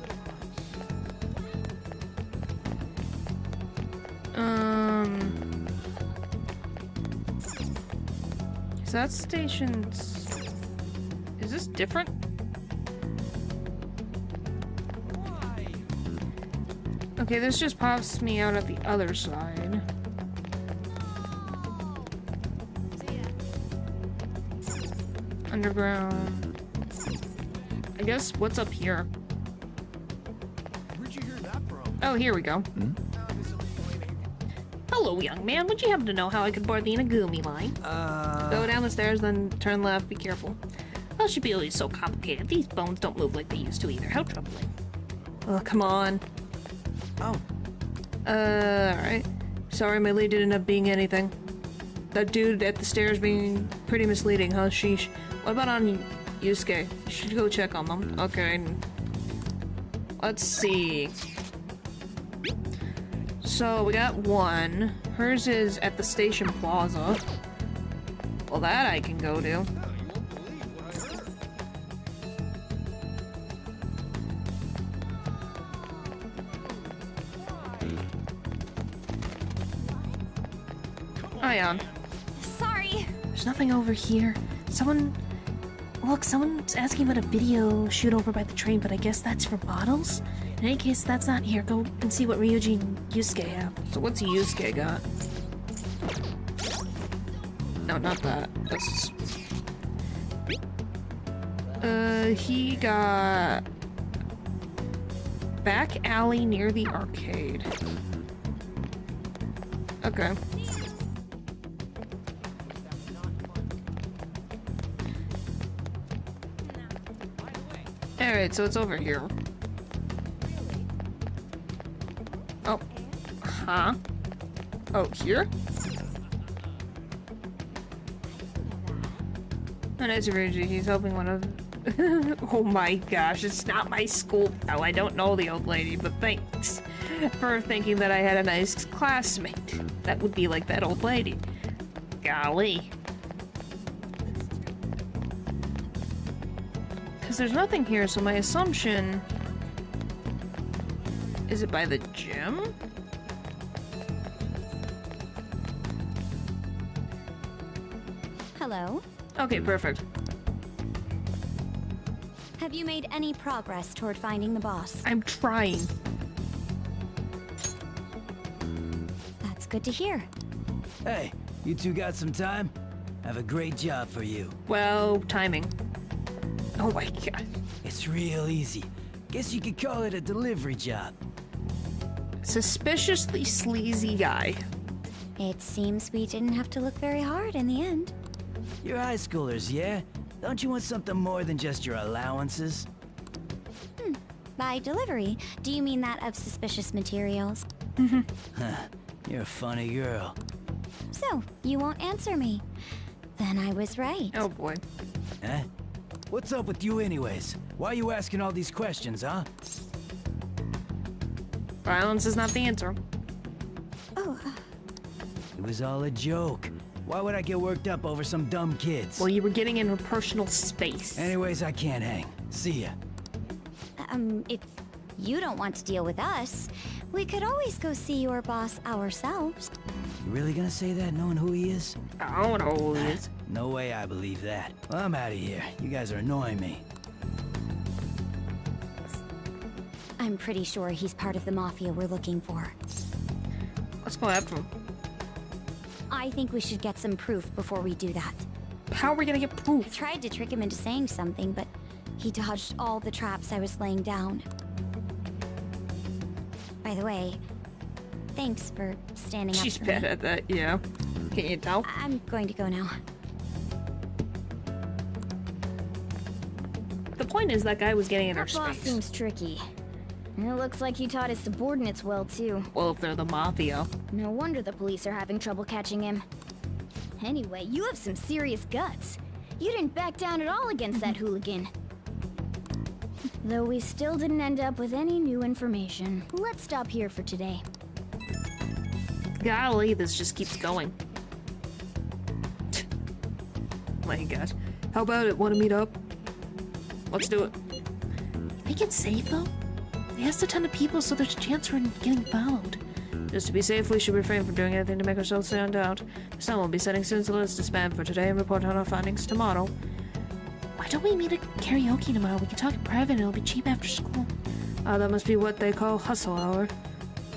Is that station's... Is this different? Okay, this just pops me out at the other side. Underground. I guess what's up here? Where'd you hear that from? Oh, here we go. Hello, young man. Would you happen to know how I could board the Inagumi line? Go down the stairs, then turn left. Be careful. How should be always so complicated? These bones don't move like they used to either. How troubling. Oh, come on. Oh. Alright. Sorry, my lead didn't end up being anything. That dude at the stairs being pretty misleading, huh? Sheesh. What about on Yusuke? You should go check on them. Okay. Let's see. So, we got one. Hers is at the station plaza. Well, that I can go to. Ion. Sorry. There's nothing over here. Someone's asking about a video shoot over by the train, but I guess that's for models? In any case, that's not here. Go and see what Ryuji and Yusuke have. So what's Yusuke got? No, not that. That's... he got... Back alley near the arcade. Okay. Alright, so it's over here. Oh. Huh? Oh, here? Oh, that's Ryuji. He's helping one of... Oh my gosh, it's not my school. Oh, I don't know the old lady, but thanks for thinking that I had a nice classmate. That would be like that old lady. Golly. Because there's nothing here, so my assumption... Is it by the gym? Hello? Okay, perfect. Have you made any progress toward finding the boss? I'm trying. That's good to hear. Hey, you two got some time? I have a great job for you. Well, timing. Oh my god. It's real easy. Guess you could call it a delivery job. Suspiciously sleazy guy. It seems we didn't have to look very hard in the end. You're high schoolers, yeah? Don't you want something more than just your allowances? By delivery, do you mean that of suspicious materials? Huh. You're a funny girl. So, you won't answer me. Then I was right. Oh boy. Huh? What's up with you anyways? Why are you asking all these questions, huh? Violence is not the answer. Oh. It was all a joke. Why would I get worked up over some dumb kids? Well, you were getting in her personal space. Anyways, I can't hang. See ya. If you don't want to deal with us, we could always go see your boss ourselves. You really gonna say that knowing who he is? I don't know who he is. No way I believe that. Well, I'm out of here. You guys are annoying me. I'm pretty sure he's part of the mafia we're looking for. Let's go after him. I think we should get some proof before we do that. How are we gonna get proof? I tried to trick him into saying something, but he dodged all the traps I was laying down. By the way, thanks for standing up She's for bad me. at that, yeah. Can you tell? I'm going to go now. the point is that guy was getting in her That boss space. seems tricky. It looks like he taught his subordinates well, too. Well, if they're the mafia. No wonder the police are having trouble catching him. Anyway, you have some serious guts. You didn't back down at all against that hooligan. Though we still didn't end up with any new information. Let's stop here for today. Golly, this just keeps going. My gosh. How about it? Want to meet up? Let's do it. Think it's safe, though? They asked a ton of people, so there's a chance we're getting followed. Just to be safe, we should refrain from doing anything to make ourselves stand out. The Sun will be sending students a list to spam for today and report on our findings tomorrow. Why don't we meet at karaoke tomorrow? We can talk in private and it'll be cheap after school. That must be what they call hustle hour.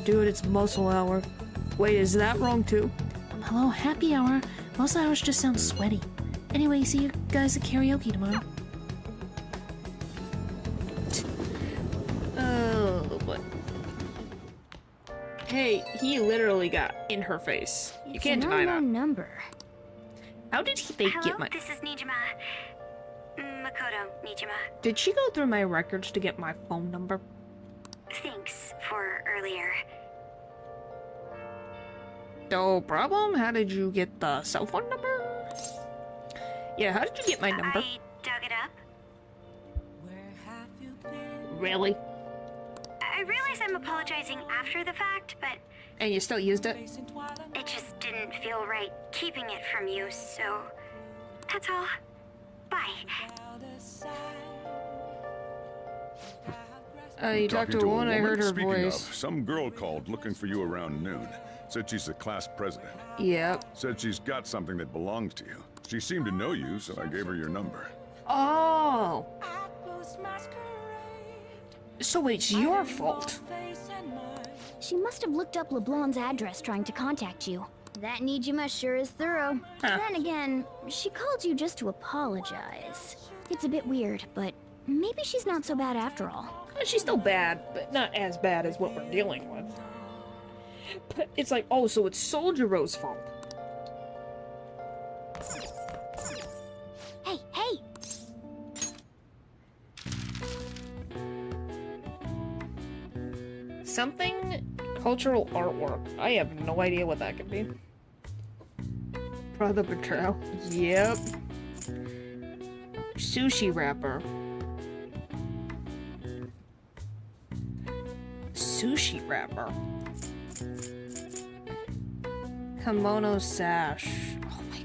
Dude, it's muscle hour. Wait, is that wrong too? Hello, happy hour. Most hours just sound sweaty. Anyway, see you guys at karaoke tomorrow. Oh, but... Hey, he literally got in her face. You can't deny that. Number. How did they get my... This is Nijima. Makoto Nijima. Did she go through my records to get my phone number? Thanks for earlier. No problem. How did you get the cell phone number? Yeah, how did you get my number? I dug it up. Really? I realize I'm apologizing after the fact, but... And you still used it? It just didn't feel right keeping it from you, so... That's all. Bye. You talked to a woman, I heard her Speaking voice. Of, some girl called looking for you around noon. Said she's the class president. Yep. Said she's got something that belongs to you. She seemed to know you, so I gave her your number. Oh! So it's your fault. She must have looked up LeBlanc's address trying to contact you. That Nijima sure is thorough. Huh. Then again, she called you just to apologize. It's a bit weird, but maybe she's not so bad after all. She's still bad, but not as bad as what we're dealing with. But it's like, oh, so it's Soldiero's fault. Hey, hey! Something cultural artwork. I have no idea what that could be. Brother betrayal. Yep. Sushi wrapper. Sushi wrapper. Kimono sash. Oh my.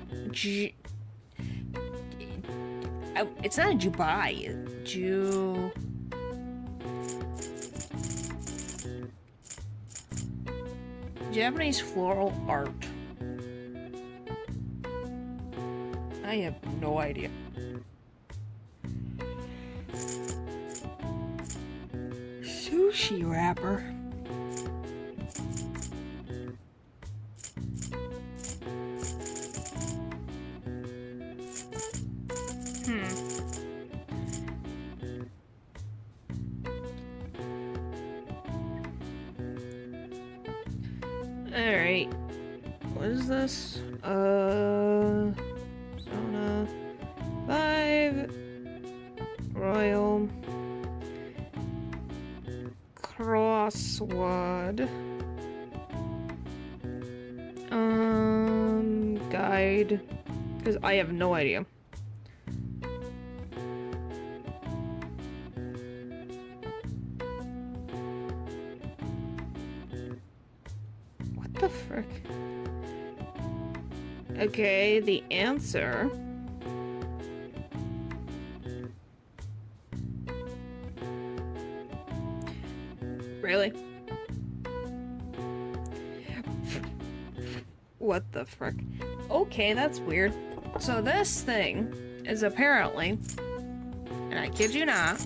It's not a jubai. Japanese floral art. I have no idea. Sushi wrapper. Alright. What is this? Persona 5 Royal Crossword Guide. Because I have no idea. What the frick? Okay, the answer. Really? What the frick? Okay, that's weird. So this thing is apparently, and I kid you not,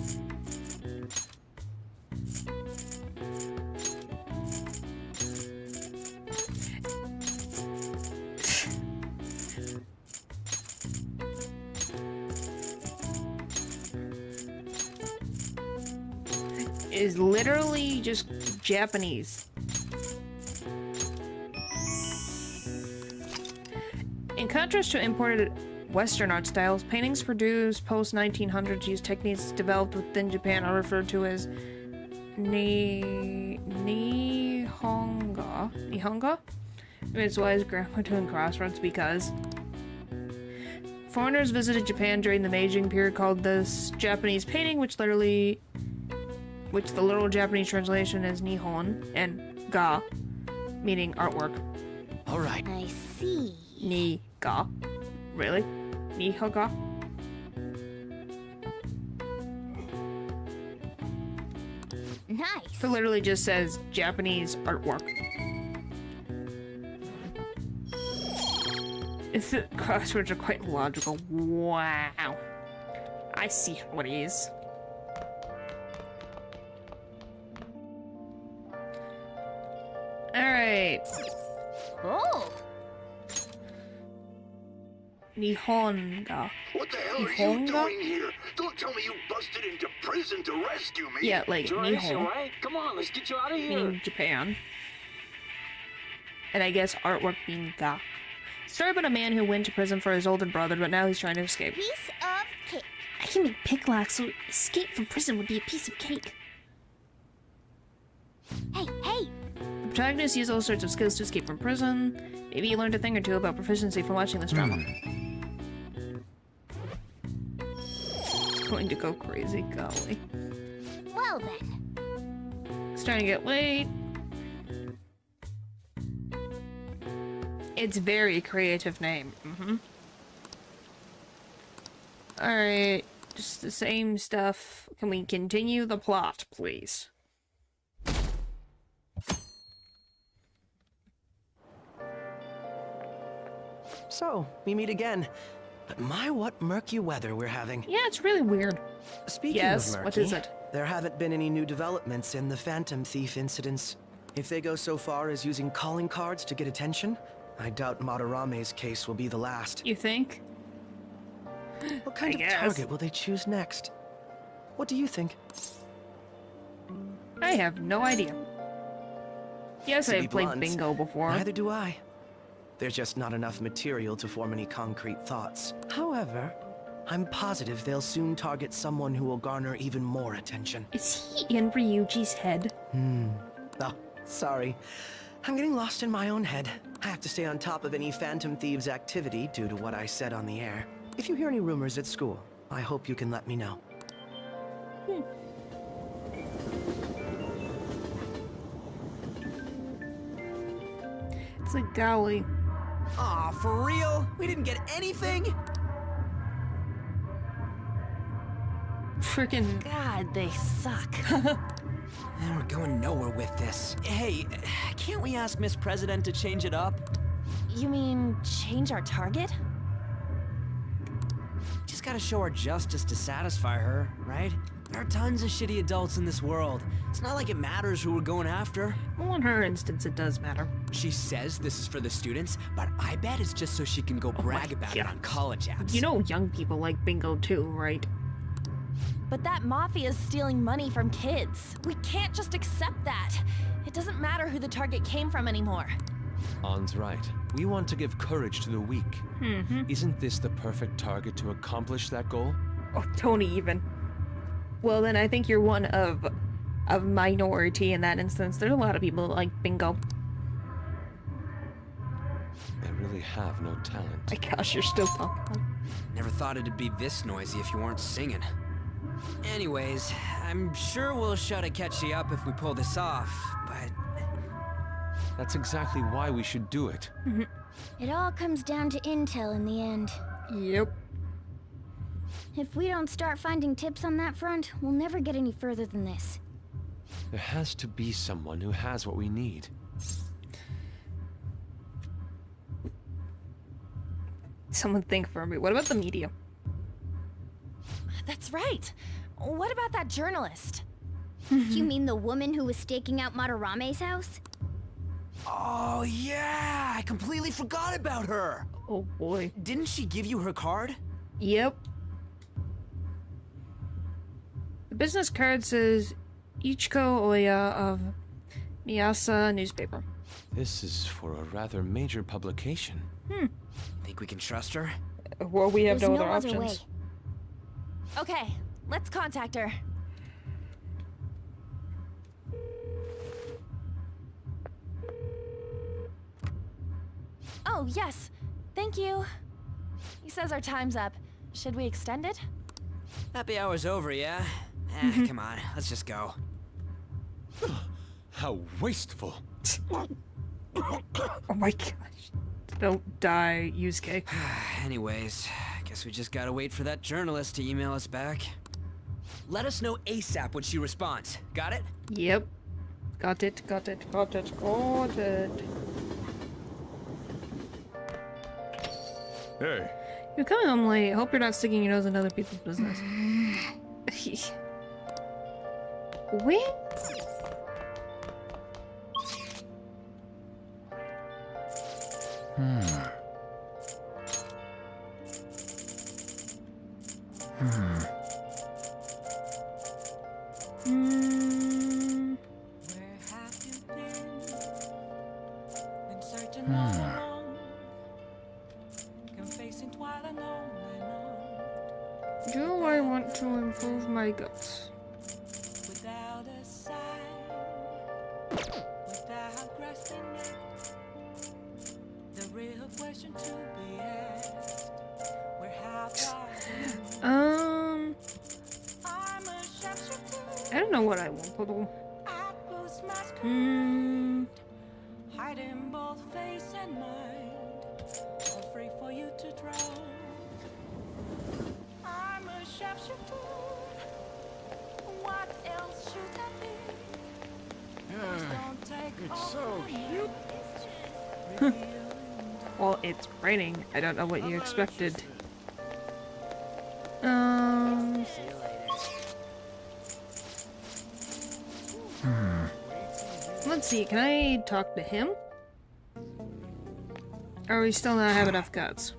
is literally just Japanese. In contrast to imported Western art styles. Paintings produced post-1900s use techniques developed within Japan are referred to as Nihonga? It's wise grammar doing crossroads because foreigners visited Japan during the Meiji period called this Japanese painting, which the literal Japanese translation is Nihon, and ga, meaning artwork. All right. I see. Ni-ga. Really? Nihoga? Nice. So it literally just says Japanese artwork. The crosswords are quite logical. Wow. I see how it is. Alright. Oh. Nihonga. What the hell are you Nihonga? doing here? Don't tell me you busted into prison to rescue me. Yeah, like Joyce, Nihon. alright? Come on, let's get you out of here. Meaning Japan. And I guess artwork being ga. Story about a man who went to prison for his older brother, but now he's trying to escape. Piece of cake. I can make picklock, so escape from prison would be a piece of cake. Hey, hey! The protagonist used all sorts of skills to escape from prison. Maybe you learned a thing or two about proficiency from watching this drama. It's going to go crazy, golly. Well then. It's starting to get late. It's very creative name. Alright, just the same stuff. Can we continue the plot, please? So, we meet again. But my, what murky weather we're having. Yeah, it's really weird. Speaking Yes, of murky, what is it? there haven't been any new developments in the Phantom Thief incidents. If they go so far as using calling cards to get attention, I doubt Madarame's case will be the last. You think? What kind of target will they choose next? What do you think? I have no idea. Yes, To be I've played blunt, bingo before. Neither do I. There's just not enough material to form any concrete thoughts. However, I'm positive they'll soon target someone who will garner even more attention. Is he in Ryuji's head? Oh, sorry. I'm getting lost in my own head. I have to stay on top of any Phantom Thieves activity due to what I said on the air. If you hear any rumors at school, I hope you can let me know. It's like, golly. Aw, for real? We didn't get anything? Freaking. God, they suck. We're going nowhere with this. Hey, can't we ask Miss President to change it up? You mean change our target? Just gotta show our justice to satisfy her, right? There are tons of shitty adults in this world. It's not like it matters who we're going after. Well, in her instance, it does matter. She says this is for the students, but I bet it's just so she can go brag about it on college apps. You know young people like bingo too, right? But that mafia's stealing money from kids. We can't just accept that. It doesn't matter who the target came from anymore. An's right. We want to give courage to the weak. Isn't this the perfect target to accomplish that goal? Oh, Tony even. Well, then I think you're one of a minority in that instance. There's a lot of people that like bingo. They really have no talent. My gosh, you're still talking. Never thought it'd be this noisy if you weren't singing. Anyways, I'm sure we'll show to catch you up if we pull this off, but... That's exactly why we should do it. It all comes down to intel in the end. Yep. If we don't start finding tips on that front, we'll never get any further than this. There has to be someone who has what we need. Someone think for me. What about the media? That's right. What about that journalist? You mean the woman who was staking out Madarame's house? Oh, yeah! I completely forgot about her! Oh, boy. Didn't she give you her card? Yep. The business card says Ichiko Oya of Miyasa newspaper. This is for a rather major publication. Think we can trust her? Well, we have There's no no other other options. way. Okay, let's contact her. Oh, yes. Thank you. He says our time's up. Should we extend it? Happy hour's over, yeah? Come on, let's just go. How wasteful. Oh my gosh. Don't die, Yusuke. Anyways, guess we just gotta wait for that journalist to email us back. Let us know ASAP when she responds. Got it? Yep. Got it, got it, got it, got it. Hey. You're coming home late. Hope you're not sticking your nose in other people's business. Where? Do I want to improve my guts? Without a sign, without grasping it, the real question to be asked, where have I don't know what I want to do. hiding both face and mind, afraid for you to drown. I'm a sharpshooter. What else should I be? It's so cute. Well, it's raining. I don't know what you expected. Let's see, can I talk to him? Or we still not have enough guts?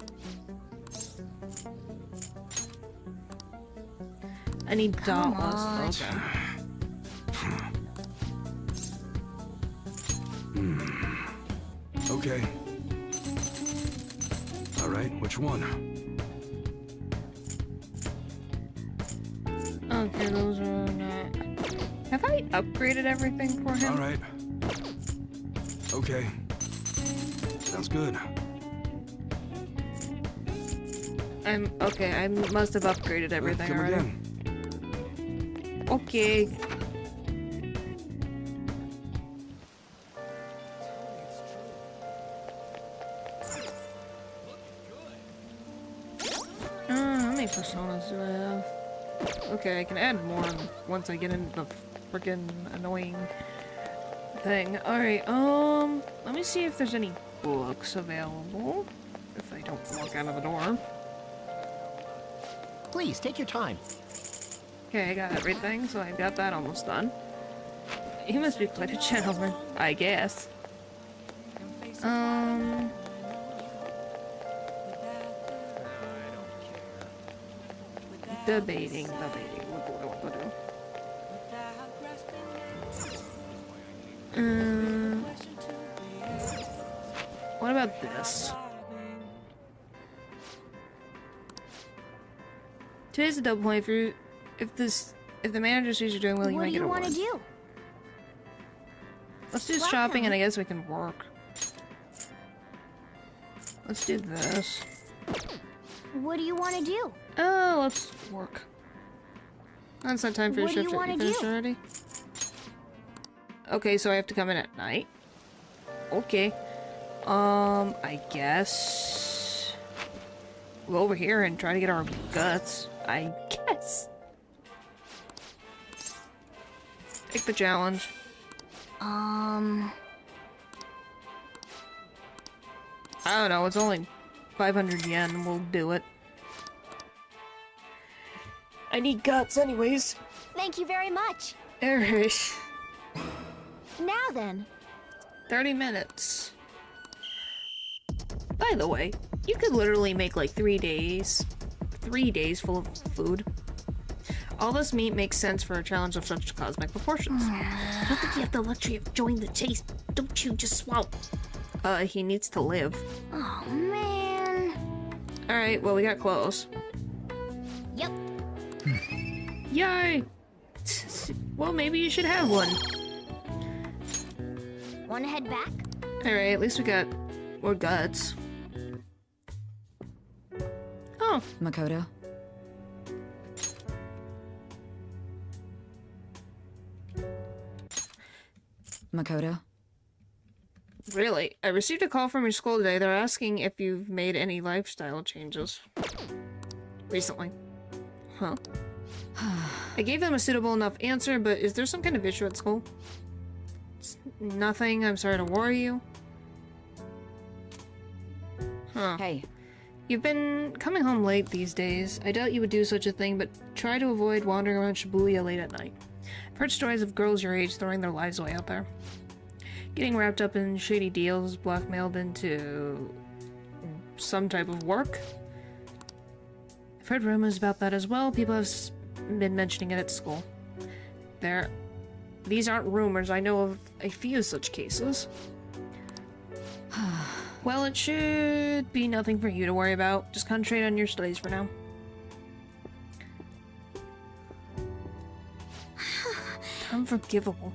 I need dauntless. Okay. Okay. All right, which one? Okay, those are not... Have I upgraded everything for him? All right. Okay. Sounds good. Okay, I must have upgraded everything Come already. again. Okay. How many personas do I have? Okay, I can add more once I get into the freaking annoying thing. Alright, let me see if there's any books available. If I don't walk out of the door. Please, take your time. Okay, I got everything, so I got that almost done. He must be quite a gentleman, I guess. Debating. What about this? Today's a double point for if the manager sees you're doing well, you might get a What do one. you want to do? Let's do shopping, and I guess we can work. Let's do this. What do you want to do? Oh, let's work. That's not time for your What do shift. you Are you wanna finished do? already? Okay, so I have to come in at night. Okay. I guess we'll go over here and try to get our guts. I guess. Take the challenge. Um, I don't know, it's only 500 yen, we'll do it. I need guts anyways. thank you very much. Alright. Now then. 30 minutes. By the way, you could literally make like 3 days. 3 days full of food. All this meat makes sense for a challenge of such cosmic proportions. I don't think you have the luxury of enjoying the taste. Don't you just swallow? He needs to live. Oh, man. Alright, well, we got clothes. Yep. Yay! Well, maybe you should have one. Wanna head back? Alright, at least we got more guts. Oh. Makoto? Makoto? Really? I received a call from your school today. They're asking if you've made any lifestyle changes. Recently. Huh. I gave them a suitable enough answer, but is there some kind of issue at school? It's nothing. I'm sorry to worry you. Huh. Hey. You've been coming home late these days. I doubt you would do such a thing, but try to avoid wandering around Shibuya late at night. I've heard stories of girls your age throwing their lives away out there. Getting wrapped up in shady deals, blackmailed into some type of work. I've heard rumors about that as well. People have been mentioning it at school. These aren't rumors. I know of a few such cases. Well, it should be nothing for you to worry about. Just concentrate on your studies for now. Unforgivable.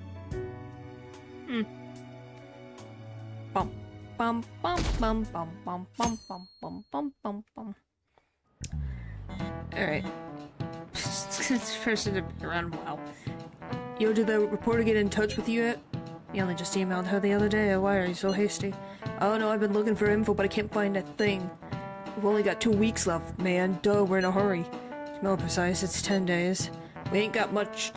Bum bum bum bum bum bum bum bum bum bum bum bum. Alright. It's first to be around a while. Yo, did the reporter get in touch with you yet? You only just emailed her the other day. Why are you so hasty? Oh no, I've been looking for info, but I can't find a thing. We've only got 2 weeks left, man. Duh, we're in a hurry. To be more precise, it's 10 days. We ain't got much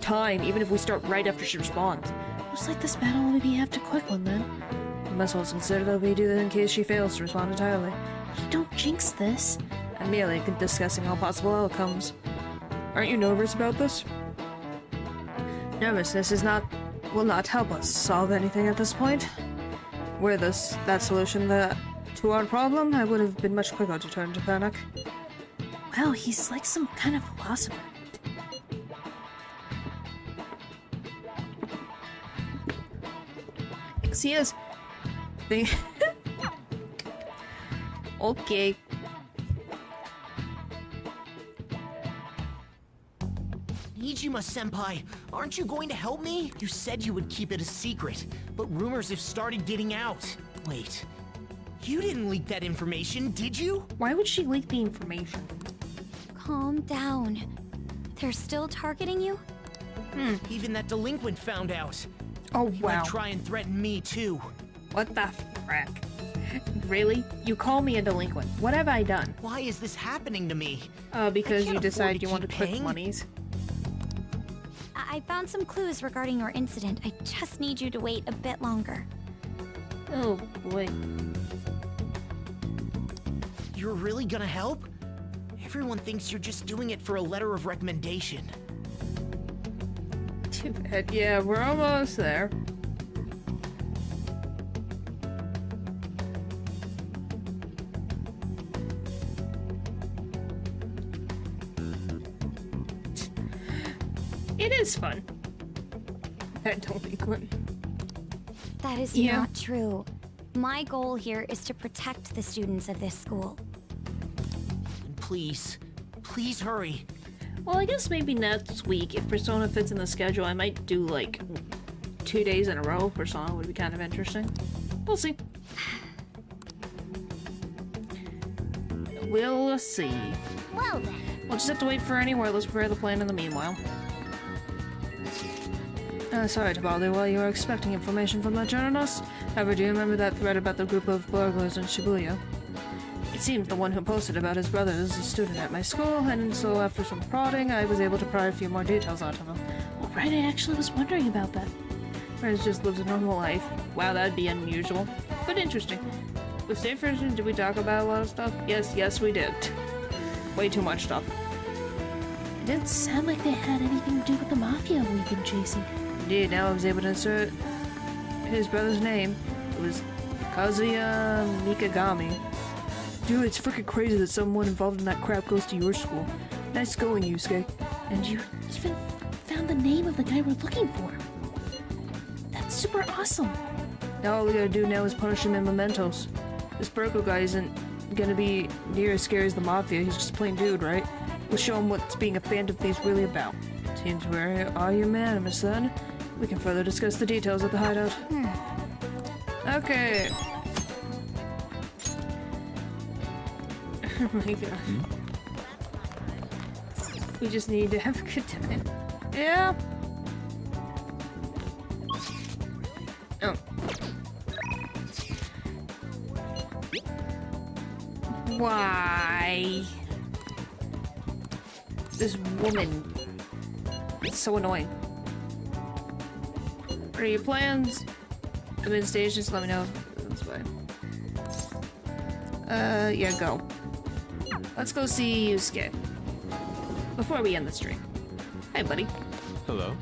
time, even if we start right after she responds. Looks like this battle will be after a quick one, then. You must well consider that we do that in case she fails to respond entirely. Don't jinx this. I'm merely discussing all possible outcomes. Aren't you nervous about this? Nervousness will not help us solve anything at this point. Were that solution to our problem, I would have been much quicker to turn to panic. Wow, he's like some kind of philosopher. Yes, he is. Okay. Nijima-senpai, aren't you going to help me? You said you would keep it a secret, but rumors have started getting out. Wait, you didn't leak that information, did you? Why would she leak the information? Calm down. They're still targeting you? Even that delinquent found out. Oh, He wow. might try and threaten me, too. What the frack? Really? You call me a delinquent. What have I done? Why is this happening to me? Because I you can't decided afford you to wanted keep quick paying. monies. I found some clues regarding your incident. I just need you to wait a bit longer. Oh, boy. You're really gonna help? Everyone thinks you're just doing it for a letter of recommendation. Too bad. Yeah, we're almost there. It is fun. That delinquent. That is not true. My goal here is to protect the students of this school. Please, please hurry. Well, I guess maybe next week, if Persona fits in the schedule, I might do like 2 days in a row. Persona would be kind of interesting. We'll see. We'll see. Well then. We'll just have to wait for anywhere. Let's prepare the plan in the meanwhile. Sorry to bother you while you were expecting information from that journalist. However, do you remember that thread about the group of burglars in Shibuya? It seems the one who posted about his brother is a student at my school, and so after some prodding, I was able to pry a few more details out of him. Oh, right, I actually was wondering about that. Whereas just lives a normal life. Wow, that'd be unusual. But interesting. With State Version, did we talk about a lot of stuff? Yes, we did. Way too much stuff. It didn't sound like they had anything to do with the mafia we've been chasing. Indeed, now I was able to insert his brother's name. It was Kazuya Mikagami. Dude, it's freaking crazy that someone involved in that crap goes to your school. Nice going, Yusuke. And you even found the name of the guy we're looking for. That's super awesome. Now all we gotta do now is punish him in mementos. This Burko guy isn't gonna be near as scary as the Mafia. He's just a plain dude, right? We'll show him what's being a Phantom Thief's really about. Seems very unanimous then. We can further discuss the details of the hideout. Okay. Oh my god. We just need to have a good time. Yeah. Oh. Why? This woman. It's so annoying. What are your plans? I'm in stage, just let me know if that's fine. Yeah, go. Let's go see Yusuke. Before we end the stream. Hey, buddy. Hello?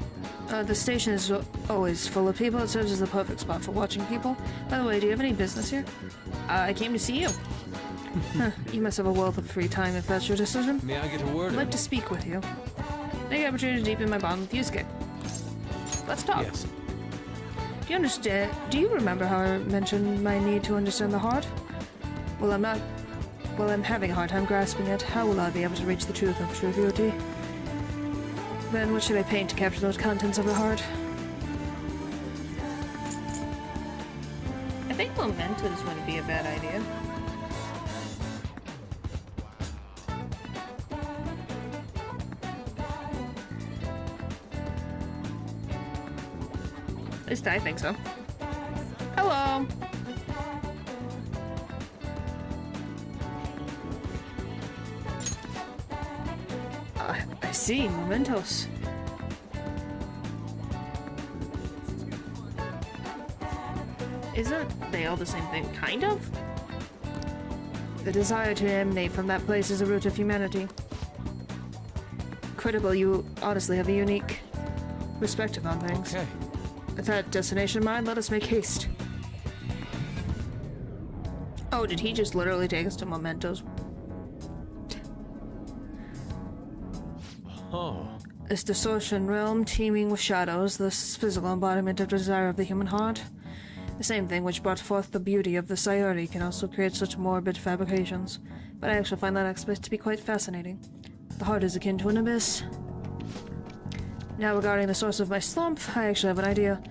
The station is always full of people. It serves as the perfect spot for watching people. By the way, do you have any business here? I came to see you. Huh, you must have a wealth of free time if that's your decision. May I get a word I'd in? like to speak with you. Take the opportunity to deepen my bond with Yusuke. Let's talk. Yes. Do you understand? Do you remember how I mentioned my need to understand the heart? Well, I'm having a hard time grasping it. How will I be able to reach the truth of true beauty? Then what should I paint to capture those contents of the heart? I think mementos wouldn't be a bad idea. At least I think so. Hello! I see, mementos. Isn't they all the same thing? Kind of? The desire to emanate from that place is the root of humanity. Critical, you honestly have a unique perspective on things. Okay. With that destination in mind, let us make haste. Oh, did he just literally take us to mementos? Oh. This distortion realm teeming with shadows, this physical embodiment of desire of the human heart. The same thing which brought forth the beauty of the Sayuri can also create such morbid fabrications, but I actually find that aspect to be quite fascinating. The heart is akin to an abyss. Now regarding the source of my slump, I actually have an idea.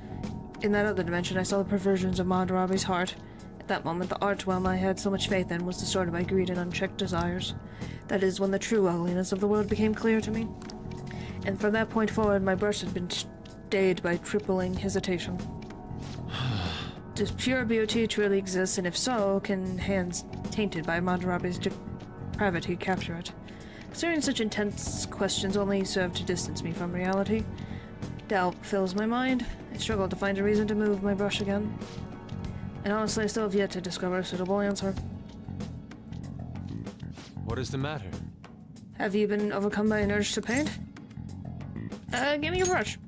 In that other dimension, I saw the perversions of Madarabi's heart. At that moment, the art realm I had so much faith in was distorted by greed and unchecked desires. That is when the true ugliness of the world became clear to me. And from that point forward, my brush had been stayed by crippling hesitation. Does pure beauty truly exist, and if so, can hands tainted by Madarabi's depravity capture it? Considering such intense questions only serve to distance me from reality. Doubt fills my mind. I struggle to find a reason to move my brush again. And honestly, I still have yet to discover a suitable answer. What is the matter? Have you been overcome by an urge to paint? Give me your brush.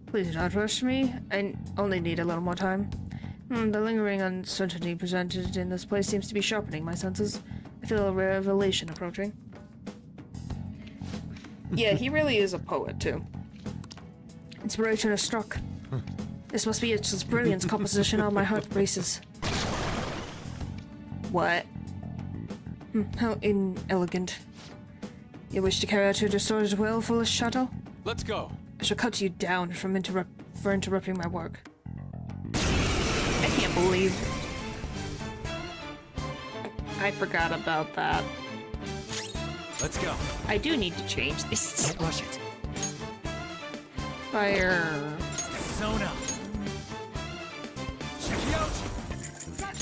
Please do not rush me. I only need a little more time. The lingering uncertainty presented in this place seems to be sharpening my senses. I feel a revelation approaching. Yeah, he really is a poet, too. Inspiration has struck. This must be its brilliance composition on my heart races. What? How inelegant. You wish to carry out your distorted will, foolish shuttle? Let's go. I shall cut you down for interrupting my work. I can't believe I forgot about that. Let's go. I do need to change this. Don't rush it. Fire. Sona.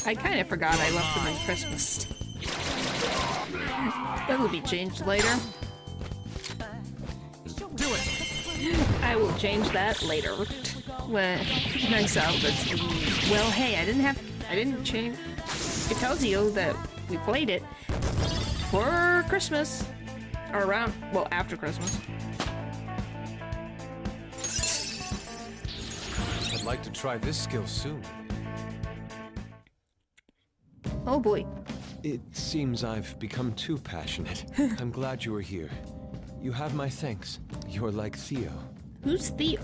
I kind of forgot I left them on Christmas. That will be changed later. Do it. I will change that later. When nice outfits. Well, hey, I didn't change. It tells you that we played it for Christmas, or around, well, after Christmas. I'd like to try this skill soon. Oh boy. It seems I've become too passionate. I'm glad you are here. You have my thanks. You're like Theo. Who's Theo?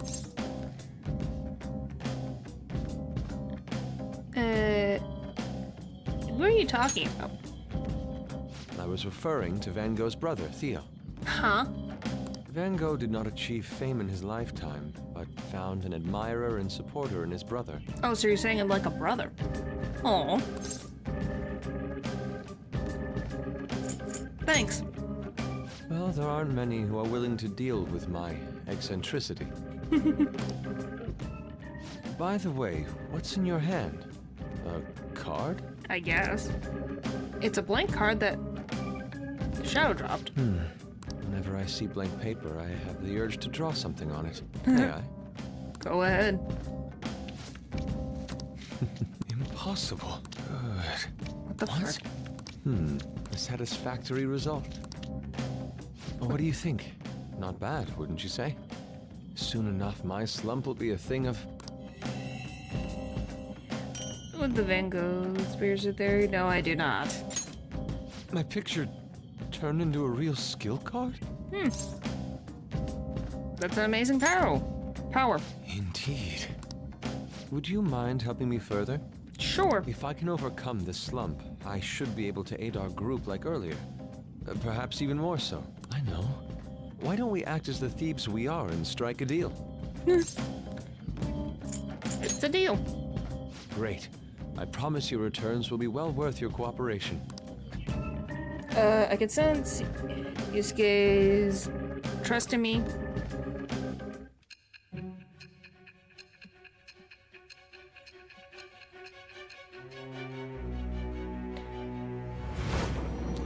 you talking about? I was referring to Van Gogh's brother, Theo. Huh? Van Gogh did not achieve fame in his lifetime, but found an admirer and supporter in his brother. Oh, so you're saying him like a brother? Aw. Thanks. Well, there aren't many who are willing to deal with my eccentricity. By the way, what's in your hand? A card? I guess. It's a blank card that Shadow dropped. Whenever I see blank paper, I have the urge to draw something on it. May I? Go ahead. Impossible. Good. What the frick? A satisfactory result. What do you think? Not bad, wouldn't you say? Soon enough, my slump will be a thing of... With the Van Gogh conspiracy theory? No, I do not. My picture turned into a real skill card? That's an amazing power. Indeed. Would you mind helping me further? Sure. If I can overcome this slump, I should be able to aid our group like earlier. Perhaps even more so. I know. Why don't we act as the thieves we are and strike a deal? It's a deal. Great. I promise your returns will be well worth your cooperation. I can sense Yusuke's trust in me.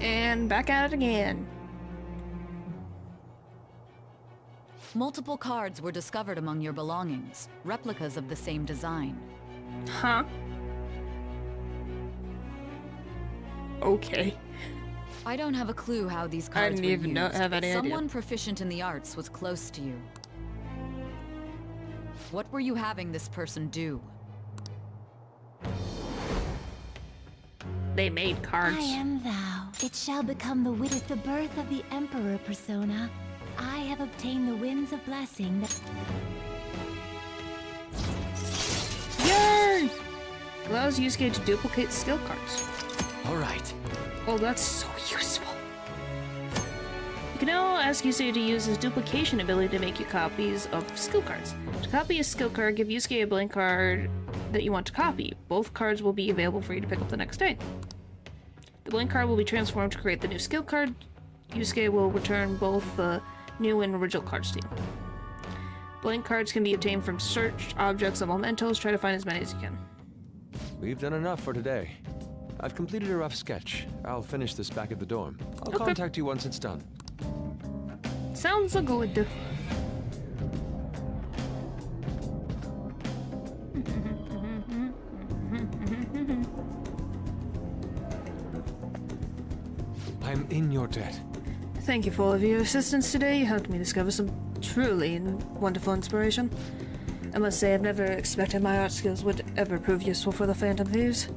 And back at it again. Multiple cards were discovered among your belongings, replicas of the same design. Huh? Okay. I don't have a clue how these cards didn't were even used, have but any idea. someone proficient in the arts was close to you. What were you having this person do? They made cards. I am thou. It shall become the with the birth of the Emperor persona. I have obtained the winds of blessing that... Yay! Allows Yusuke to duplicate skill cards. All right. Oh, that's so useful. You can now ask Yusuke to use his duplication ability to make you copies of skill cards. To copy a skill card, give Yusuke a blank card that you want to copy. Both cards will be available for you to pick up the next day. The blank card will be transformed to create the new skill card. Yusuke will return both the new and original cards to you. Blank cards can be obtained from search objects and mementos. Try to find as many as you can. We've done enough for today. I've completed a rough sketch. I'll finish this back at the dorm. I'll contact you once it's done. Sounds good. I'm in your debt. Thank you for all of your assistance today. You helped me discover some truly wonderful inspiration. I must say I've never expected my art skills would ever prove useful for the Phantom Thieves.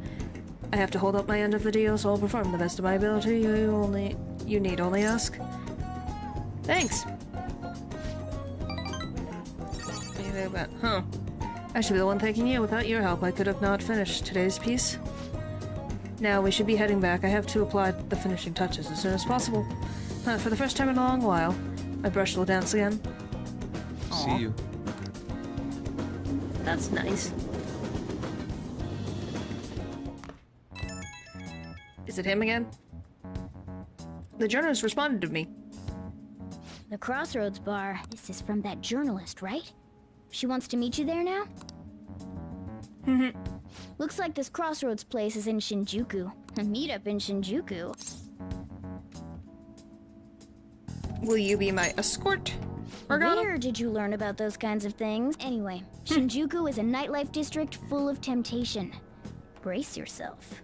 I have to hold up my end of the deal, so I'll perform the best of my ability. You need only ask. Thanks. Huh. I should be the one thanking you. Without your help, I could have not finished today's piece. Now we should be heading back. I have to apply the finishing touches as soon as possible. For the first time in a long while, my brush will dance again. See you. That's nice. Is it him again? The journalist responded to me. The Crossroads Bar. This is from that journalist, right? She wants to meet you there now? Looks like this Crossroads place is in Shinjuku. A meetup in Shinjuku. Will you be my escort, Morgana? Where did you learn about those kinds of things? Anyway, Shinjuku is a nightlife district full of temptation. Brace yourself.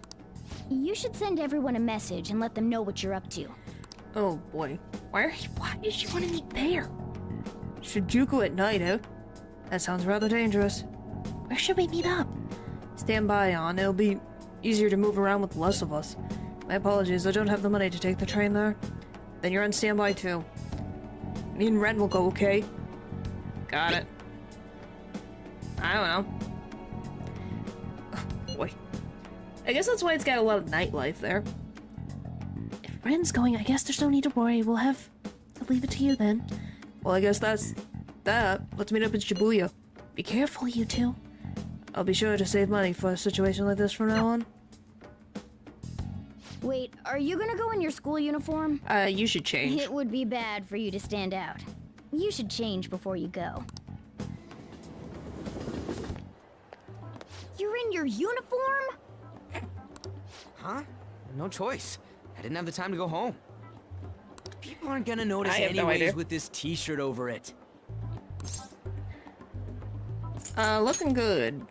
You should send everyone a message and let them know what you're up to. Oh boy. Why did she want to meet there? Shinjuku at night, eh? That sounds rather dangerous. Where should we meet up? Stand by, on. It'll be easier to move around with less of us. My apologies, I don't have the money to take the train there. Then you're on standby too. Me and Ren will go, okay? Got it. I don't know. Oh, boy. I guess that's why it's got a lot of nightlife there. If Ren's going, I guess there's no need to worry. We'll have to leave it to you then. Well, I guess that's that. Let's meet up in Shibuya. Be careful, you two. I'll be sure to save money for a situation like this from now on. Wait, are you gonna go in your school uniform? You should change. It would be bad for you to stand out. You should change before you go. You're in your uniform? Huh? No choice. I didn't have the time to go home. People aren't gonna notice I have no anyways idea. with this t-shirt over it. Looking good.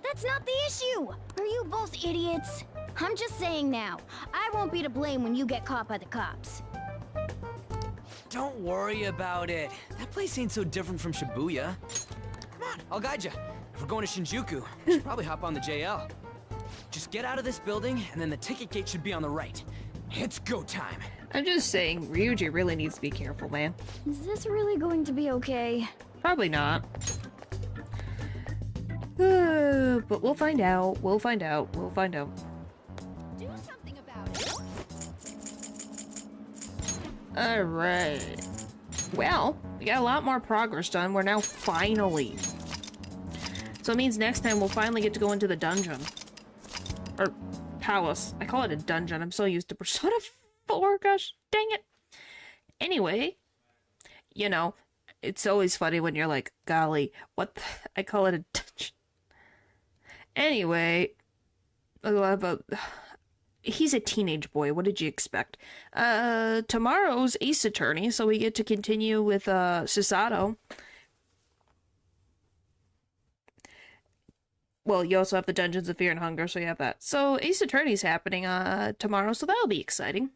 That's not the issue! Are you both idiots? I'm just saying now, I won't be to blame when you get caught by the cops. Don't worry about it. That place ain't so different from Shibuya. Come on, I'll guide you. If we're going to Shinjuku, we should probably hop on the JL. Just get out of this building, and then the ticket gate should be on the right. It's go time. I'm just saying, Ryuji really needs to be careful, man. Is this really going to be okay? Probably not. But we'll find out. We'll find out. We'll find out. Do something about it. Alright. Well, we got a lot more progress done. We're now finally. So it means next time we'll finally get to go into the dungeon. Or palace. I call it a dungeon. I'm so used to Persona 4. Gosh, dang it. Anyway, you know, it's always funny when you're like, golly, I call it a dungeon. Anyway, he's a teenage boy. What did you expect? Tomorrow's Ace Attorney, so we get to continue with Susato. Well, you also have the Dungeons of Fear and Hunger, so you have that. So Ace Attorney's happening tomorrow, so that'll be exciting.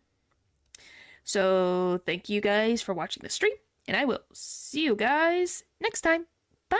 So thank you guys for watching the stream, and I will see you guys next time. Bye!